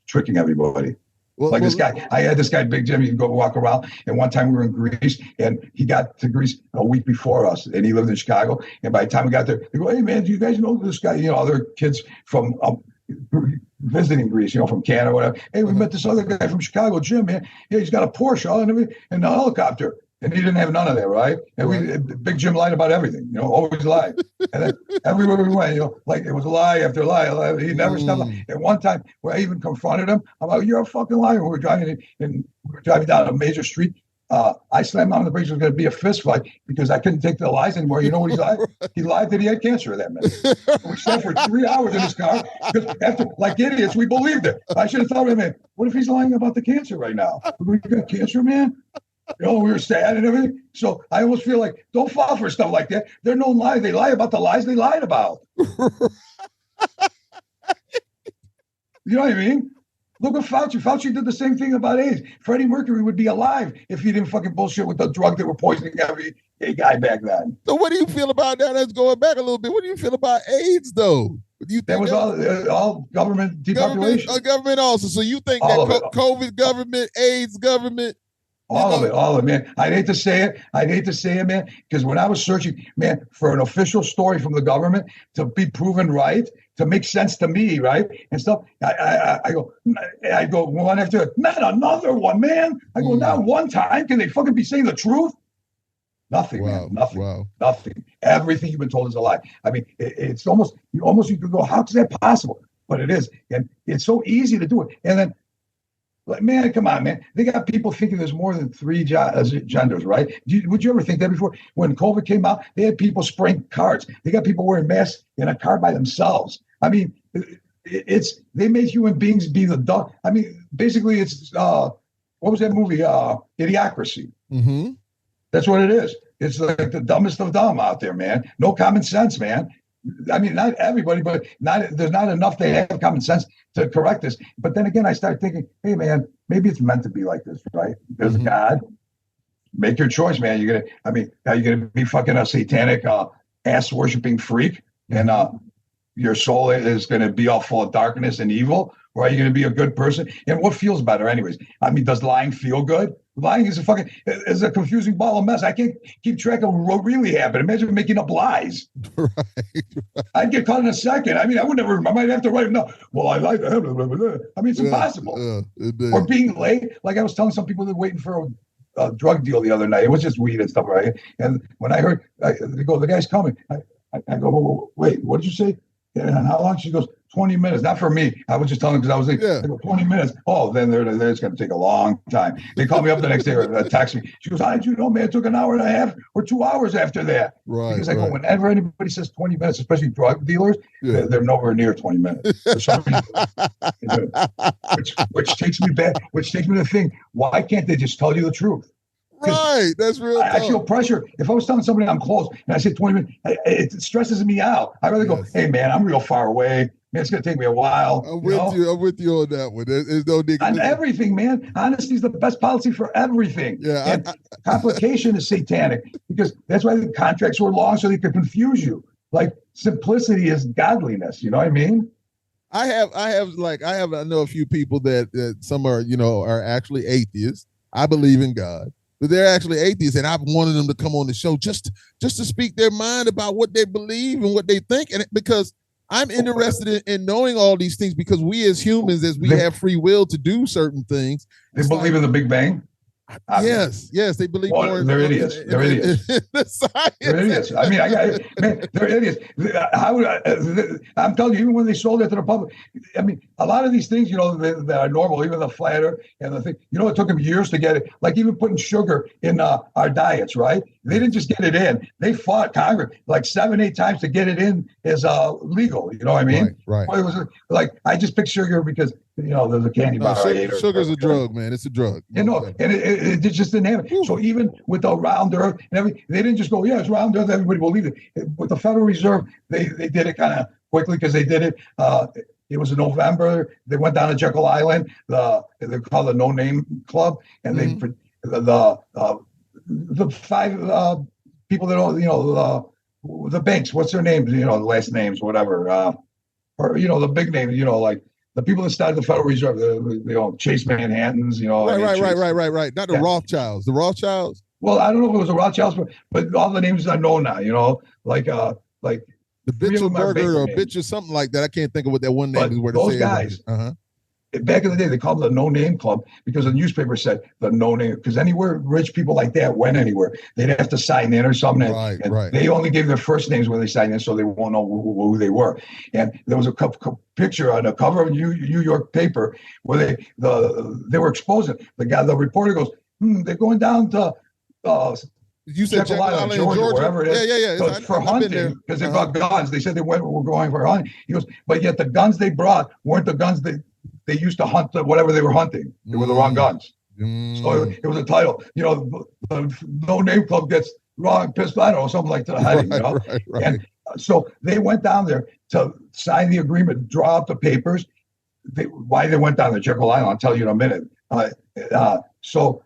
tricking everybody. This guy, I had this guy, Big Jim, he'd go walk around. And one time we were in Greece, and he got to Greece a week before us, and he lived in Chicago. And by the time we got there, they go, hey, man, do you guys know this guy? Other kids from visiting Greece, from Canada or whatever. Hey, we met this other guy from Chicago, Jim, man. Yeah, he's got a Porsche and everything, and a helicopter. And he didn't have none of that, right? And Big Jim lied about everything, always lied. And then everywhere we went, like it was lie after lie. He never stopped. And one time, where I even confronted him, I'm like, you're a fucking liar. We were driving down a major street. I slammed on the brakes. It was going to be a fist fight because I couldn't take the lies anymore. You know what he lied? He lied that he had cancer that minute. We sat for 3 hours in his car because after, like idiots, we believed it. I should have thought, man, what if he's lying about the cancer right now? We got cancer, man. We were sad and everything. So I almost feel like, don't fall for stuff like that. They're known lies. They lie about the lies they lied about. You know what I mean? Look at Fauci. Fauci did the same thing about AIDS. Freddie Mercury would be alive if he didn't fucking bullshit with the drug that were poisoning every gay guy back then. So what do you feel about that? Let's go back a little bit. What do you feel about AIDS, though? Do you think that was all government depopulation? Government also. So you think that COVID government, AIDS government, all of it, man. I'd hate to say it, man, because when I was searching, man, for an official story from the government to be proven right, to make sense to me, right, and stuff, I go one after not another one, man. I go not one time. Can they fucking be saying the truth? Nothing, man. Nothing. Wow. Nothing. Everything you've been told is a lie. I mean, it's almost you can go, how is that possible? But it is, and it's so easy to do it, and then. Like, man, come on, man. They got people thinking there's more than three genders, right? Would you ever think that before? When COVID came out, they had people spraying cars. They got people wearing masks in a car by themselves. I mean, they made human beings be the dumb. I mean, basically, it's what was that movie? Idiocracy. That's what it is. It's like the dumbest of dumb out there, man. No common sense, man. I mean, not everybody, but there's not enough they have common sense to correct this. But then again, I start thinking, hey, man, maybe it's meant to be like this, right? There's a God. Make your choice, man. Are you gonna be fucking a satanic ass worshiping freak, and your soul is gonna be all full of darkness and evil, Or are you going to be a good person? And what feels better, anyways? I mean, does lying feel good? Lying is a confusing ball of mess. I can't keep track of what really happened. Imagine making up lies. Right. I'd get caught in a second. I mean, I would never. I might have to write them down. Well, I lied to him. I mean, it's impossible. Or being late. Like I was telling some people that waiting for a drug deal the other night. It was just weed and stuff, right? And when I heard, they go, the guy's coming. I go, wait, what did you say? And how long? She goes, 20 minutes. Not for me. I was just telling them because I was like, I go, 20 minutes. Oh, then it's going to take a long time. They called me up the next day or text me. She goes, how did you know, man? It took an hour and a half or 2 hours after that. Right. Because I go, whenever anybody says 20 minutes, especially drug dealers, they're nowhere near 20 minutes. For some reason. Which takes me back, which takes me to think, why can't they just tell you the truth? Right, that's real. I feel pressure. If I was telling somebody I'm close and I say 20 minutes, it stresses me out. I'd rather go, hey, man, I'm real far away. Man, it's going to take me a while. I'm with you on that one. There's no dig. On everything, man. Honesty is the best policy for everything. Yeah, and complication is satanic because that's why the contracts were long, so they could confuse you. Like simplicity is godliness. You know what I mean? I know a few people that some are actually atheists. I believe in God. But they're actually atheists, and I've wanted them to come on the show just to speak their mind about what they believe and what they think, and because I'm interested in knowing all these things because we as humans, as we have free will to do certain things. They believe in the Big Bang? Yes, they believe more. They're idiots. They're idiots. They're idiots. I mean, they're idiots. I'm telling you, even when they sold it to the public, I mean, a lot of these things, that are normal, even the flat earth and the thing, it took them years to get it. Like even putting sugar in our diets, right? They didn't just get it in. They fought Congress like 7-8 times to get it in as legal. You know what I mean? Right. Well, it was like I just picked sugar because there's a candy bar. Sugar's a drug, man. It's a drug. And it just didn't have it. So even with the round earth and everything, they didn't just go, it's round earth, everybody believed it. With the Federal Reserve, they did it kind of quickly because they did it. It was in November. They went down to Jekyll Island. They called the No Name Club, and the 5 people that the banks. What's their names? The last names, whatever. Or the big names. Like the people that started the Federal Reserve. Chase Manhattans. Right. Not the Rothschilds. The Rothschilds. Well, I don't know if it was the Rothschilds, but all the names I know now. Like the Bitzelberger or Bitch or something like that. I can't think of what that one name is. Where those guys, back in the day, they called it the No Name Club because the newspaper said the no name. Because anywhere rich people like that went anywhere, they'd have to sign in or something. And they only gave their first names when they signed in, so they won't know who they were. And there was a picture on the cover of a New York paper where they were exposing the guy. The reporter goes, "They're going down to." You said Jekyll Island, Georgia, wherever it is. Yeah. So it's for hunting because they brought guns. They said were going for hunting. He goes, but yet the guns they brought weren't the guns they used to hunt whatever they were hunting. They were the wrong guns. So it was a title. The No Name Club gets wrong pistol. I don't know, something like that. Heading, Right. And so they went down there to sign the agreement, draw up the papers. Why they went down to Jekyll Island, I'll tell you in a minute. So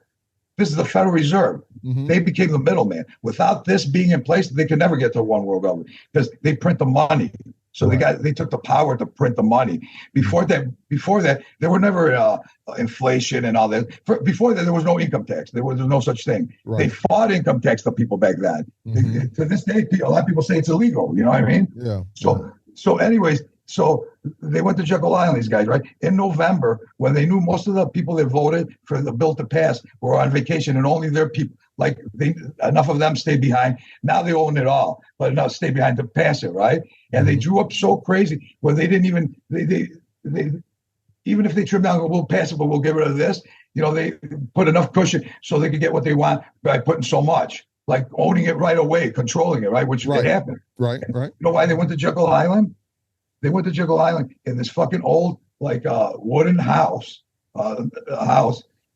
this is the Federal Reserve. They became the middleman. Without this being in place, they could never get to one world government because they print the money. So they took the power to print the money. Before that, there were never inflation and all that. Before that, there was no income tax. There was no such thing. Right. They fought income tax to people back then. To this day, a lot of people say it's illegal. You know what I mean? Yeah. So anyways, so they went to Jekyll Island, these guys, right? In November, when they knew most of the people that voted for the bill to pass were on vacation and only their people, enough of them stayed behind. Now they own it all, but enough stay behind to pass it, right? And they drew up so crazy where they didn't even, they even if they trim down, we'll pass it, but we'll get rid of this. They put enough cushion so they could get what they want by putting so much, like owning it right away, controlling it, right? Which could happen. Right. You know why they went to Jekyll Island? They went to Jekyll Island in this fucking old, wooden house,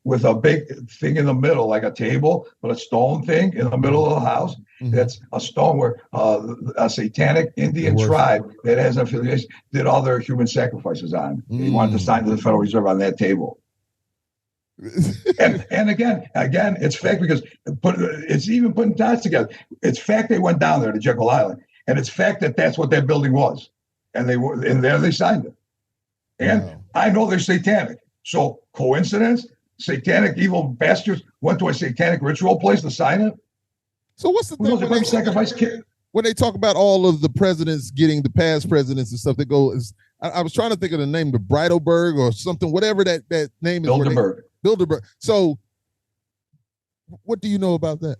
with a big thing in the middle, like a table, but a stone thing in the middle of the house. That's a stone where a satanic Indian tribe that has an affiliation did all their human sacrifices on. They wanted to sign to the Federal Reserve on that table. and again, it's fact because it's even putting dots together. It's fact they went down there to Jekyll Island, and it's fact that that's what that building was. And there they signed it. And I know they're satanic. So coincidence? Satanic evil bastards went to a satanic ritual place to sign it? So what's the thing when they sacrifice kids? When they talk about all of the presidents getting the past presidents and stuff, that go is I was trying to think of the name, the Breidelberg or something, whatever that name is. Bilderberg. So what do you know about that?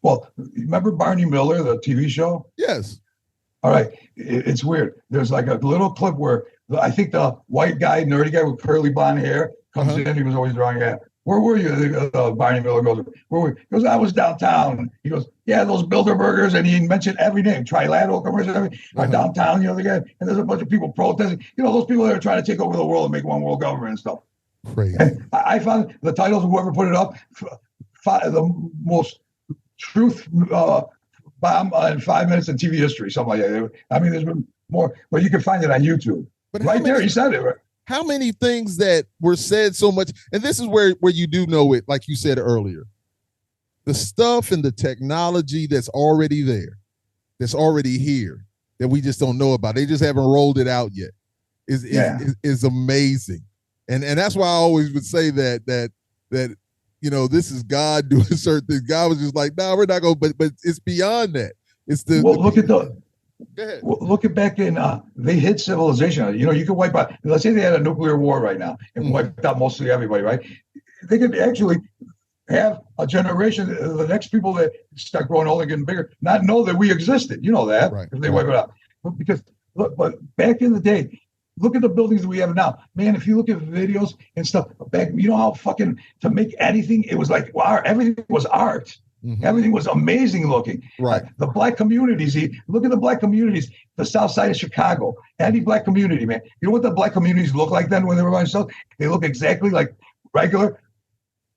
Well, remember Barney Miller, the TV show? Yes. All right. It's weird. There's like a little clip where I think the white guy, nerdy guy with curly blonde hair comes in. He was always drawing at. Where were you? Barney Miller goes, where were you? He goes, I was downtown. He goes, yeah, those Bilderbergers. And he mentioned every name, trilateral commercials, everything. Are downtown, the guy. And there's a bunch of people protesting. Those people that are trying to take over the world and make one world government and stuff. Crazy. And I found the titles, whoever put it up, the most truth bomb in 5 minutes in TV history, something like that. I mean, there's been more, but you can find it on YouTube. But right there, he said it. Right? How many things that were said so much, and this is where you do know it, like you said earlier, the stuff and the technology that's already there, that's already here, that we just don't know about. They just haven't rolled it out yet. Is amazing, and that's why I always would say that this is God doing certain things. God was just like, no, we're not going. But it's beyond that. It's the look at the. Look at back in, they hid civilization. You can wipe out, let's say they had a nuclear war right now and wiped out mostly everybody, right? They could actually have a generation, the next people that start growing older and getting bigger, not know that we existed. You know that, if they wipe it out. Because, but back in the day, look at the buildings that we have now. Man, if you look at videos and stuff, back, you know how fucking, to make anything, it was like, wow, everything was art. Everything was amazing looking. Right. The black communities, look at the black communities, the south side of Chicago, any black community, man. You know what the black communities look like then when they were by themselves? They look exactly like regular,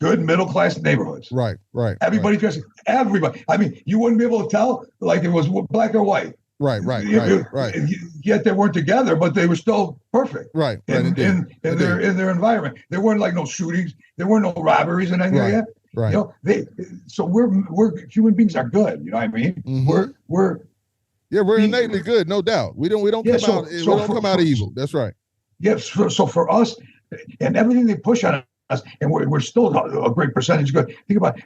good middle-class neighborhoods. Right. Everybody dressing, everybody. I mean, you wouldn't be able to tell like it was black or white. Right. Yet they weren't together, but they were still perfect. Right. In their environment. There weren't like no shootings. There weren't no robberies and anything like that. Right. So we're human beings are good. You know what I mean? We're innately good, no doubt. We don't come out evil. That's right. Yes. So for us, and everything they push on us, and we're still a great percentage good. Think about it.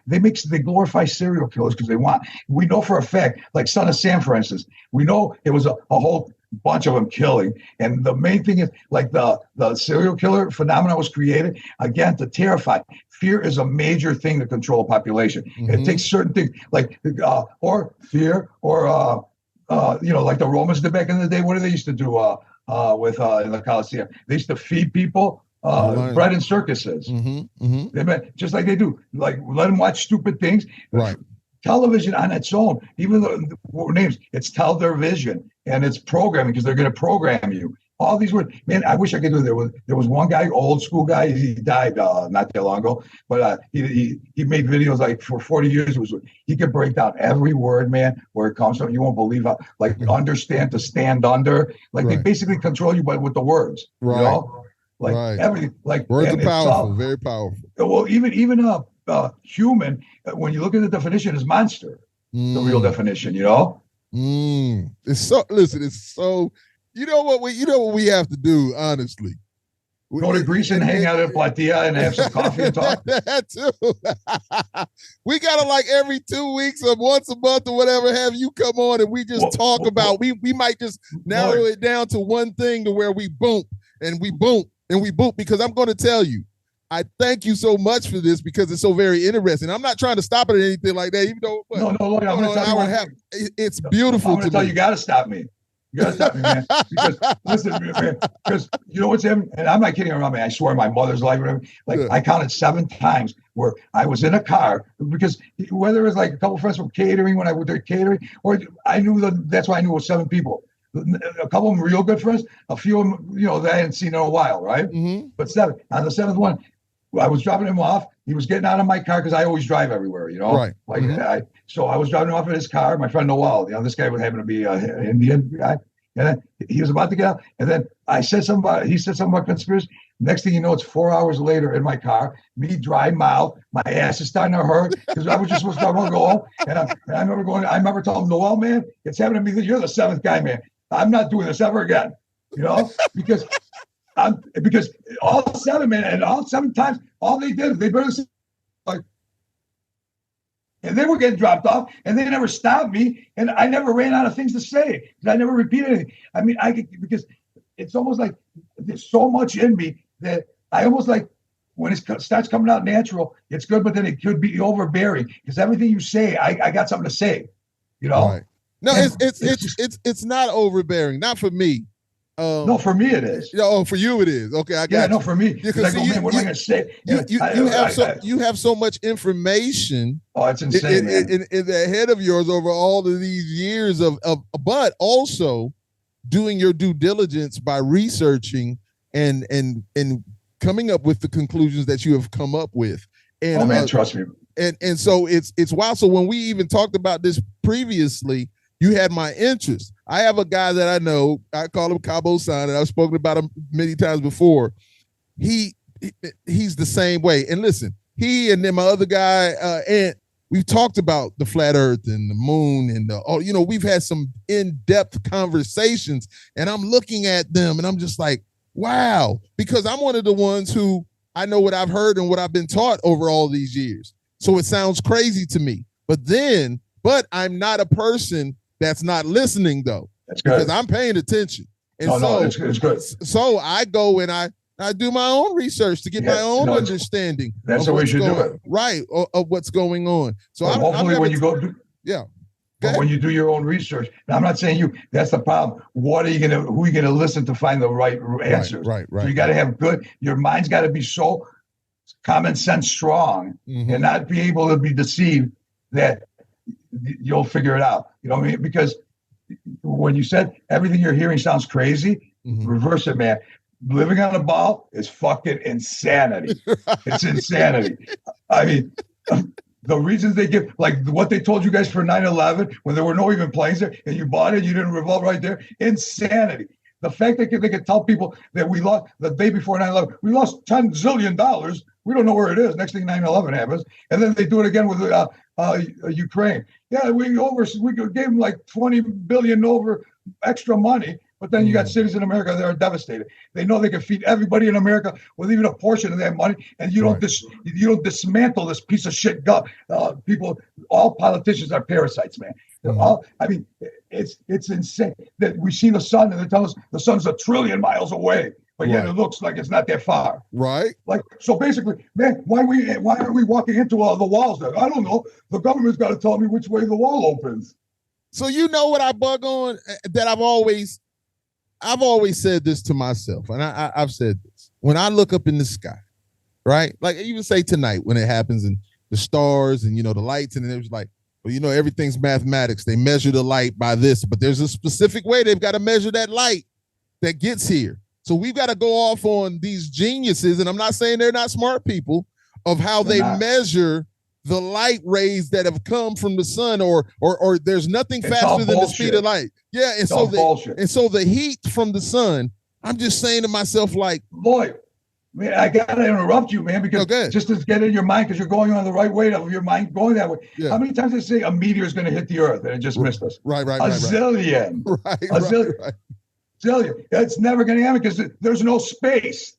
They glorify serial killers because they want. We know for a fact, like Son of Sam, for instance, we know it was a whole bunch of them killing. And the main thing is like the serial killer phenomenon was created again to terrify. Fear is a major thing to control a population. It takes certain things like or fear or like the Romans did back in the day. What did they used to do with in the Colosseum? They used to feed people bread in circuses. They meant just like they do, like let them watch stupid things. Right. Television on its own, even though names, it's television and it's programming because they're going to program you. All these words, man. I wish I could do it. There was one guy, old school guy. He died not that long ago, but he made videos like for 40 years. He could break down every word, man, where it comes from. You won't believe how, like understand to stand under. Like they basically control you, but with the words. Right. You know? Like everything. Like words are powerful, very powerful. Well, even human, when you look at the definition, is monster. The real definition, It's so. You know what we have to do, honestly. Go to Greece and hang out at Plataea and have some coffee and talk. That too. We gotta like every 2 weeks or once a month or whatever have you come on and we just talk about. We might just narrow it down to one thing to where we boom because I'm going to tell you. I thank you so much for this because it's so very interesting. I'm not trying to stop it or anything like that, even though I'm going to tell you it's beautiful. I'm going to tell you got to stop me. You got to stop me, man. Because listen, man, because you know what's happening, and I'm not kidding around, man. I swear my mother's life, I counted 7 times where I was in a car because whether it was like a couple of friends from catering when I was there catering, or I knew that's why I knew it was 7 people. A couple of them real good friends, a few of them, that I hadn't seen in a while, right? But 7. On the 7th one, I was dropping him off. He was getting out of my car because I always drive everywhere, Right. Like so I was driving him off in his car. My friend Noel, this guy would happen to be an Indian guy, and then he was about to get out. And then he said something about conspiracy. Next thing you know, it's 4 hours later in my car, me dry mouth, my ass is starting to hurt because I was just supposed to go home. And I remember telling him, Noel, man, it's happening to me. You're the 7th guy, man. I'm not doing this ever again, because Because all 7, man, and all 7 times, all they did, they better like, and they were getting dropped off, and they never stopped me, and I never ran out of things to say. I never repeated anything. I mean, because it's almost like there's so much in me that I almost like when it starts coming out natural, it's good, but then it could be overbearing because everything you say, I got something to say, you know. Right. No, it's not overbearing, not for me. No, for me it is. Oh, for you it is. Okay, I got you. No, for me. Because I go, man, what am I going to say? You have so much information. Oh, it's insane, in the head of yours over all of these years of but also doing your due diligence by researching and coming up with the conclusions that you have come up with. And, oh man, trust me. And so it's wild. So when we even talked about this previously, you had my interest. I have a guy that I know. I call him Cabo San, and I've spoken about him many times before. He's the same way. And listen, he and then my other guy, Ent, we've talked about the flat earth and the moon and we've had some in-depth conversations, and I'm looking at them and I'm just like, wow, because I'm one of the ones who I know what I've heard and what I've been taught over all these years. So it sounds crazy to me, but I'm not a person that's not listening though. That's good. Because I'm paying attention. And it's good. So I go and I do my own research to get my own understanding. That's the way you should do it. Right, of what's going on. So hopefully when you go But when you do your own research, now I'm not saying that's the problem. Who are you gonna listen to find the right answers? Right. So you got to have your mind's got to be so common sense strong and not be able to be deceived that you'll figure it out. You know what I mean? Because when you said everything you're hearing sounds crazy, reverse it, man. Living on a ball is fucking insanity. It's insanity. I mean, the reasons they give, like what they told you guys for 9/11, when there were no even planes there, and you bought it, you didn't revolt right there. Insanity. The fact that they could tell people that we lost the day before 9/11, we lost $10 zillion. We don't know where it is. Next thing 9/11 happens, and then they do it again with Ukraine. Yeah, we gave them like 20 billion over extra money. But then you got cities in America that are devastated. They know they can feed everybody in America with even a portion of that money, and you don't dismantle this piece of shit gut. People, all politicians are parasites, man. It's insane that we see the sun and they tell us the sun's 1 trillion miles away, but yet it looks like it's not that far. Right. Like, so basically, man, why are we walking into the walls there? I don't know. The government's got to tell me which way the wall opens. So you know what I bug on that I've always said this to myself, and I've said this. When I look up in the sky, right? Like even say tonight when it happens and the stars and, the lights, and it was like, well, everything's mathematics. They measure the light by this, but there's a specific way they've got to measure that light that gets here. So we've got to go off on these geniuses, and I'm not saying they're not smart people, of how they measure the light rays that have come from the sun, or there's nothing faster than the speed of light. Yeah, and so the heat from the sun, I'm just saying to myself, like, boy, man, I gotta interrupt you, man, because just to get in your mind, because you're going on the right way of your mind going that way. Yeah. How many times they say a meteor is going to hit the earth and it just missed us? Right. A zillion. Right. Zillion. That's never going to happen because there's no space.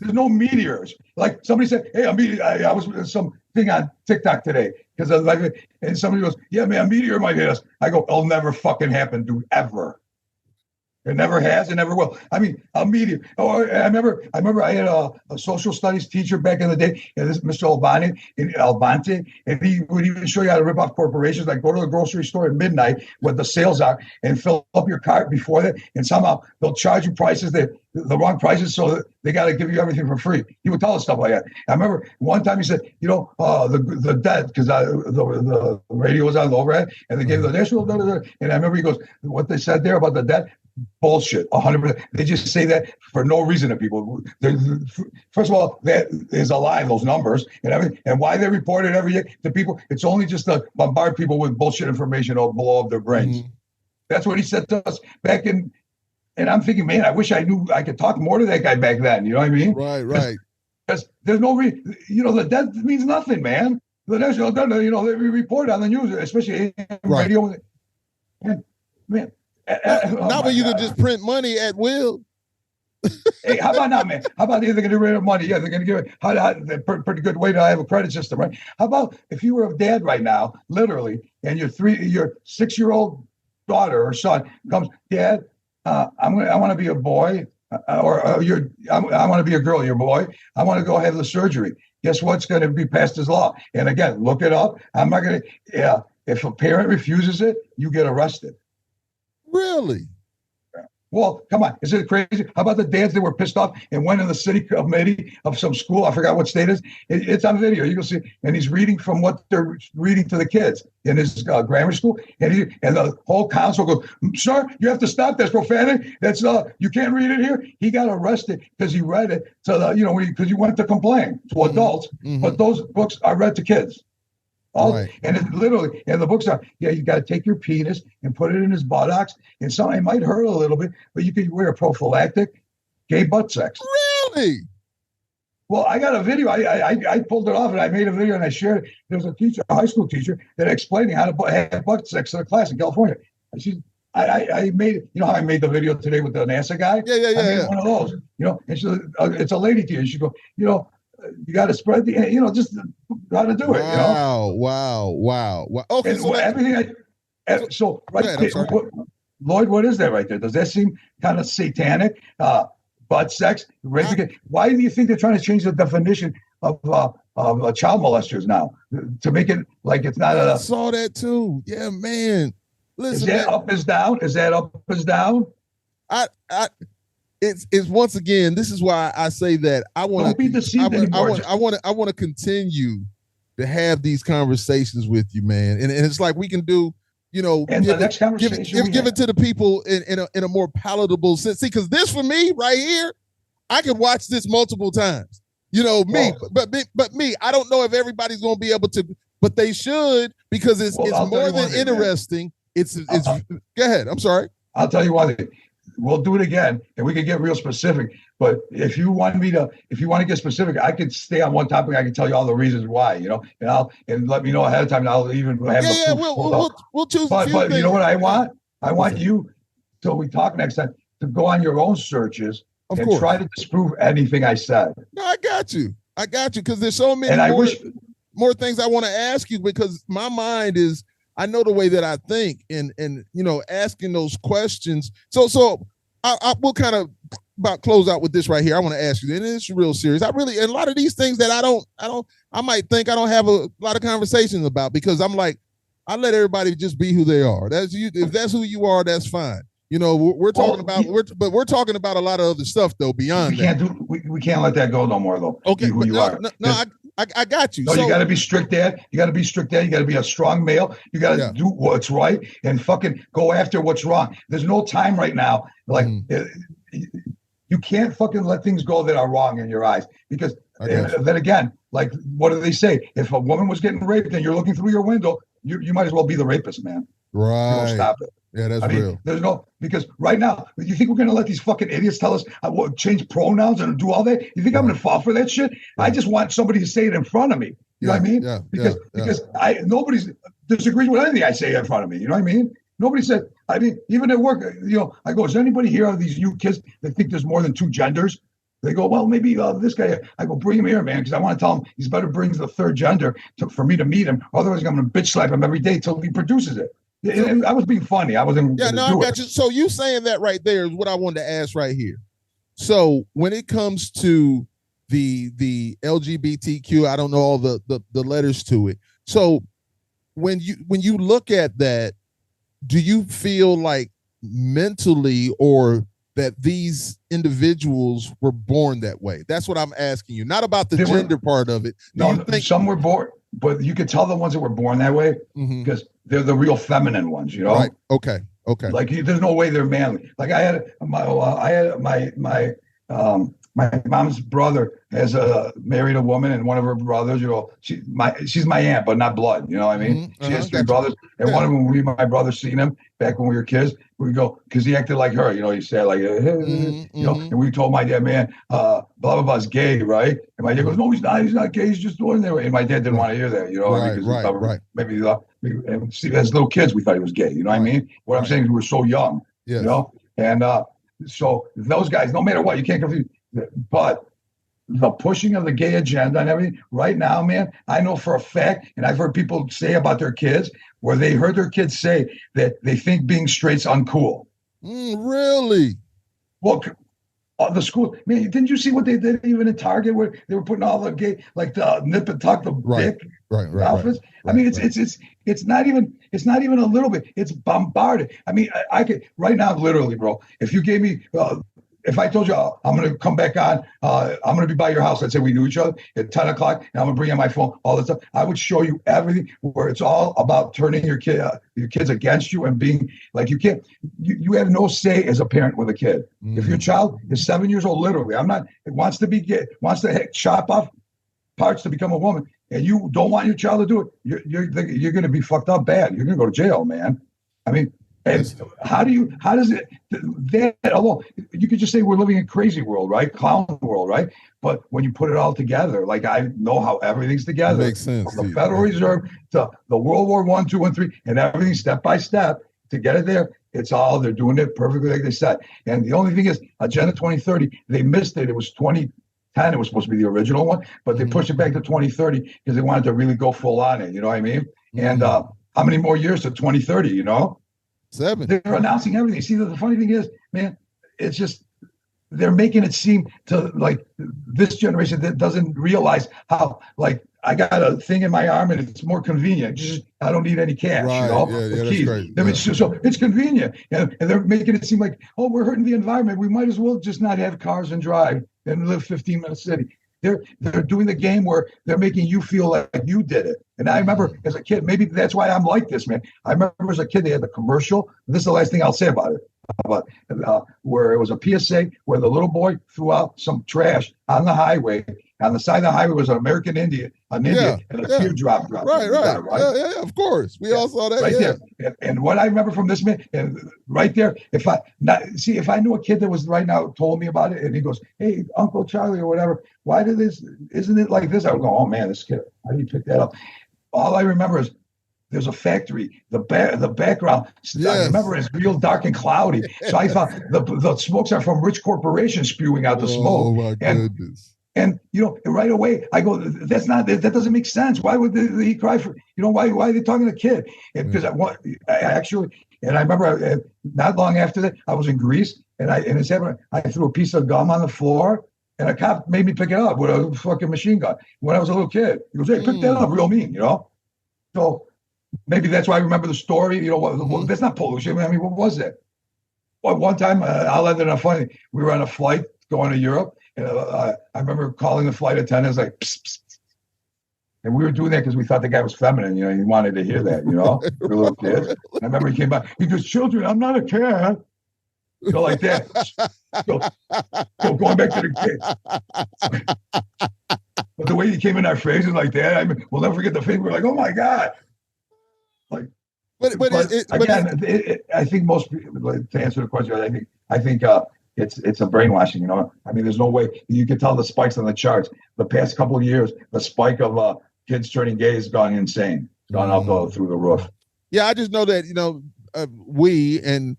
There's no meteors. Like somebody said, hey, a meteor. I was some thing on TikTok today because I was like, and somebody goes, yeah, man, a meteor might hit us. I go, it'll never fucking happen, dude, ever. It never has, it never will. I mean, a meteor. Oh, I remember I had a social studies teacher back in the day, and this Mr. Albante, and he would even show you how to rip off corporations. Like, go to the grocery store at midnight when the sales are and fill up your cart before that, and somehow they'll charge you prices the wrong prices, so that they got to give you everything for free. He would tell us stuff like that. I remember one time he said, the dead, because the radio was on the overhead, and they gave the national, and I remember he goes, what they said there about the dead, bullshit, 100%. They just say that for no reason to people. First of all, that is a lie, those numbers and everything. And why they report it every day to people, it's only just to bombard people with bullshit information or blow up their brains. Mm-hmm. That's what he said to us back in. And I'm thinking, man, I wish I knew I could talk more to that guy back then. You know what I mean? Right. Because there's no reason, the death means nothing, man. The national death, they report on the news, especially radio. And man. Not when you could just print money at will. Hey, how about now, man? How about they're going to get rid of money? Yeah, they're going to give it pretty good way to have a credit system, right? How about if you were a dad right now, literally, and your 6-year-old daughter or son comes, Dad, I want to be a boy, I want to be a girl, your boy. I want to go have the surgery. Guess what's going to be passed as law? And again, look it up. I'm not going to. Yeah, if a parent refuses it, you get arrested. Really? Well, come on. Is it crazy? How about the dads that were pissed off and went in the city committee of some school? I forgot what state it is. It's on video. You can see. And he's reading from what they're reading to the kids in his grammar school. And the whole council goes, sir, you have to stop. That's profanity. That's you can't read it here. He got arrested because he read it to because he went to complain to adults. Mm-hmm. But those books are read to kids. Right. And it literally, and the books are, you got to take your penis and put it in his buttocks, and it might hurt a little bit, but you could wear a prophylactic gay butt sex. Really? Well, I got a video. I pulled it off and I made a video and I shared it. There was a high school teacher that explaining how to have butt sex in a class in California. I made, how I made the video today with the NASA guy? Yeah. I made one of those, and she, it's a lady teacher. She go, you got to spread the, just how to do it. Wow. Okay, and so everything right there, Lloyd, what is that right there? Does that seem kind of satanic? Butt sex? Why do you think they're trying to change the definition of child molesters now to make it like it's not I saw that too. Yeah, man. Listen, is that up is down? Is that up is down? It's once again. This is why I say that I want to be deceived anymore. I want to continue to have these conversations with you, man. And it's like we can do, and the next conversation give it to the people in a more palatable sense. See, because this for me right here, I could watch this multiple times. But me, I don't know if everybody's going to be able to, but they should because it's more than interesting. It's go ahead. I'm sorry. I'll tell you one thing. We'll do it again, and we can get real specific. But if you want to get specific, I could stay on one topic. I can tell you all the reasons why, and let me know ahead of time. And I'll even have we'll choose. But you know what I want? I want you, till we talk next time, to go on your own searches and try to disprove anything I said. No, I got you because there's so many more things I want to ask you because my mind is. I know the way that I think and asking those questions. So I will kind of about close out with this right here. I want to ask you, and it's real serious. And a lot of these things that I might think I don't have a lot of conversations about because I'm like, I let everybody just be who they are. That's you. If that's who you are, that's fine. We're talking about we're talking about a lot of other stuff though beyond we can't let that go no more though. Okay, who you are. I got you. No, you got to be strict, Dad. You got to be strict, Dad. You got to be a strong male. You got to do what's right and fucking go after what's wrong. There's no time right now. Like you can't fucking let things go that are wrong in your eyes because then again, like what do they say? If a woman was getting raped and you're looking through your window, you might as well be the rapist, man. Right. Stop it. Yeah, that's real. There's because right now, you think we're going to let these fucking idiots tell us change pronouns and do all that? You think I'm going to fall for that shit? I just want somebody to say it in front of me. You know what I mean? Yeah. Because nobody's disagrees with anything I say in front of me. You know what I mean? Nobody said, even at work, I go, is there anybody here of these new kids that think there's more than two genders? They go, well, maybe this guy. I go, bring him here, man, because I want to tell him he's better bring the third gender for me to meet him. Otherwise, I'm going to bitch slap him every day till he produces it. I was being funny. I wasn't. Yeah, no, I got you. So you saying that right there is what I wanted to ask right here. So when it comes to the LGBTQ, I don't know all the letters to it. So when you look at that, do you feel like mentally or that these individuals were born that way? That's what I'm asking you. Not about the gender part of it. Some were born, but you could tell the ones that were born that way because they're the real feminine ones, Right. Okay. Like there's no way they're manly. Like I had my mom's brother has married a woman, and one of her brothers, she's my aunt, but not blood. You know what I mean? She has three brothers, and one of them, my brother seen him back when we were kids. We go because he acted like her. He said like, and we told my dad, man, blah blah blah's gay, right? And my dad goes, no, he's not gay. He's just ordinary. And my dad didn't want to hear that, Right. Maybe as little kids we thought he was gay. You know what I mean? What I'm saying is we were so young, and So those guys, no matter what, you can't confuse. But the pushing of the gay agenda and everything right now, man, I know for a fact, and I've heard people say about their kids, where they heard their kids say that they think being straight's uncool. Really? Well, the school, man, didn't you see what they did even in Target, where they were putting all the gay, like the nip and tuck, the dick outfits? I mean, it's not even a little bit. It's bombarded. I mean, I could right now, literally, bro. If you gave me, if I told you I'm going to come back on, I'm going to be by your house. Let's say we knew each other at 10 o'clock, and I'm going to bring in my phone, all this stuff. I would show you everything where it's all about turning your kids against you and being like, you can't, you have no say as a parent with a kid. If your child is 7 years old, literally, wants to chop off parts to become a woman, and you don't want your child to do it, you're going to be fucked up bad. You're going to go to jail, man. I mean, and how does it, that alone, you could just say we're living in a crazy world, right? Clown world, right? But when you put it all together, like I know how everything's together. That makes sense. From the Federal Reserve to the World War I, II, and III, and everything step by step to get it there. They're doing it perfectly like they said. And the only thing is, Agenda 2030, they missed it. It was 2010. It was supposed to be the original one, but they pushed it back to 2030 because they wanted to really go full on it. You know what I mean? And how many more years to 2030, you know? 7. They're announcing everything. See, the funny thing is, man, it's just they're making it seem to like this generation that doesn't realize how, like, I got a thing in my arm and it's more convenient. Just I don't need any cash, right. You know. Yeah, that's great. I mean, so it's convenient, and they're making it seem like, oh, we're hurting the environment. We might as well just not have cars and drive and live 15-minute city. They're doing the game where they're making you feel like you did it. And I remember as a kid, maybe that's why I'm like this, man. I remember as a kid, they had the commercial. This is the last thing I'll say about it. Where it was a PSA where the little boy threw out some trash on the highway. On the side of the highway was an American Indian, and a teardrop dropped. Right. Yeah, of course. We all saw that. Right there. And what I remember from this man, and right there, if I knew a kid that was right now told me about it, and he goes, "Hey, Uncle Charlie or whatever, why did this? Isn't it like this?" I would go, "Oh man, this kid, how do you pick that up?" All I remember is there's a factory. The background, I remember it's real dark and cloudy. So I thought the smokes are from rich corporations spewing out the smoke. Oh my goodness. And right away I go, that doesn't make sense. Why would he cry for? Why are they talking to the kid? Because I remember not long after that I was in Greece, and I threw a piece of gum on the floor, and a cop made me pick it up with a fucking machine gun when I was a little kid. He goes, "Hey, pick that up," real mean, So maybe that's why I remember the story. That's not pollution. I mean, what was it? Well, one time I'll end it on funny. We were on a flight going to Europe. And I remember calling the flight attendants like, psst, psst, psst. And we were doing that because we thought the guy was feminine. He wanted to hear that, for little kids. I remember he came by. He goes, "Children, I'm not a cat." Like that. So going back to the kids. But the way he came in our faces like that, I mean, we'll never forget the face. We're like, "Oh my God!" Like, I think most people, to answer the question, I think. It's a brainwashing, I mean, there's no way you can tell the spikes on the charts. The past couple of years, the spike of kids turning gay has gone insane, gone up through the roof. Yeah, I just know that we and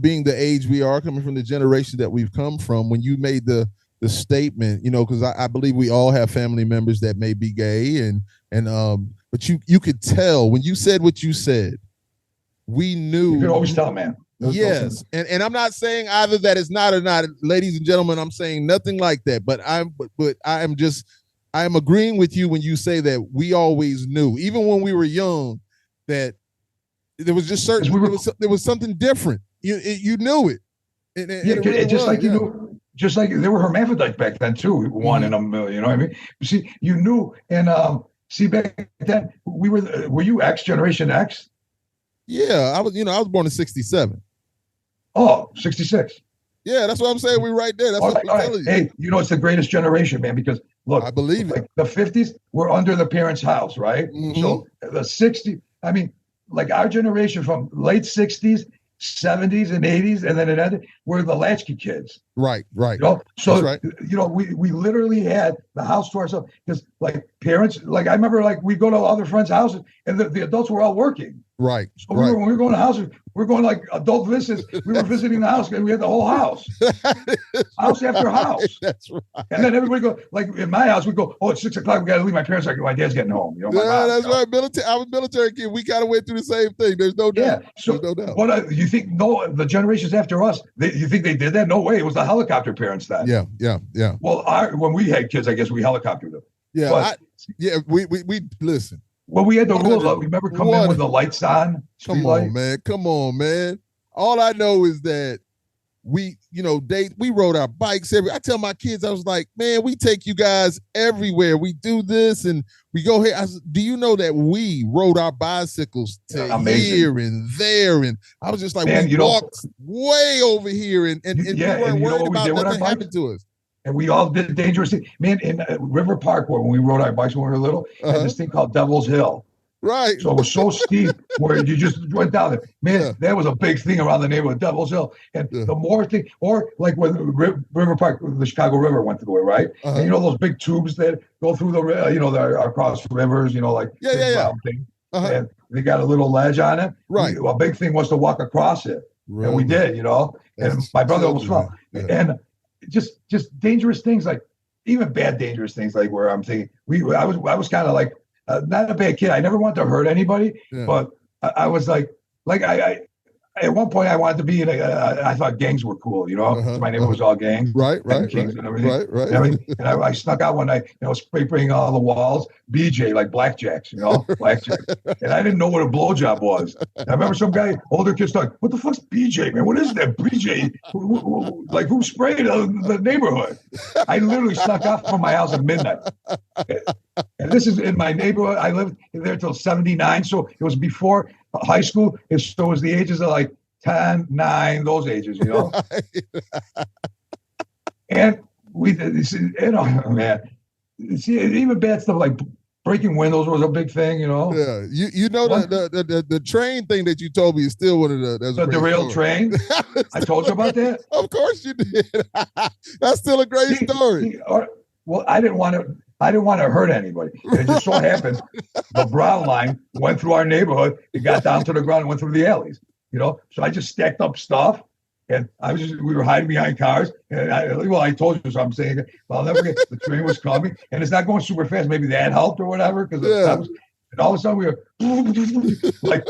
being the age we are, coming from the generation that we've come from. When you made the statement, because I believe we all have family members that may be gay, but you could tell when you said what you said. We knew. You can always tell, man. Yes, and I'm not saying either that it's not or not, ladies and gentlemen. I'm saying nothing like that. But I'm agreeing with you when you say that we always knew, even when we were young, that there was just there was something different. You knew it. Just like there were hermaphrodites back then too. One in a million. You know what I mean? See, you knew, and back then were you X, Generation X? Yeah, I was born in 1967. Oh, 66. Yeah, that's what I'm saying. We're right there. That's what I'm telling you. Hey, it's the greatest generation, man, because look, I believe it. The 50s were under the parents' house, right? Mm-hmm. So the 60s, I mean, like our generation from late 60s, 70s, and 80s, and then it ended, were the latchkey kids. Right. So, right. We literally had the house to ourselves because, like, parents, like, I remember, like, we go to other friends' houses and the adults were all working. Right. So when we were going to the house, we were going like adult visits. We were visiting the house, and we had the whole house, house after house. That's right. And then everybody go, like in my house, we go, oh, it's 6 o'clock. We got to leave. My parents like, my dad's getting home. You know, my mom, that's right. Military. I was military kid. We kind of went through the same thing. There's no doubt. Yeah. So there's no doubt. What you think? No, the generations after us, you think they did that? No way. It was the helicopter parents then. Yeah. Well, when we had kids, I guess we helicoptered them. Yeah. We listen. Well, we had the rules. Remember coming in with the lights on? Come on, man. All I know is that we rode our bikes I tell my kids, I was like, man, we take you guys everywhere. We do this and we go here. Do you know that we rode our bicycles to here and there? And I was just like, man, we walked way over here and we weren't worried about nothing happened to us. And we all did dangerous things. Man, in River Park, when we rode our bikes when we were little, had this thing called Devil's Hill. Right. So it was so steep where you just went down there. Man, that was a big thing around the neighborhood, Devil's Hill. And the more thing, or like when River Park, the Chicago River went through it, right? And you know those big tubes that go through the, they're across rivers, like thing. And they got a little ledge on it. Right. A big thing was to walk across it. Really? And we did, and my brother almost fell. And just dangerous things, like even bad dangerous things, like where I'm thinking I was kind of like not a bad kid. I never wanted to hurt anybody, but I was like I at one point I wanted to be I thought gangs were cool, so my neighborhood was all gangs, right, kings and everything, right. And I snuck out one night, spray painting all the walls, BJ, like blackjacks, blackjack, and I didn't know what a blowjob was. And I remember some guy, older kids, like, what the fuck's BJ, man? What is that BJ? Like, who sprayed the neighborhood? I literally snuck out from my house at midnight. And this is in my neighborhood. I lived there till 79, so it was before high school. So it was the ages of like 10, 9, those ages, Right. And we did this, man. See, even bad stuff like breaking windows was a big thing, Yeah, the train thing that you told me is still one of the derailed train. I told you about that. Of course you did. That's still a great story. Well, I didn't want to hurt anybody. And it just so happened the brown line went through our neighborhood. It got down to the ground and went through the alleys. So I just stacked up stuff, and we were hiding behind cars. And I told you, so I'm saying, I'll never forget. The train was coming, and it's not going super fast. Maybe that helped or whatever, because and all of a sudden we were like,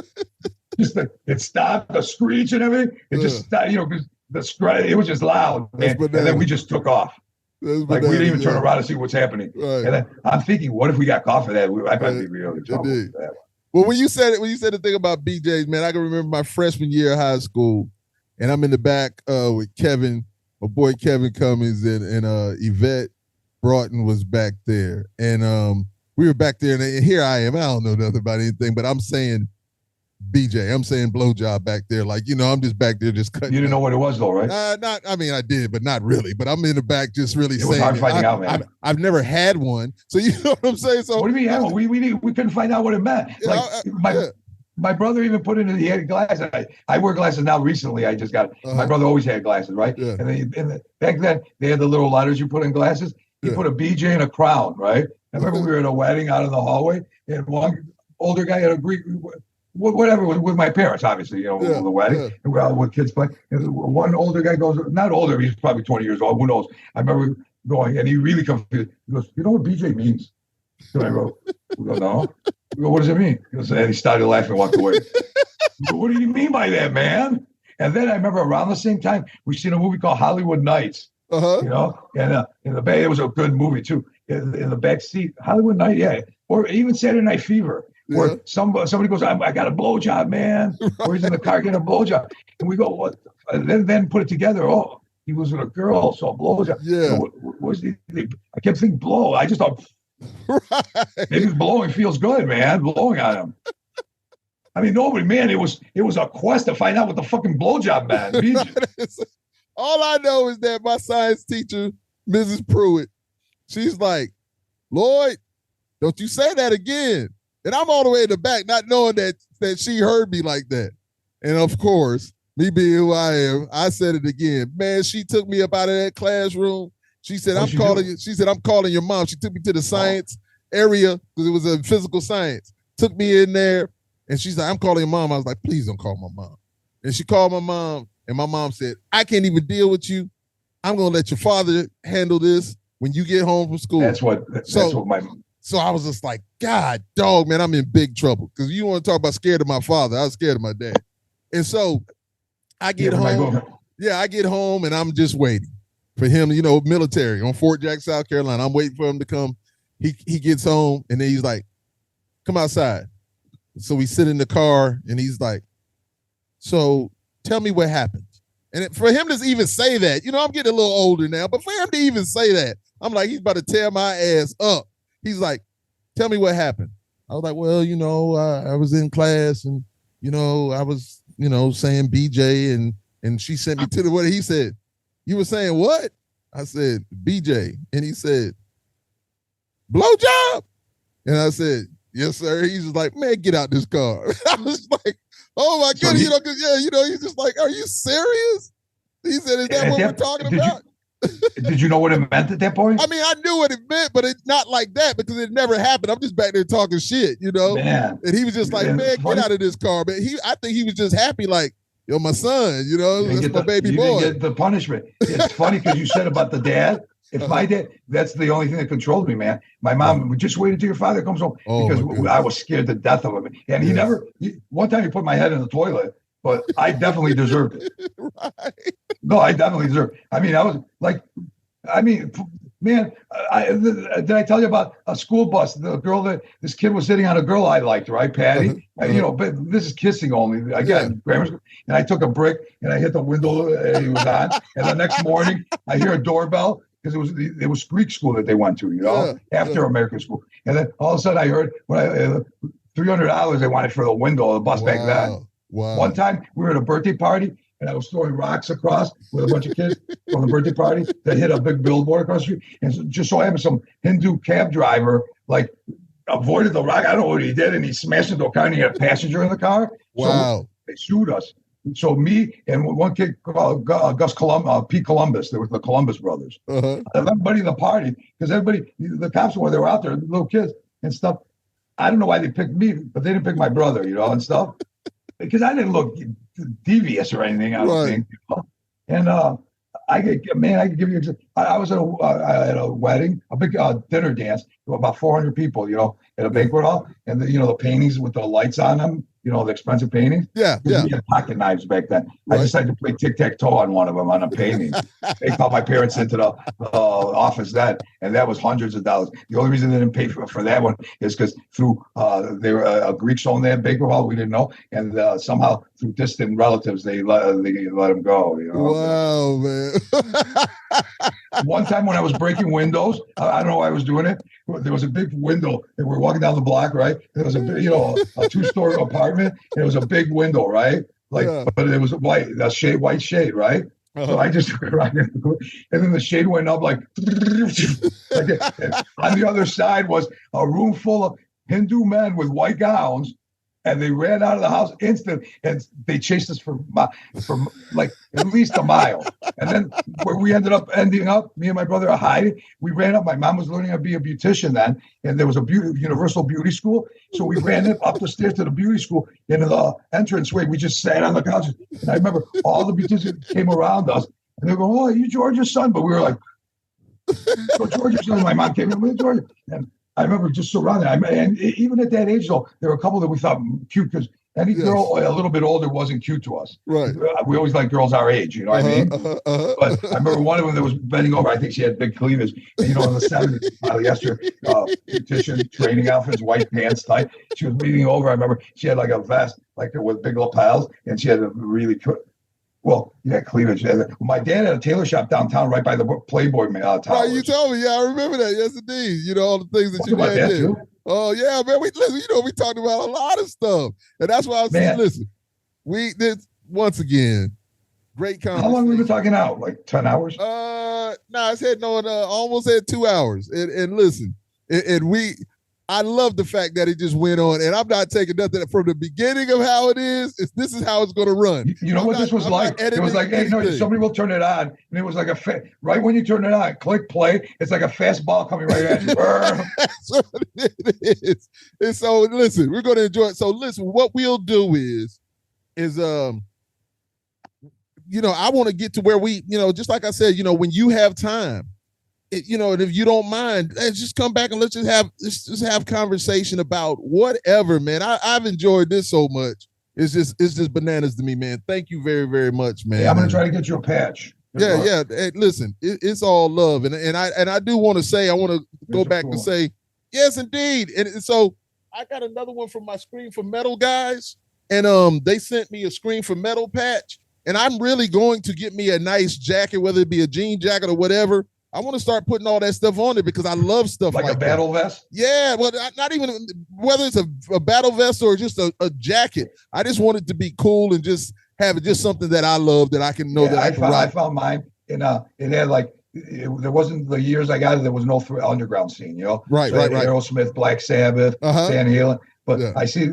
it stopped, the screech and everything. It just stopped, because the scratch. It was just loud, man. And then we just took off. Like we didn't even turn around to see what's happening. Right. And then I'm thinking, what if we got caught for that? I might be really trouble for that. Well, when you said the thing about BJ's, man, I can remember my freshman year of high school, and I'm in the back with Kevin, my boy Kevin Cummings, and Yvette Broughton was back there, and we were back there, and here I am. I don't know nothing about anything, but I'm saying BJ. I'm saying blowjob back there. Like, I'm just back there just cutting. You didn't know what it was though, right? I did, but not really. But I'm in the back just really saying. It was hard finding out, man. I've never had one. So you know what I'm saying? So what do you mean? We couldn't find out what it meant. My brother even put it in, he had glasses. I wear glasses now recently. I just got my brother always had glasses, right? Yeah. And back then they had the little lighters you put in glasses. He put a BJ in a crown, right? I remember we were at a wedding out in the hallway, and one older guy had a Greek, whatever, with my parents, obviously, the wedding, and we're out with kids playing. And one older guy goes, not older, he's probably 20 years old, who knows? I remember going, and he really confused. He goes, you know what BJ means? So I go, no. We go, what does it mean? He goes, and he started laughing and walked away. Go, what do you mean by that, man? And then I remember around the same time, we seen a movie called Hollywood Nights. And in the back, it was a good movie too. In the back seat, Hollywood Night, or even Saturday Night Fever, where somebody goes, I got a blowjob, man, or he's in the car getting a blowjob, and we go, what? And then put it together. Oh, he was with a girl, so a blowjob. Yeah. I kept thinking blow. I just thought maybe blowing feels good, man. Blowing on him. I mean, nobody, man. It was a quest to find out what the fucking blowjob meant. All I know is that my science teacher, Mrs. Pruitt, she's like, Lloyd, don't you say that again. And I'm all the way in the back, not knowing that she heard me like that. And of course, me being who I am, I said it again. Man, she took me up out of that classroom. She said, I'm calling your mom. She took me to the science area because it was a physical science. Took me in there. And she's like, I'm calling your mom. I was like, please don't call my mom. And she called my mom, and my mom said, I can't even deal with you. I'm gonna let your father handle this when you get home from school. That's what my. So I was just like, God, dog, man, I'm in big trouble. Because you want to talk about scared of my father. I was scared of my dad. And so I get home. Yeah, I get home and I'm just waiting for him, military on Fort Jack, South Carolina. I'm waiting for him to come. He gets home and then he's like, come outside. So we sit in the car and he's like, so tell me what happened. And for him to even say that, I'm getting a little older now, but for him to even say that, I'm like, he's about to tear my ass up. He's like, tell me what happened. I was like, well, I was in class and, I was, saying BJ and she sent me to what he said. You were saying what? I said, BJ. And he said, blowjob? And I said, yes, sir. He's just like, man, get out this car. I was like, oh my goodness, he's just like, are you serious? He said, is that what we're talking about? Did you know what it meant at that point? I mean, I knew what it meant, but it's not like that because it never happened. I'm just back there talking shit, Man. And he was just like, man, get out of this car. But I think he was just happy, like, yo, my son, that's my baby boy. You didn't get the punishment. It's funny because you said about the dad. If my dad, that's the only thing that controlled me, man. My mom would just wait until your father comes home because I was scared to death of him. And one time he put my head in the toilet, but I definitely deserved it. Right. No, I definitely deserved it. I mean, man, did I tell you about a school bus? The girl this kid was sitting on a girl I liked, right, Patty? But this is kissing only. I got grammar school, and I took a brick and I hit the window he was on. And the next morning, I hear a doorbell because it was Greek school that they went to, after American school. And then all of a sudden, I heard $300 they wanted for the window of the bus back then. Wow. One time, we were at a birthday party. And I was throwing rocks across with a bunch of kids from the birthday party that hit a big billboard across the street. And so just so happened some Hindu cab driver avoided the rock. I don't know what he did. And he smashed into a car and he had a passenger in the car. Wow. So they sued us. So me and one kid called Pete Columbus, there was the Columbus brothers. Everybody in the party, because the cops when they were out there, little kids and stuff. I don't know why they picked me, but they didn't pick my brother, and stuff. Because I didn't look devious or anything, I don't think. And I could give you. I was at a wedding, a big dinner dance, about 400 people, at a banquet hall, and the paintings with the lights on them, the expensive paintings. Yeah. We had pocket knives back then. Right. I decided to play tic-tac-toe on one of them on a painting. They called my parents into the office then, and that was hundreds of dollars. The only reason they didn't pay for that one is because through they were Greeks owned that banquet hall, we didn't know, and somehow through distant relatives they let them go. Wow, man. One time when I was breaking windows, I don't know why I was doing it. There was a big window, and we were walking down the block, right? There was a big, a two-story apartment, and it was a big window, right? But it was white shade, right? So I just right in the, and then the shade went up like that. And on the other side was a room full of Hindu men with white gowns. And they ran out of the house instantly, and they chased us for like at least a mile. And then where we ending up, me and my brother are hiding. We ran up. My mom was learning how to be a beautician then, and there was a universal beauty school. So we ran up the stairs to the beauty school. Into the entranceway, we just sat on the couch. And I remember all the beauticians came around us, and they go, "Oh, you George's son?" But we were like, "So George's son." My mom came in with George, and I remember just surrounded. And even at that age, though, there were a couple that we thought cute because any girl a little bit older wasn't cute to us. Right. We always liked girls our age, what I mean? But I remember one of them that was bending over. I think she had big cleavage. And, in the 70s, polyester beautician training outfits, white pants tight. She was leaning over. I remember she had like a vest, like with big lapels, and she had a really cleavage. My dad had a tailor shop downtown right by the Playboy Towers. Right, you told me. Yeah, I remember that. Yes, indeed. All the things that you dad did. Too? Oh, yeah, man. We talked about a lot of stuff. And that's why I was saying, listen, we did, once again, great conversation. How long have we been talking out? Like 10 hours? It's heading on almost at 2 hours. And listen, and we I love the fact that it just went on, and I'm not taking nothing from the beginning of how it is. This is how it's going to run. You know what this was like? It was like, hey, no, somebody will turn it on, and it was like right when you turn it on, click play. It's like a fast ball coming right at you. That's what it is. And so, listen, we're going to enjoy it. So, listen, what we'll do is I want to get to where we, just like I said, when you have time. And if you don't mind, let's just come back and let's just have conversation about whatever, man. I've enjoyed this so much. It's just bananas to me, man. Thank you very, very much, man. Yeah, I'm gonna try to get you a patch. Yeah. Hey, listen, it's all love, and I do want to say, I want to go back and say, yes, indeed. And so I got another one from my Scream for Metal guys, and they sent me a Scream for Metal patch, and I'm really going to get me a nice jacket, whether it be a jean jacket or whatever. I want to start putting all that stuff on it because I love stuff like a battle vest. Yeah, well, not even whether it's a battle vest or just a jacket. I just want it to be cool and just have it just something that I love that I can know that I can rock. I found mine, and it had there wasn't the years I got it. There was no underground scene, Right. Aerosmith, Black Sabbath, Van Halen. But yeah. I see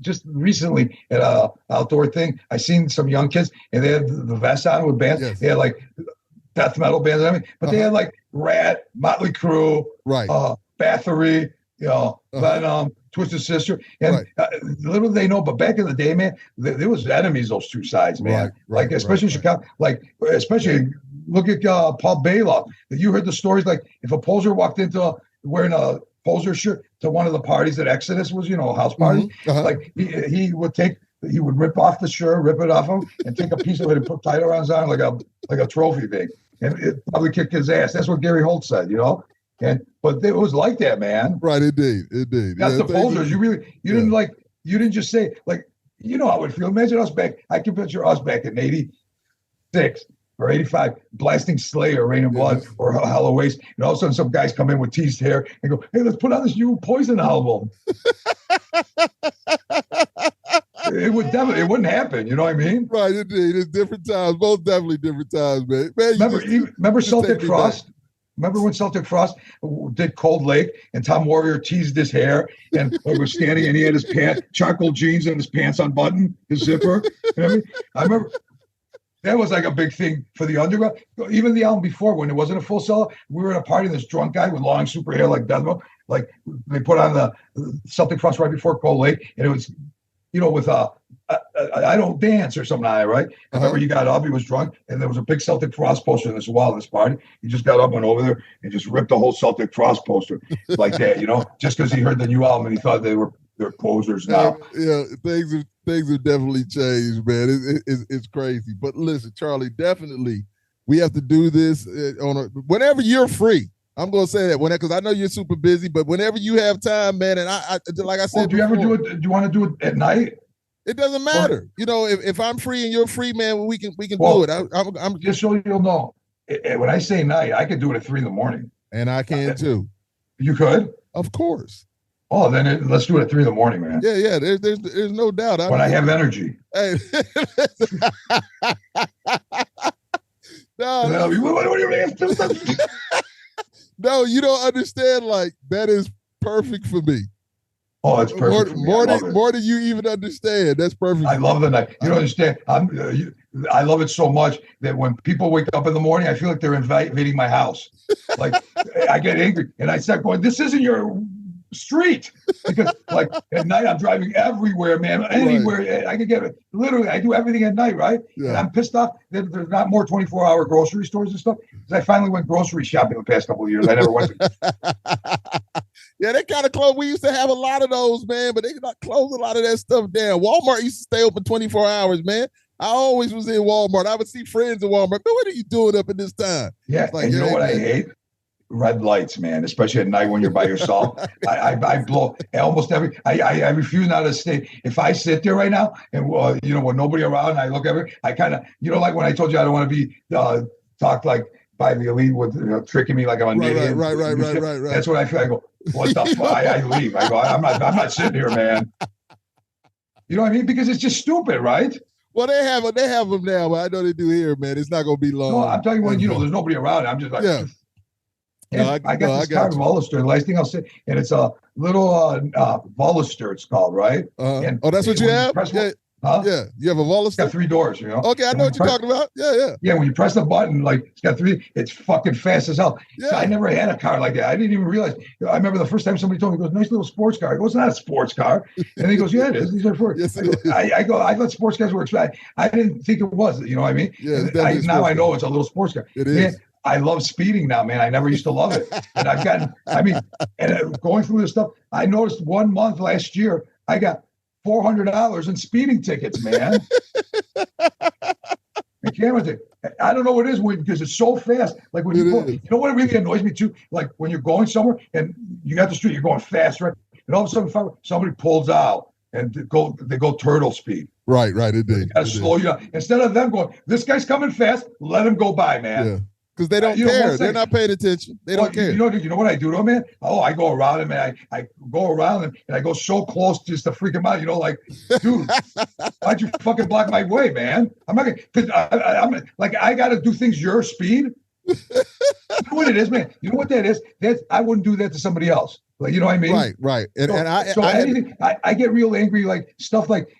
just recently at a outdoor thing, I seen some young kids and they had the vest on with bands. Yes. They had death metal bands, but they had Rat, Motley Crue, Bathory, Venom, Twisted Sister, and little did they know, but back in the day, man, there was enemies those two sides, man. Especially Chicago, especially look at Paul Bailoff. You heard the stories, if a poser walked into wearing a poser shirt to one of the parties at Exodus was, house party, he would rip off the shirt, rip it off him, and take a piece of it and put title rounds on like a trophy thing, and it probably kicked his ass. That's what Gary Holt said, But it was like that, man. Right, indeed. That's the posers. You didn't just say how it would feel. Imagine us back. I can picture us back in '86 or '85 blasting Slayer, Rain and Blood, or Hollow Waste, and all of a sudden some guys come in with teased hair and go, "Hey, let's put on this new Poison album." It wouldn't happen. You know what I mean? Right, indeed. It's different times. Both definitely different times, man. Remember Celtic Frost? Remember when Celtic Frost did Cold Lake and Tom Warrior teased his hair and was standing and he had his charcoal jeans and his pants unbuttoned, his zipper. You know what I mean? I remember that was a big thing for the underground. Even the album before, when it wasn't a full seller, we were at a party and this drunk guy with long super hair like Death Metal, they put on the Celtic Frost right before Cold Lake, and it was with I don't dance or something, right? I remember he got up, he was drunk, and there was a big Celtic Frost poster in this wall, this party. He just got up, went over there, and just ripped the whole Celtic Frost poster like that, just because he heard the new album and he thought they're posers now. Yeah, things have definitely changed, man. It's crazy. But listen, Charlie, definitely we have to do this whenever you're free. I'm gonna say that because I know you're super busy, but whenever you have time, man, and I like I said, do you ever do it? Do you want to do it at night? It doesn't matter. If I'm free and you're free, man, we can do it. I'm just so you'll know. When I say night, I could do it at 3 a.m. And I can too. You could? Of course. Oh, then let's do it at 3 a.m, man. Yeah. There's no doubt. When I have energy. Hey. No, you don't understand. That is perfect for me. Oh, it's perfect. More than you even understand. That's perfect. I love the night. You don't understand. I love it so much that when people wake up in the morning, I feel like they're invading my house. I get angry and I start going, "This isn't your street," because at night I'm driving everywhere, man. Anywhere I can get it. Literally, I do everything at night, right? Yeah. And I'm pissed off that there's not more 24-hour grocery stores and stuff. Because I finally went grocery shopping the past couple of years. I never went. Yeah, they kind of closed. We used to have a lot of those, man, but they closed a lot of that stuff down. Walmart used to stay open 24 hours, man. I always was in Walmart. I would see friends in Walmart. Man, what are you doing up at this time? Yeah, and you know what I hate? Red lights, man, especially at night when you're by yourself. I blow almost every. I refuse now to stay. If I sit there right now and with nobody around, and I look over, I kind of like when I told you I don't want to be talked by the elite with tricking me like I'm an idiot. Right. That's what I feel. I go, what the fuck? I leave. I go, I'm not sitting here, man. You know what I mean? Because it's just stupid, right? Well, they have them now, but I know they do here, man. It's not gonna be long. No, I'm telling you, when there's nobody around, I'm just like. Yeah. And I got this car, Veloster. The last thing I'll say, and it's a little Veloster, it's called, right? And that's what you have? Yeah, you have a Veloster? It's got 3 doors, you know? Okay, I know what you're talking about. Yeah. Yeah, when you press the button, like, it's got 3, it's fucking fast as hell. Yeah. So I never had a car like that. I didn't even realize. I remember the first time somebody told me, he goes, nice little sports car. I go, it's not a sports car. And he goes, yeah, it is. These are for yes, I thought sports cars were expensive. I didn't think it was, you know what I mean? Yeah, now I know it's a little sports car. It is. Man, I love speeding now, man. I never used to love it. And I've gotten, going through this stuff, I noticed 1 month last year, I got $400 in speeding tickets, man. I can't with it. I don't know what it is because it's so fast. Like when you know what really annoys me too? Like when you're going somewhere and you got the street, you're going fast, right? And all of a sudden somebody pulls out and they go turtle speed. Right. It did. You gotta slow you down. Instead of them going, this guy's coming fast, let him go by, man. Yeah. Because they don't care. They're not paying attention. They don't care. You know what I do to him, man? Oh, I go around him and I go around him and I go so close just to freak him out. You know, like, dude, why'd you fucking block my way, man? I'm not gonna, because I'm like, I got to do things your speed. You know what it is, man? You know what that is? I wouldn't do that to somebody else. Like, you know what I mean? Right. And I get real angry, like stuff like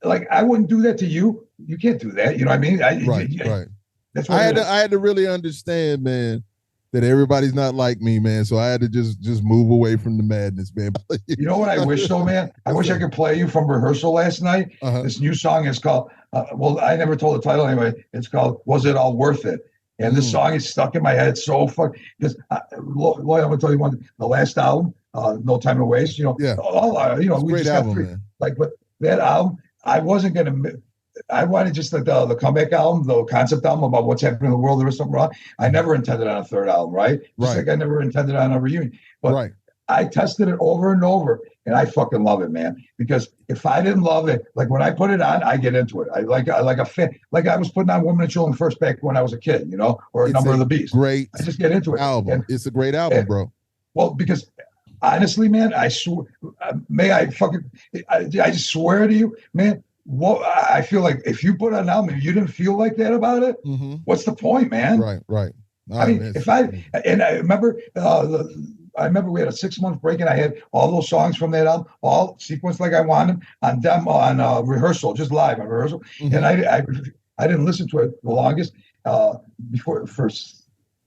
I wouldn't do that to you. You can't do that. You know what I mean? Right. That's what I had to really understand, man, that everybody's not like me, man. So I had to just move away from the madness, man. You know what I wish, though, man? I wish I could play you from rehearsal last night. This new song is called, I never told the title anyway. It's called Was It All Worth It? And this song is stuck in my head so fuck. Because, Lloyd, I'm going to tell you one thing. The last album, No Time to Waste, we just got 3. Man. Like, but that album, I wasn't going to. I wanted just the comeback album, the concept album about what's happening in the world. There was something wrong. I never intended on a 3rd album, right? Just like I never intended on a reunion. But I tested it over and over, and I fucking love it, man. Because if I didn't love it, like when I put it on, I get into it. I like a fan. Like I was putting on Women and Children first back when I was a kid, or Number of the Beast. Great. I just get into it. Album. It's a great album, bro. Well, because honestly, man, I swear, I just swear to you, man. Well, I feel like if you put on an album and you didn't feel like that about it, what's the point, man? Right. I mean, I remember we had a 6-month break and I had all those songs from that album, all sequenced like I wanted them on rehearsal, just live on rehearsal. And I didn't listen to it the longest for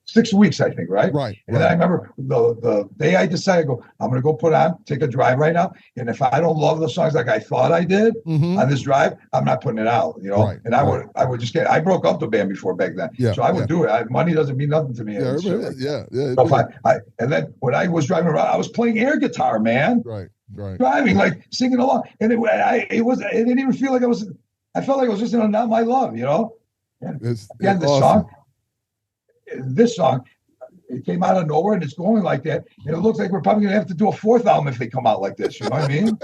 6 weeks, I think, right? Right. And then I remember the day I decided, I'm going to take a drive right now. And if I don't love the songs like I thought I did on this drive, I'm not putting it out, Right, and I would just I broke up the band before back then. Yeah, so I would do it. Money doesn't mean nothing to me. Yeah. So and then when I was driving around, I was playing air guitar, man. Right. Driving, like singing along. And it didn't even feel like I felt like I was listening to Not My Love, And again, this song, it came out of nowhere and it's going like that. And it looks like we're probably going to have to do a 4th album if they come out like this. You know what I mean?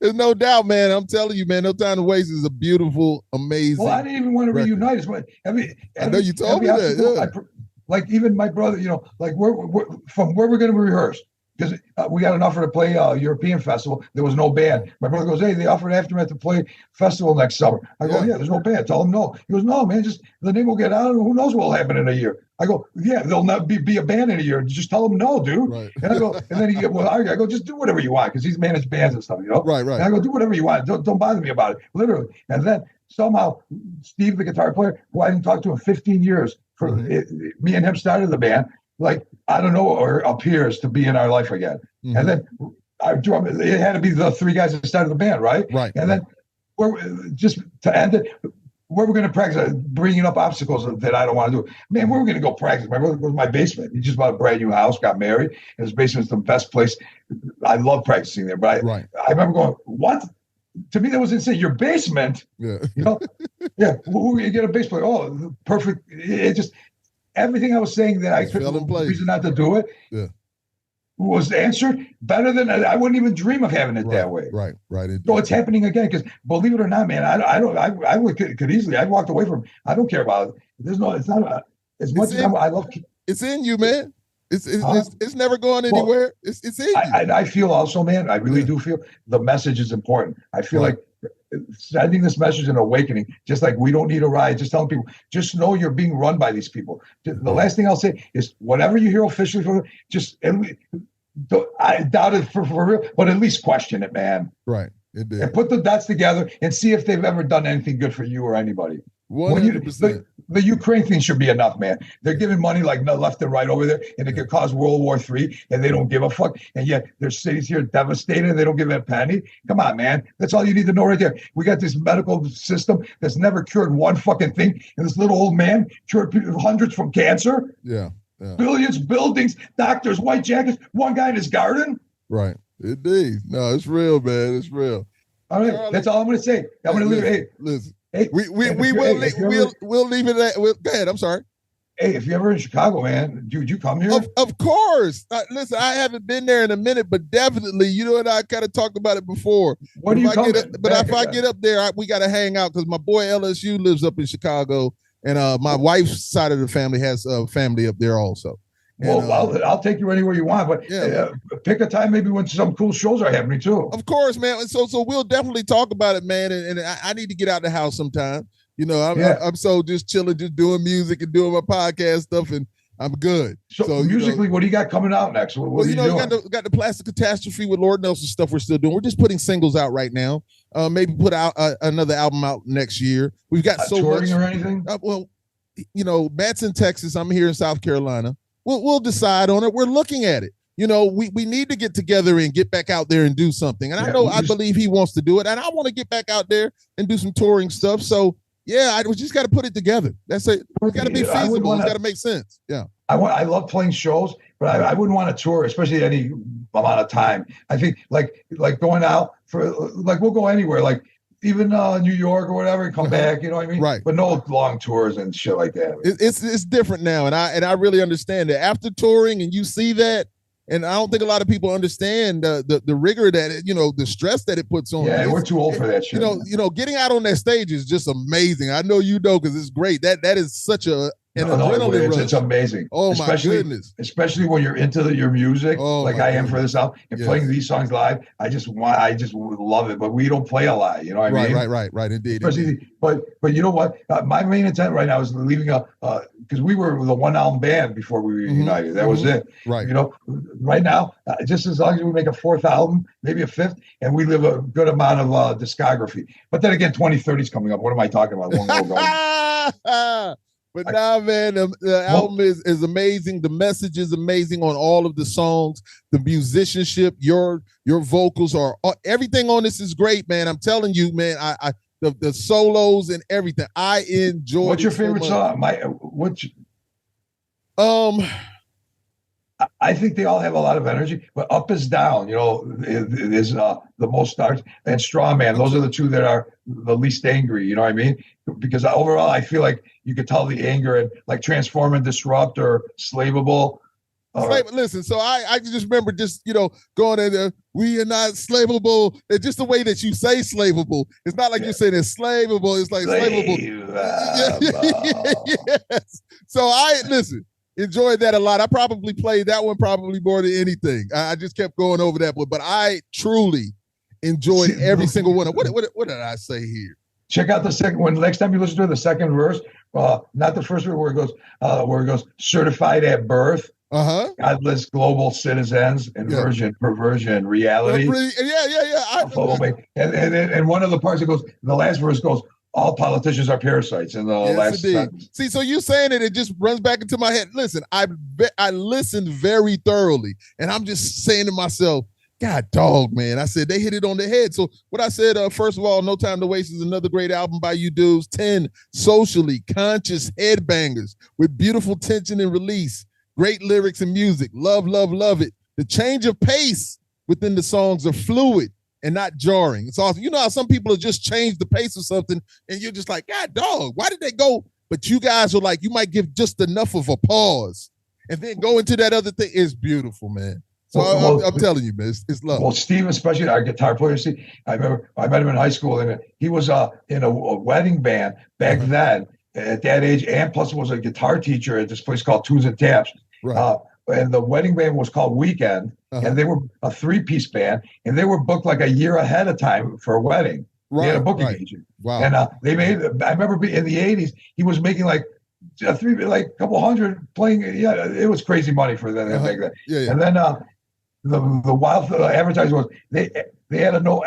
There's no doubt, man. I'm telling you, man, No Time to Waste is a beautiful, amazing. Well, I didn't even want to reunite. I know you told me that. Yeah. Like even my brother, like we're from where we're going to rehearse. Because we got an offer to play a European festival. There was no band. My brother goes, hey, they offered Aftermath to play festival next summer. I go, yeah, there's no band. Tell them no. He goes, no, man, just the name will get out. Who knows what will happen in a year? I go, yeah, they'll not be a band in a year. Just tell them no, dude. Right. And I go, and then I go, just do whatever you want because he's managed bands and stuff, Right. And I go, do whatever you want. Don't bother me about it, literally. And then somehow Steve, the guitar player, who I didn't talk to in 15 years, me and him started the band. Like, I don't know, or appears to be in our life again. And then it had to be the 3 guys that started the band, right? Right. And then just to end it, where we're going to practice bringing up obstacles that I don't want to do. Man, where we're going to go practice? My brother goes to my basement. He just bought a brand new house, got married, and his basement's the best place. I love practicing there, but I remember going, what? To me, that was insane. Your basement? Yeah. Yeah. Who you get a bass player? Oh, perfect. It just... Everything I was saying that I couldn't reason not to do it was answered better than I wouldn't even dream of having it that way. Right. So it's happening again because believe it or not, man, I could easily. I walked away from. I don't care about it. It's not as much as I love. It's in you, man. It's never going anywhere. It's in you. I feel also, man. I really do feel the message is important. I feel like sending this message and awakening, just like we don't need a ride, just telling people, just know you're being run by these people. The last thing I'll say is whatever you hear officially from, I doubt it for real, but at least question it, man. Right. It did. And put the dots together and see if they've ever done anything good for you or anybody. 100%. The Ukraine thing should be enough, man. They're giving money like left and right over there, and it could cause World War III, and they don't give a fuck. And yet there's cities here devastated, and they don't give a penny. Come on, man. That's all you need to know right there. We got this medical system that's never cured one fucking thing, and this little old man cured hundreds from cancer. Yeah. Billions, buildings, doctors, white jackets, one guy in his garden. Right. Indeed. No, it's real, man. It's real. All right. Charlie, that's all I'm going to say. I'm going to leave it. Hey, listen. Hey, we'll leave it at. Go ahead. I'm sorry. Hey, if you're ever in Chicago, man, would you come here? Of course. Listen, I haven't been there in a minute, but definitely, you and I kind of talked about it before. When do you come? But if I get up there, we got to hang out because my boy LSU lives up in Chicago, and my wife's side of the family has a family up there also. Well, I'll take you anywhere you want, but pick a time maybe when some cool shows are happening too. Of course, man. So we'll definitely talk about it, man. And I need to get out the house sometime. You know, I'm so just chilling, just doing music and doing my podcast stuff, and I'm good. So musically, what do you got coming out next? What are you doing? We got the Plastic Catastrophe with Lord Nelson stuff we're still doing. We're just putting singles out right now. Maybe put out another album out next year. We've got so touring much. Or anything? Matt's in Texas. I'm here in South Carolina. We'll decide on it. We're looking at it. You know, we need to get together and get back out there and do something. And I believe he wants to do it. And I want to get back out there and do some touring stuff. So, we just got to put it together. That's it. It's got to be feasible. It's got to make sense. Yeah. I love playing shows, but I wouldn't want to tour, especially any amount of time. I think like going out for we'll go anywhere, like even New York or whatever, and come back, you know what I mean? Right. But no long tours and shit like that. It's different now, and I really understand that. After touring and you see that, and I don't think a lot of people understand the rigor that the stress that it puts on. Yeah, we're too old for that shit. Getting out on that stage is just amazing. I know because it's great. That is such an adrenaline rush. It's amazing. Oh my goodness! Especially when you're into your music, like I am for this album, and playing these songs live. I just love it. But we don't play a lot. You know what I mean? Right. Indeed. But you know what? My main intent right now is leaving because we were the one album band before we were united. That was it. Right. Right now, just as long as we make a fourth album, maybe a fifth, and we live a good amount of discography. But then again, 2030 is coming up. What am I talking about? One more going. But man, the album is amazing. The message is amazing on all of the songs. The musicianship, your vocals are everything on this is great, man. I'm telling you, man. The solos and everything. I enjoy. What's your favorite song? I think they all have a lot of energy, but Up is Down, is the most stars, and Straw Man. Those are the two that are the least angry, you know what I mean? Because overall, I feel like you could tell the anger and like Transform and Disrupt or Slaveable. Listen, so I just remember going in there, we are not slaveable. It's just the way that you say slaveable. It's not like you're saying it's slaveable. It's like slaveable. Yes. So enjoyed that a lot. I probably played that one probably more than anything. I just kept going over that one, but I truly enjoyed every single one. What did I say here? Check out the second one. Next time you listen to the second verse, not the first one where it goes certified at birth. Godless global citizens, inversion, perversion, reality. And one of the parts that goes, the last verse goes, all politicians are parasites in the last sentence. See, so you saying it just runs back into my head. Listen, I listened very thoroughly, and I'm just saying to myself, God dog, man. I said they hit it on the head. So what I said, first of all, No Time to Waste is another great album by you dudes. 10 socially conscious headbangers with beautiful tension and release. Great lyrics and music. Love, love, love it. The change of pace within the songs are fluid and not jarring. It's awesome. You know how some people have just changed the pace of something and you're just like, God dog, why did they go? But you guys are like, you might give just enough of a pause and then go into that other thing. It's beautiful, man. So I'm telling you, man, it's love. Well, Steve, especially our guitar player, I remember I met him in high school, and he was in a wedding band back then at that age, and plus was a guitar teacher at this place called Tunes and Taps. Right. And the wedding band was called Weekend, and they were a 3-piece band, and they were booked like a year ahead of time for a wedding. He had a booking agent. Wow. And they made. I remember in the '80s, he was making like a couple hundred playing. Yeah, it was crazy money for them back then. Yeah. And then the wild advertising was they had to know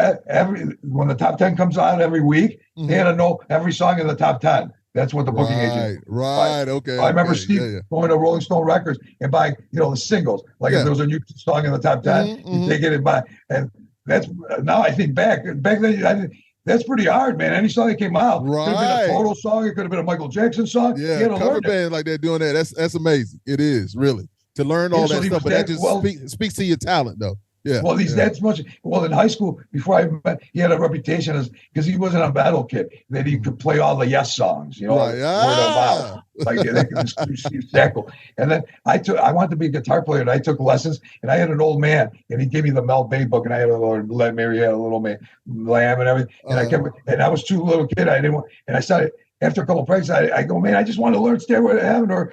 when the top 10 comes out every week. Mm-hmm. They had to know every song in the top 10. That's what the booking agent. Right. Okay. I remember Steve going to Rolling Stone Records and buying, the singles. Like if there was a new song in the top 10, you take it and buy. And that's now I think back then. That's pretty hard, man. Any song that came out could have been a Toto song. It could have been a Michael Jackson song. Yeah, cover band like they're doing that. That's amazing. It is really to learn all that stuff, but that just speaks to your talent, though. Yeah. Well, that's much. Well, in high school, before I met, he had a reputation as because he wasn't a metal kid that he could play all the Yes songs, word of mouth, like Steve Sackel. And then I wanted to be a guitar player, and I took lessons. And I had an old man, and he gave me the Mel Bay book, and I had a little Mary had a little lamb and everything. And I kept, and I was too little kid. I didn't want, and I started after a couple of practices. I go, man, I just want to learn Stairway to Heaven or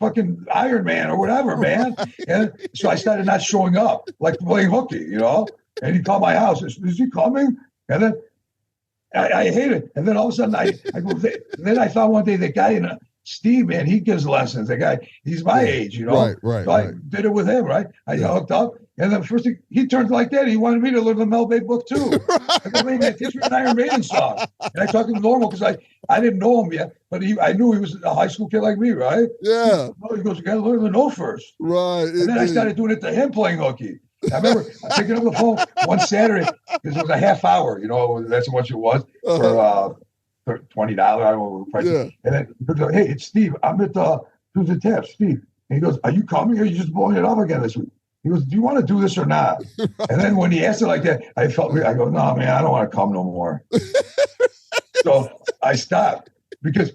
fucking Iron Man or whatever, man. And so I started not showing up, like playing hooky, and he called my house. Is he coming? And then I hate it. And then all of a sudden I go, then I thought one day the guy Steve, man, he gives lessons. The guy, he's my age, Right. So I did it with him, right? I hooked up. And then first thing, he turned like that. He wanted me to learn the Mel Bay book too. I go, man, teach me an Iron Maiden song. And I talked to him normal because I didn't know him yet, but I knew he was a high school kid like me, right? Yeah. He goes, you got to learn the note first. Right. And then I started doing it to him playing hooky. I remember picking up the phone one Saturday because it was a half hour, that's how much it was for $20. I don't know what the price. And then he goes, hey, it's Steve. I'm at Susan Taft. Steve. And he goes, are you coming or are you just blowing it up again this week? He goes, do you want to do this or not? And then when he asked it like that, I go, no, man, I don't want to come no more. So I stopped because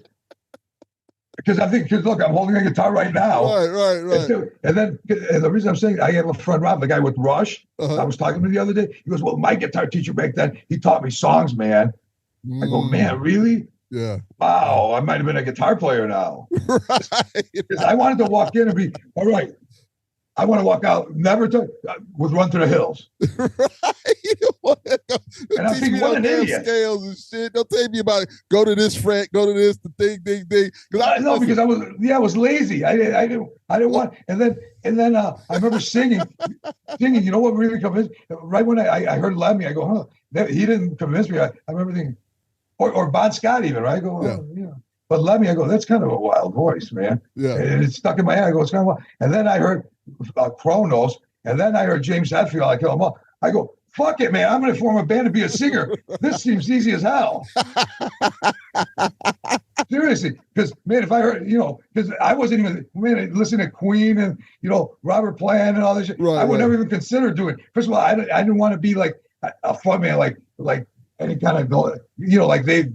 look, I'm holding a guitar right now. Right. And the reason I'm saying I have a friend, Rob, the guy with Rush. I was talking to him the other day. He goes, well, my guitar teacher back then, he taught me songs, man. I go, man, really? Yeah. Wow, I might have been a guitar player now. Because I wanted to walk in and be, all right, I want to walk out, never with Run to the Hills. And I think, what an idiot. Scales and shit. Don't tell me about it. Go to this fret, go to this, the thing. Because I was lazy. I didn't want. And then I remember singing. You know what really convinced me? Right when I heard Lemmy, I go, he didn't convince me. I remember thinking, or Bon Scott even, right? I go, But Lemmy, I go, that's kind of a wild voice, man. Yeah. And it stuck in my head. I go, it's kind of wild. And then I heard Kronos, and then I heard James Hetfield. I kill him up. I go, fuck it, man. I'm going to form a band and be a singer. This seems easy as hell. Seriously. Because, man, if I heard, because I wasn't even, listening to Queen and, Robert Plant and all this shit. I would never even consider doing it. First of all, I didn't want to be like a fun man, like any kind of, like they,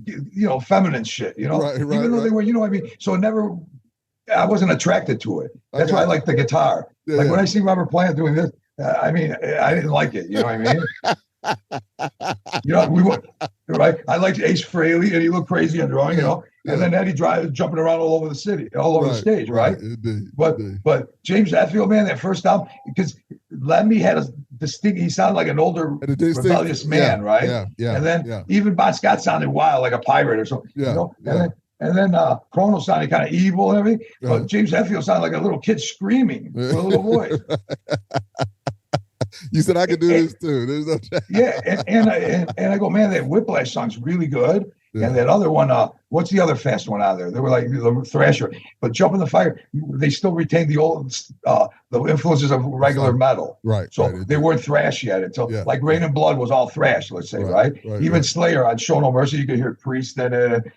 feminine shit, even though they were, what I mean? So I wasn't attracted to it. That's why I like the guitar. When I see Robert Plant doing this, I didn't like it. You know what I mean? We were right. I liked Ace Frehley, and he looked crazy on drawing, and then Eddie jumping around all over the city, all over the stage, right? Indeed. But James Hetfield, man, that first album, because Lemmy had a distinct. He sounded like an older, rebellious man, right? Yeah. And then even Bon Scott sounded wild, like a pirate or something. And then Kronos sounded kind of evil and everything. But James Hetfield sounded like a little kid screaming with a little voice. You said I could do this too. There's no and I go, man, that Whiplash song's really good. And that other one, what's the other fast one out there? They were like the Thrasher, but Jump in the Fire. They still retained the old, the influences of regular metal. Right. So they weren't thrash yet until like Rain and Blood was all thrash. Let's say, right? Even Slayer on Show No Mercy, you could hear Priest in it.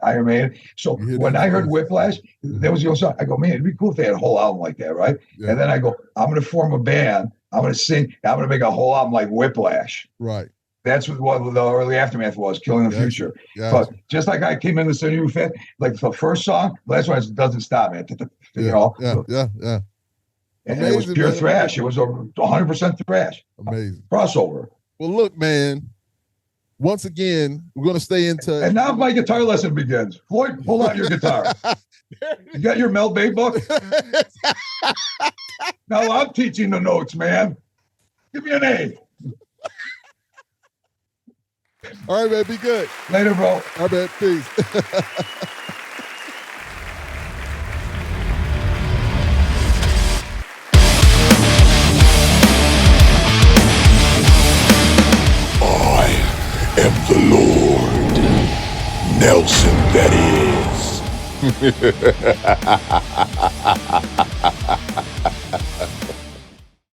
Iron Maiden. So when I heard Whiplash, that was the old song. I go, man, it'd be cool if they had a whole album like that, right? And then I go, I'm going to form a band. I'm going to sing. I'm going to make a whole album like Whiplash. Right. That's what the early Aftermath was, Killing the Future. Yes. But just like I came in the new fan, like the first song, the last one doesn't stop, man. Yeah. And it was pure thrash. It was 100% thrash. Amazing. Crossover. Well, look, man. Once again, we're going to stay in touch. And now my guitar lesson begins. Floyd, pull out your guitar. You got your Mel Bay book? Now I'm teaching the notes, man. Give me an A. All right, man. Be good. Later, bro. All right, man. Peace. I am the Lord. Nelson, that is.